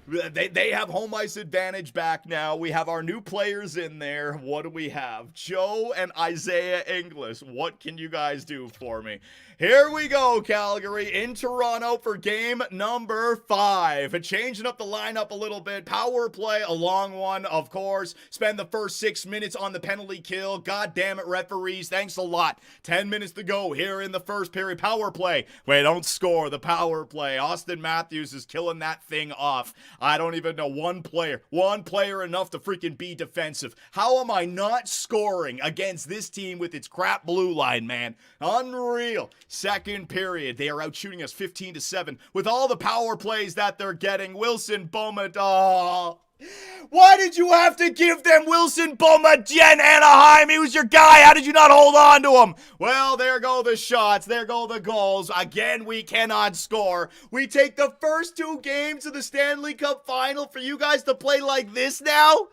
They have home ice advantage back now. We have our new players in there. What do we have? Joe and Isaiah Inglis. What can you guys do for me? Here we go, Calgary, in Toronto for game number 5. Changing up the lineup a little bit. Power play, a long one, of course. Spend the first 6 minutes on the penalty kill. God damn it, referees. Thanks a lot. 10 minutes to go here in the first period. Power play. Wait, don't score. The power play. Austin Matthews is killing that thing off. I don't even know. One player enough to freaking be defensive. How am I not scoring against this team with its crap blue line, man? Unreal. Second period, they are out shooting us 15-7 with all the power plays that they're getting. Wilson Beaumont. Oh, why did you have to give them Wilson Beaumont, Jen Anaheim? He was your guy. How did you not hold on to him? Well, there go the shots. There go the goals. Again, we cannot score. We take the first 2 games of the Stanley Cup final for you guys to play like this now?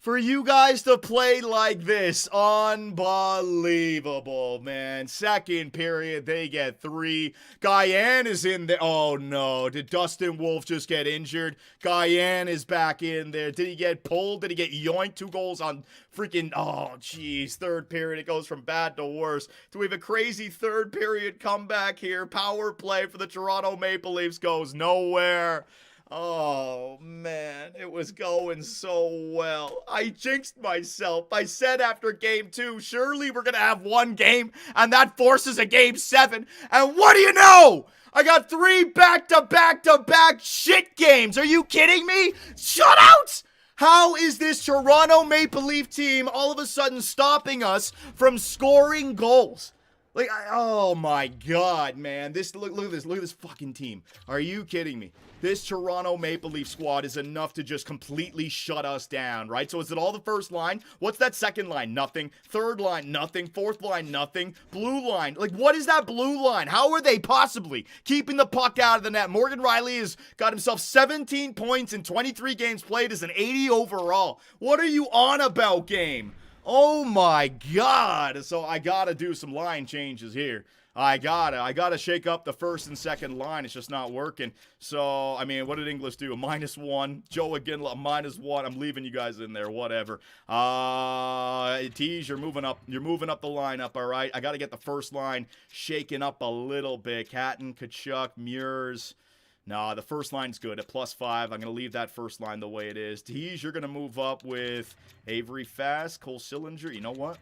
For you guys to play like this. Unbelievable, man. Second period, they get 3. Guyan is in there. Oh, no. Did Dustin Wolf just get injured? Guyan is back in there. Did he get pulled? Did he get yoinked? 2 goals on freaking... Oh, jeez. Third period, it goes from bad to worse. Do we have a crazy third period comeback here? Power play for the Toronto Maple Leafs goes nowhere. Oh, man, it was going so well. I jinxed myself. I said after game 2, surely we're going to have 1 game, and that forces a game 7. And what do you know? I got 3 back-to-back-to-back shit games. Are you kidding me? Shutouts? How is this Toronto Maple Leaf team all of a sudden stopping us from scoring goals? Like, oh my God, man. Look at this. Look at this fucking team. Are you kidding me? This Toronto Maple Leaf squad is enough to just completely shut us down, right? So is it all the first line? What's that second line? Nothing. Third line? Nothing. Fourth line? Nothing. Blue line? Like, what is that blue line? How are they possibly keeping the puck out of the net? Morgan Riley has got himself 17 points in 23 games played as an 80 overall. What are you on about, game? Oh my God. So I gotta do some line changes here. I gotta shake up the first and second line. It's just not working. So, I mean, what did English do? A -1. Joe again, a -1. I'm leaving you guys in there, whatever. Tease, you're moving up. You're moving up the lineup, all right? I gotta get the first line shaken up a little bit. Catton, Kachuk, Muirs. Nah, the first line's good at +5. I'm going to leave that first line the way it is. Tease, you're going to move up with Avery Fast, Cole Sillinger. You know what?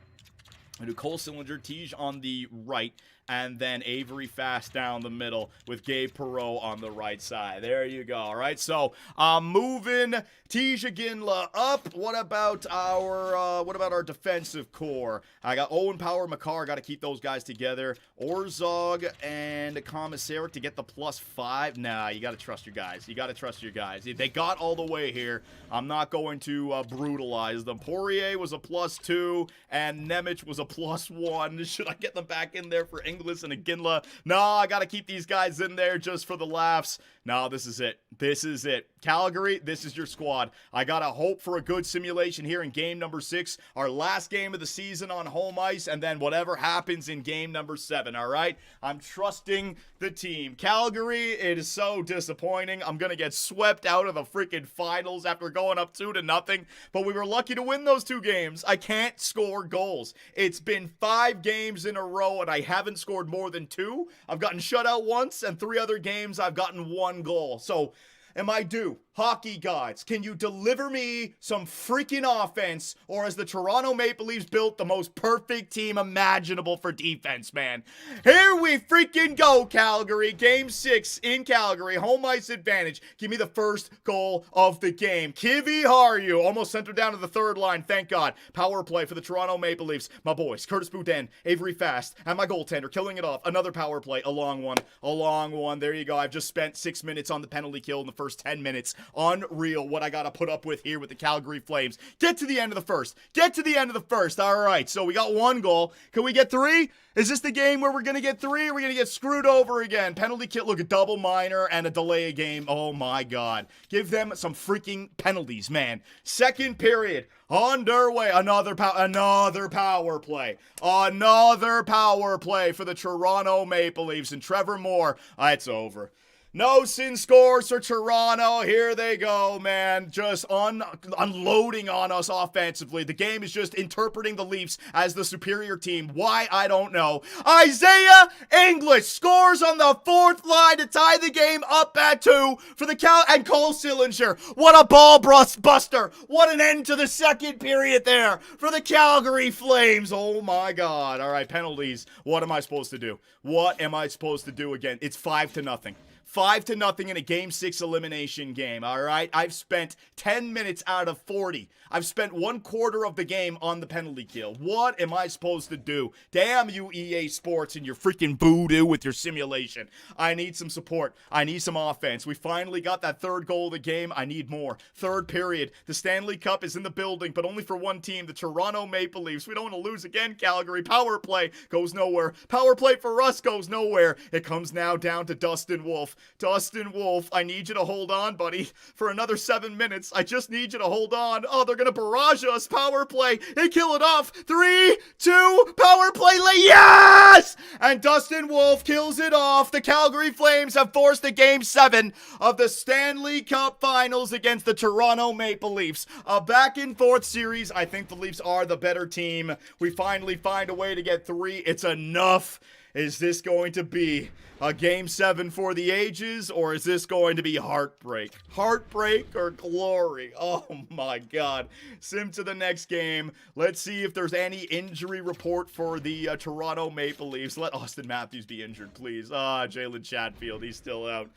I'm going to do Cole Sillinger, Tease on the right, and then Avery Fast down the middle with Gabe Perreault on the right side. There you go. All right, so moving Tisha Ginla up. What about our defensive core? I got Owen Power, McCarr. Got to keep those guys together. Orzog and Commissaric to get the +5. Nah, you got to trust your guys. You got to trust your guys. They got all the way here. I'm not going to brutalize them. Poirier was a +2, and Nemec was a +1. Should I get them back in there for Inglis and Ginla? No, I got to keep these guys in there just for the laughs. No, this is it. This is it. Calgary, this is your squad. I got to hope for a good simulation here in game number 6, our last game of the season on home ice, and then whatever happens in game number 7, all right? I'm trusting the team. Calgary, it is so disappointing. I'm going to get swept out of the freaking finals after going up 2-0, but we were lucky to win those 2 games. I can't score goals. It's been 5 games in a row, and I haven't scored more than 2. I've gotten shut out once, and 3 other games I've gotten 1 goal. So, am I due? Hockey gods, can you deliver me some freaking offense, or has the Toronto Maple Leafs built the most perfect team imaginable for defense, man? Here we freaking go, Calgary. Game 6 in Calgary, home ice advantage. Give me the first goal of the game. Kivi Haru, almost sent her down to the third line, thank God. Power play for the Toronto Maple Leafs. My boys, Curtis Boudin, Avery Fast, and my goaltender killing it off. Another power play, a long one. There you go. I've just spent 6 minutes on the penalty kill in the first 10 minutes. Unreal what I gotta put up with here with the Calgary Flames. Get to the end of the first. All right, so we got 1 goal. Can we get 3? Is this the game where we're gonna get 3, or we're gonna get screwed over again? Penalty kill, look, a double minor and a delay a game. Oh my God. Give them some freaking penalties, man. Second period, underway. Another power play. Another power play for the Toronto Maple Leafs, and Trevor Moore. It's over. No sin scores for Toronto. Here they go, man. Just unloading on us offensively. The game is just interpreting the Leafs as the superior team. Why? I don't know. Isaiah English scores on the 4th line to tie the game up at 2 for the and Cole Sillinger. What a ball buster. What an end to the second period there for the Calgary Flames. Oh my God. All right, penalties. What am I supposed to do? What am I supposed to do again? It's 5-0. 5-0 in a Game 6 elimination game, all right? I've spent 10 minutes out of 40. I've spent 1/4 of the game on the penalty kill. What am I supposed to do? Damn you, EA Sports, and your freaking voodoo with your simulation. I need some support. I need some offense. We finally got that 3rd goal of the game. I need more. 3rd period. The Stanley Cup is in the building, but only for one team, the Toronto Maple Leafs. We don't want to lose again, Calgary. Power play goes nowhere. Power play for us goes nowhere. It comes now down to Dustin Wolf. Dustin Wolf, I need you to hold on, buddy, for another 7 minutes. I just need you to hold on. Oh, they're gonna barrage us. Power play. They kill it off. 3, 2, power play. Yes! And Dustin Wolf kills it off. The Calgary Flames have forced the Game 7 of the Stanley Cup Finals against the Toronto Maple Leafs. A back-and-forth series. I think the Leafs are the better team. We finally find a way to get 3. It's enough. Is this going to be a Game 7 for the ages, or is this going to be heartbreak? Heartbreak or glory? Oh my God. Sim to the next game. Let's see if there's any injury report for the Toronto Maple Leafs. Let Austin Matthews be injured, please. Jalen Chatfield, he's still out.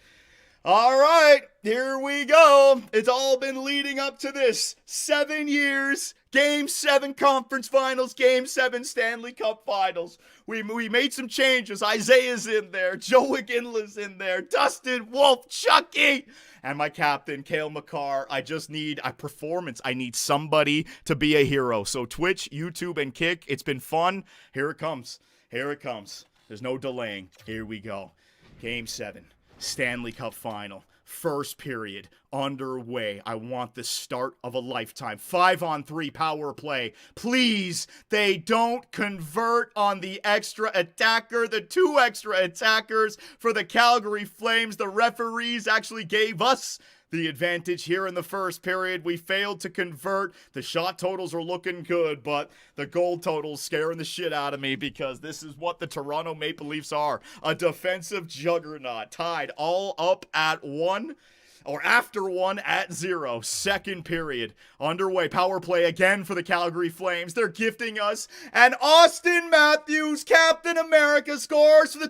All right, here we go. It's all been leading up to this. 7 years, Game 7 Conference Finals, Game 7 Stanley Cup Finals. We made some changes. Isaiah's in there. Joe McGinley's in there. Dustin Wolf, Chucky, and my captain, Cale Makar. I just need a performance. I need somebody to be a hero. So Twitch, YouTube, and Kick, it's been fun. Here it comes. Here it comes. There's no delaying. Here we go. Game 7. Stanley Cup Final. First period underway. I want the start of a lifetime. 5-on-3 power play. Please, they don't convert on the extra attacker. The 2 extra attackers for the Calgary Flames. The referees actually gave us the advantage here in the first period. We failed to convert. The shot totals are looking good, but the goal totals scaring the shit out of me because this is what the Toronto Maple Leafs are. A defensive juggernaut, tied all up at 1. Or after 1 at 0. Second period underway. Power play again for the Calgary Flames. They're gifting us. And Austin Matthews, Captain America, scores for the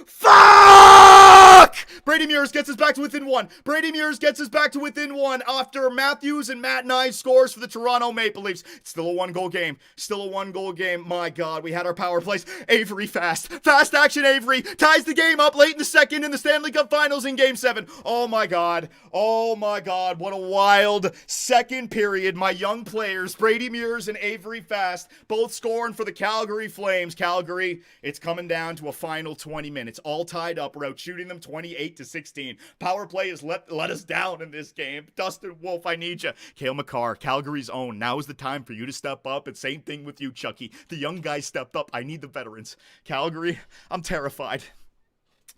Fuck! Brady Mears gets us back to within 1. Brady Mears gets us back to within 1 after Matthews and Matt Nye scores for the Toronto Maple Leafs. It's still a 1-goal game. Still a 1-goal game. My God, we had our power plays. Avery fast. Fast action Avery ties the game up late in the second in the Stanley Cup Finals in Game 7. Oh my God. Oh my God, what a wild second period. My young players, Brady Mears and Avery Fast, both scoring for the Calgary Flames. Calgary, it's coming down to a final 20 minutes. All tied up. We're out shooting them 28-16. Power play has let us down in this game. Dustin Wolf, I need you. Cale Makar, Calgary's own. Now is the time for you to step up. And same thing with you, Chucky. The young guys stepped up. I need the veterans. Calgary, I'm terrified.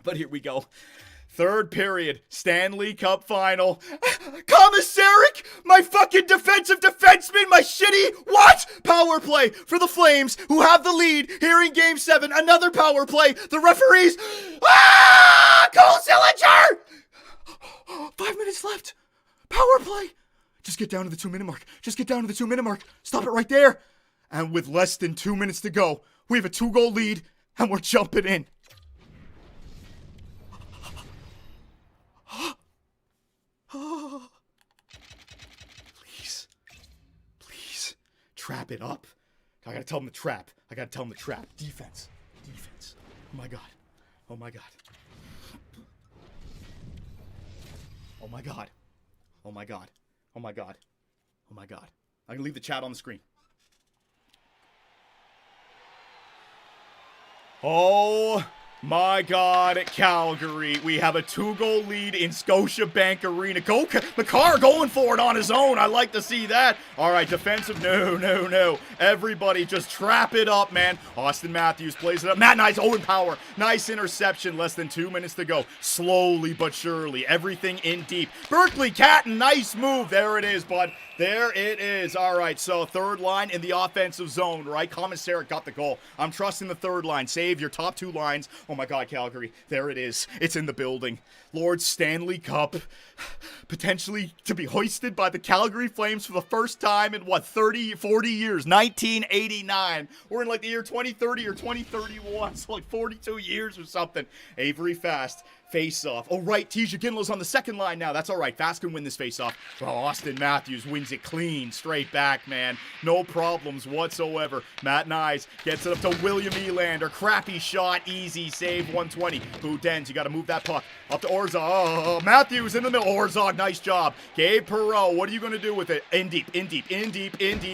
But here we go. Third period, Stanley Cup Final. Commissaric, my fucking defensive defenseman, my shitty, what? Power play for the Flames, who have the lead here in Game 7. Another power play. The referees, Cole Sillinger! 5 minutes left. Power play. Just get down to the 2-minute mark. Just get down to the 2-minute mark. Stop it right there. And with less than 2 minutes to go, we have a 2-goal lead, and we're jumping in. Please, trap it up. I gotta tell him to trap. Defense. Oh my God. Oh my God. I'm gonna leave the chat on the screen. Oh my God, Calgary. We have a 2-goal lead in Scotiabank Arena. Go, Makar going for it on his own. I like to see that. All right, defensive. No. Everybody just trap it up, man. Austin Matthews plays it up. Matt Nice, Owen Power. Nice interception. Less than 2 minutes to go. Slowly but surely. Everything in deep. Berkeley Catton, nice move. There it is, bud. There it is. All right, so third line in the offensive zone, right? Commissaric got the goal. I'm trusting the third line. Save your top 2 lines. Oh my God, Calgary. There it is. It's in the building. Lord Stanley Cup, potentially to be hoisted by the Calgary Flames for the first time in, 40 years? 1989. We're in like the year 2030 or 2031, so like 42 years or something. Avery Fast. Face-off. Oh, right. Tisha Ginlow's on the second line now. That's all right. Fast can win this face-off. Oh, Austin Matthews wins it clean. Straight back, man. No problems whatsoever. Matt Nyes gets it up to William Elander. Crappy shot. Easy save. 120. Boudens, you got to move that puck. Up to Orzog. Oh, Matthews in the middle. Orzog, nice job. Gabe Perreault, what are you going to do with it? In deep.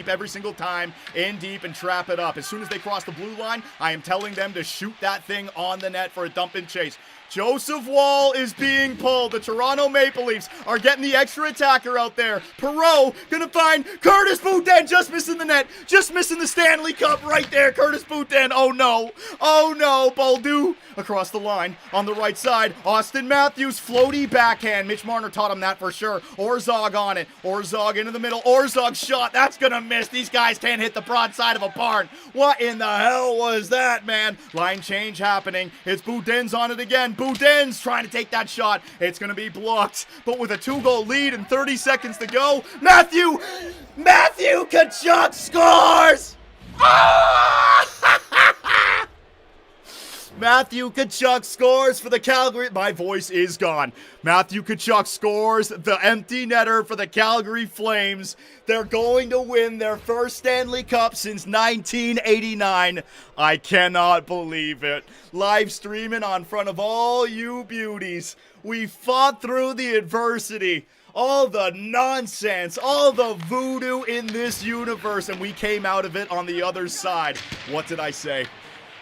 Every single time. In deep and trap it up. As soon as they cross the blue line, I am telling them to shoot that thing on the net for a dump and chase. Joseph Wall is being pulled. The Toronto Maple Leafs are getting the extra attacker out there. Perreault gonna find Curtis Boudin, just missing the net. Just missing the Stanley Cup right there. Curtis Boudin, oh no. Baldu across the line on the right side. Austin Matthews, floaty backhand. Mitch Marner taught him that for sure. Orzog on it. Orzog into the middle. Orzog shot, that's gonna miss. These guys can't hit the broadside of a barn. What in the hell was that, man? Line change happening. It's Boudin's on it again. Boudin's trying to take that shot. It's going to be blocked. But with a 2-goal lead and 30 seconds to go, Matthew Tkachuk scores! Matthew Tkachuk scores for the Calgary... My voice is gone. Matthew Tkachuk scores the empty netter for the Calgary Flames. They're going to win their first Stanley Cup since 1989. I cannot believe it. Live streaming on front of all you beauties. We fought through the adversity, all the nonsense, all the voodoo in this universe, and we came out of it on the other side. What did I say?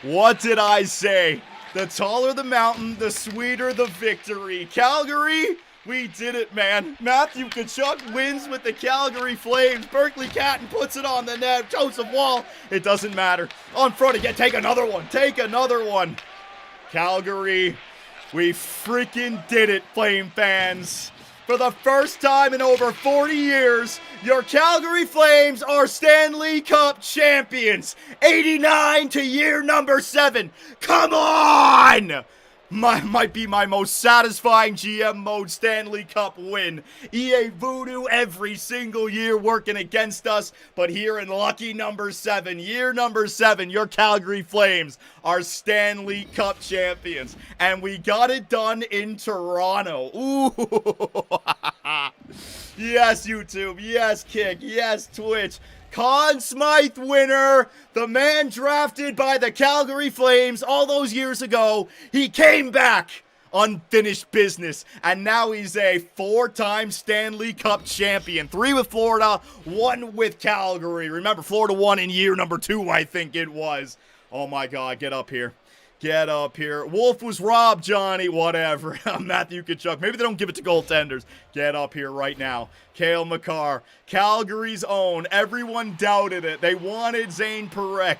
What did I say? The taller the mountain, the sweeter the victory. Calgary, we did it, man. Matthew Tkachuk wins with the Calgary Flames. Berkeley Catton puts it on the net. Joseph Wall, it doesn't matter. On front again, take another one. Take another one. Calgary, we freaking did it, Flame fans. For the first time in over 40 years, your Calgary Flames are Stanley Cup champions. 89 to year number 7. Come on! Might be my most satisfying GM mode Stanley Cup win. EA Voodoo every single year working against us, but here in lucky number 7, year number 7, your Calgary Flames are Stanley Cup champions. And we got it done in Toronto. Ooh. Yes, YouTube. Yes, Kick. Yes, Twitch. Conn Smythe winner, the man drafted by the Calgary Flames all those years ago. He came back, unfinished business, and now he's a 4-time Stanley Cup champion. 3 with Florida, 1 with Calgary. Remember, Florida won in year number 2, I think it was. Oh my God, get up here. Get up here. Wolf was robbed, Johnny. Whatever. Matthew Tkachuk. Maybe they don't give it to goaltenders. Get up here right now. Cale Makar. Calgary's own. Everyone doubted it. They wanted Zane Parekh.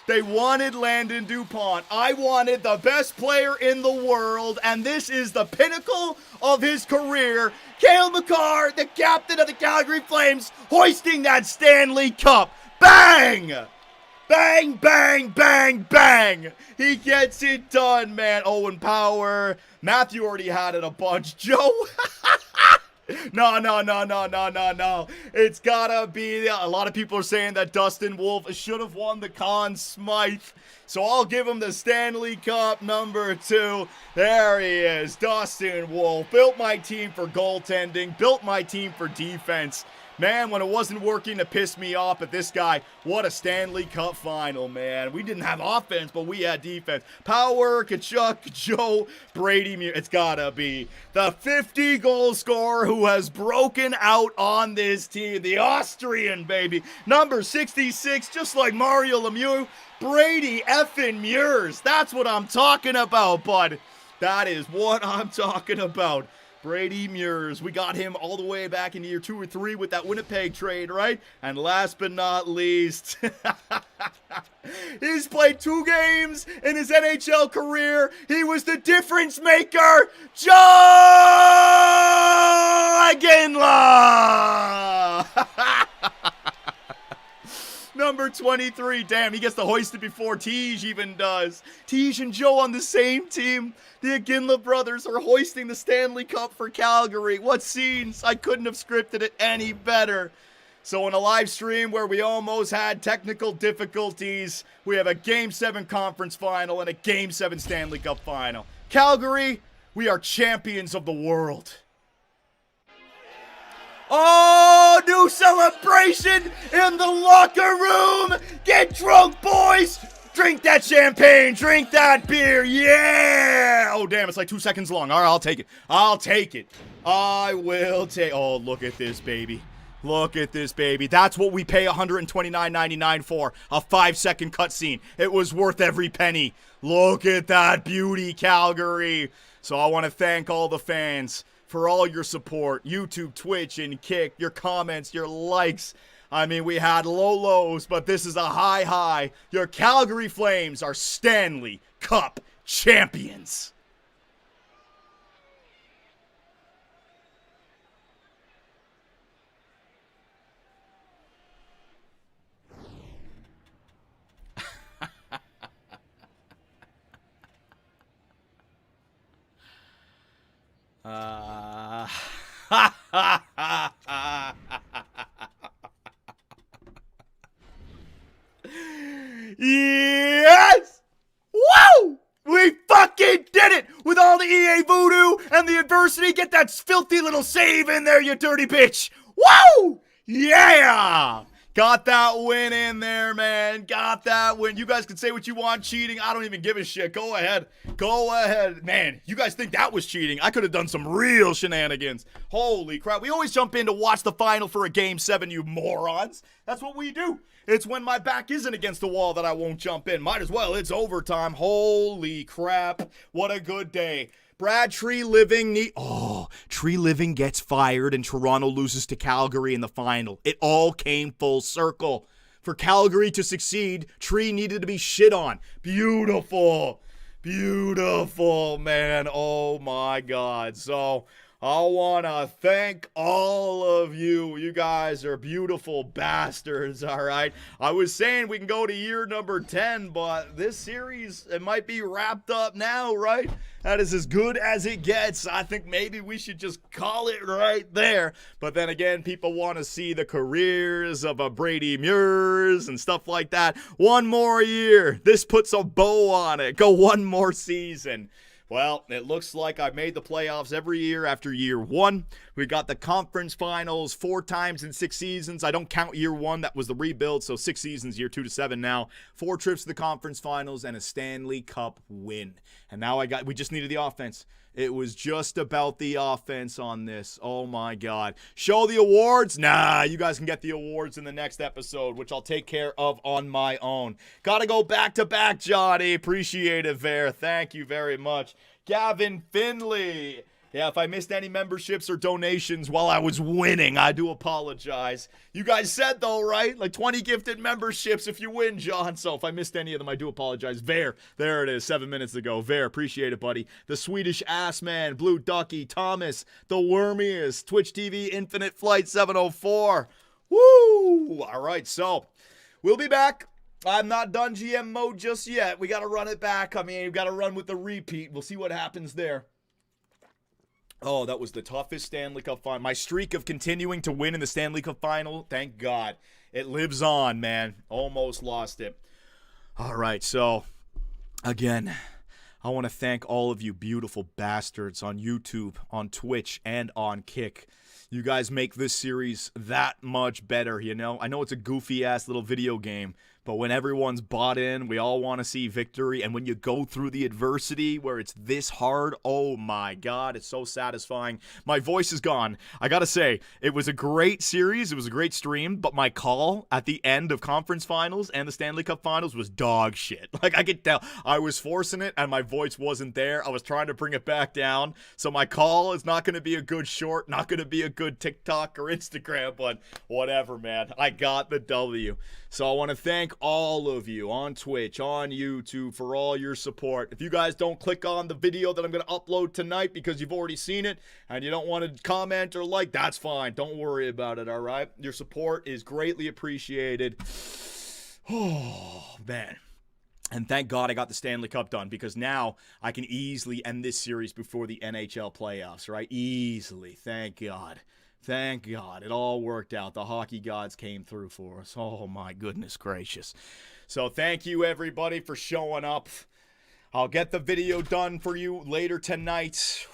They wanted Landon DuPont. I wanted the best player in the world, and this is the pinnacle of his career. Cale Makar, the captain of the Calgary Flames, hoisting that Stanley Cup. Bang! Bang, bang, bang, bang! He gets it done, man. Owen Power. Matthew already had it a bunch. Joe. No. It's gotta be. A lot of people are saying that Dustin Wolf should have won the Conn Smythe. So I'll give him the Stanley Cup number 2. There he is. Dustin Wolf. Built my team for goaltending. Built my team for defense. Man, when it wasn't working to piss me off, but this guy, what a Stanley Cup final, man. We didn't have offense, but we had defense. Power, Tkachuk, Joe, Brady, it's gotta be the 50-goal scorer who has broken out on this team. The Austrian, baby. Number 66, just like Mario Lemieux. Brady effing Mures. That's what I'm talking about, bud. That is what I'm talking about. Brady Mures. We got him all the way back in year 2 or 3 with that Winnipeg trade, right? And last but not least, he's played 2 games in his NHL career. He was the difference maker, Joe Iginla! Number 23. Damn, he gets to hoist it before Tej even does. Tej and Joe on the same team. The Iginla brothers are hoisting the Stanley Cup for Calgary. What scenes? I couldn't have scripted it any better. So in a live stream where we almost had technical difficulties, we have a Game 7 conference final and a Game 7 Stanley Cup final. Calgary, we are champions of the world. Oh, new celebration in the locker room. Get drunk, boys. Drink that champagne. Drink that beer. Yeah. Oh, damn. It's like 2 seconds long. All right, I'll take it. I'll take it. I will take. Oh, look at this, baby. Look at this, baby. That's what we pay $129.99 for. A 5-second cutscene. It was worth every penny. Look at that beauty, Calgary. So I want to thank all the fans for all your support, YouTube, Twitch, and Kick, your comments, your likes. I mean, we had low lows, but this is a high high. Your Calgary Flames are Stanley Cup champions. Yes! Woo! We adversity. Get that filthy little save in there, you dirty bitch. Woo! Yeah! Got that win in there, man. Got that win. You guys can say what you want, cheating. I don't even give a shit. Go ahead. Go ahead. Man, you guys think that was cheating? I could have done some real shenanigans. Holy crap. We always jump in to watch the final for a Game 7, you morons. That's what we do. It's when my back isn't against the wall that I won't jump in. Might as well. It's overtime. Holy crap. What a good day. Brad Tree Living Tree Living gets fired and Toronto loses to Calgary in the final. It all came full circle. For Calgary to succeed, Tree needed to be shit on. Beautiful. Beautiful, man. Oh my God. So I want to thank all of you. You guys are beautiful bastards, all right? I was saying we can go to year number 10, but this series, it might be wrapped up now, right? That is as good as it gets. I think maybe we should just call it right there. But then again, people want to see the careers of a Brady Muirs and stuff like that. One more year. This puts a bow on it. Go one more season. Well, it looks like I made the playoffs every year after year 1. We got the conference finals 4 times in 6 seasons. I don't count year 1. That was the rebuild, so 6 seasons, year 2 to 7 now. 4 trips to the conference finals and a Stanley Cup win. And now we just needed the offense. It was just about the offense on this. Oh my God. Show the awards? Nah, you guys can get the awards in the next episode, which I'll take care of on my own. Gotta go back to back, Johnny. Appreciate it, Ver. Thank you very much. Gavin Finley. Yeah, if I missed any memberships or donations while I was winning, I do apologize. You guys said, though, right? Like 20 gifted memberships if you win, John. So if I missed any of them, I do apologize. Ver, there it is, 7 minutes ago. Ver, appreciate it, buddy. The Swedish Ass Man, Blue Ducky, Thomas, The Wormiest, Twitch TV, Infinite Flight 704. Woo! All right, so we'll be back. I'm not done GM mode just yet. We got to run it back. I mean, we've got to run with the repeat. We'll see what happens there. Oh, that was the toughest Stanley Cup final. My streak of continuing to win in the Stanley Cup final, thank God. It lives on, man. Almost lost it. All right, so, again, I want to thank all of you beautiful bastards on YouTube, on Twitch, and on Kick. You guys make this series that much better, you know? I know it's a goofy-ass little video game, but when everyone's bought in, we all want to see victory. And when you go through the adversity where it's this hard, oh my God, it's so satisfying. My voice is gone. I got to say, it was a great series. It was a great stream. But my call at the end of conference finals and the Stanley Cup finals was dog shit. Like, I could tell. I was forcing it and my voice wasn't there. I was trying to bring it back down. So my call is not going to be a good short, not going to be a good TikTok or Instagram. But whatever, man. I got the W. So I want to thank all of you on Twitch, on YouTube for all your support. If you guys don't click on the video that I'm going to upload tonight because you've already seen it and you don't want to comment or like, that's fine. Don't worry about it, all right? Your support is greatly appreciated. Oh, man. And thank God I got the Stanley Cup done because now I can easily end this series before the NHL playoffs, right? Easily. Thank God. Thank God. It all worked out. The hockey gods came through for us. Oh, my goodness gracious. So thank you, everybody, for showing up. I'll get the video done for you later tonight.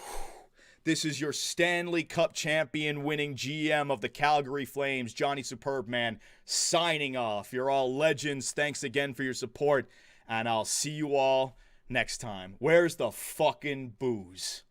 This is your Stanley Cup champion winning GM of the Calgary Flames, Johnny Superbman, signing off. You're all legends. Thanks again for your support, and I'll see you all next time. Where's the fucking booze?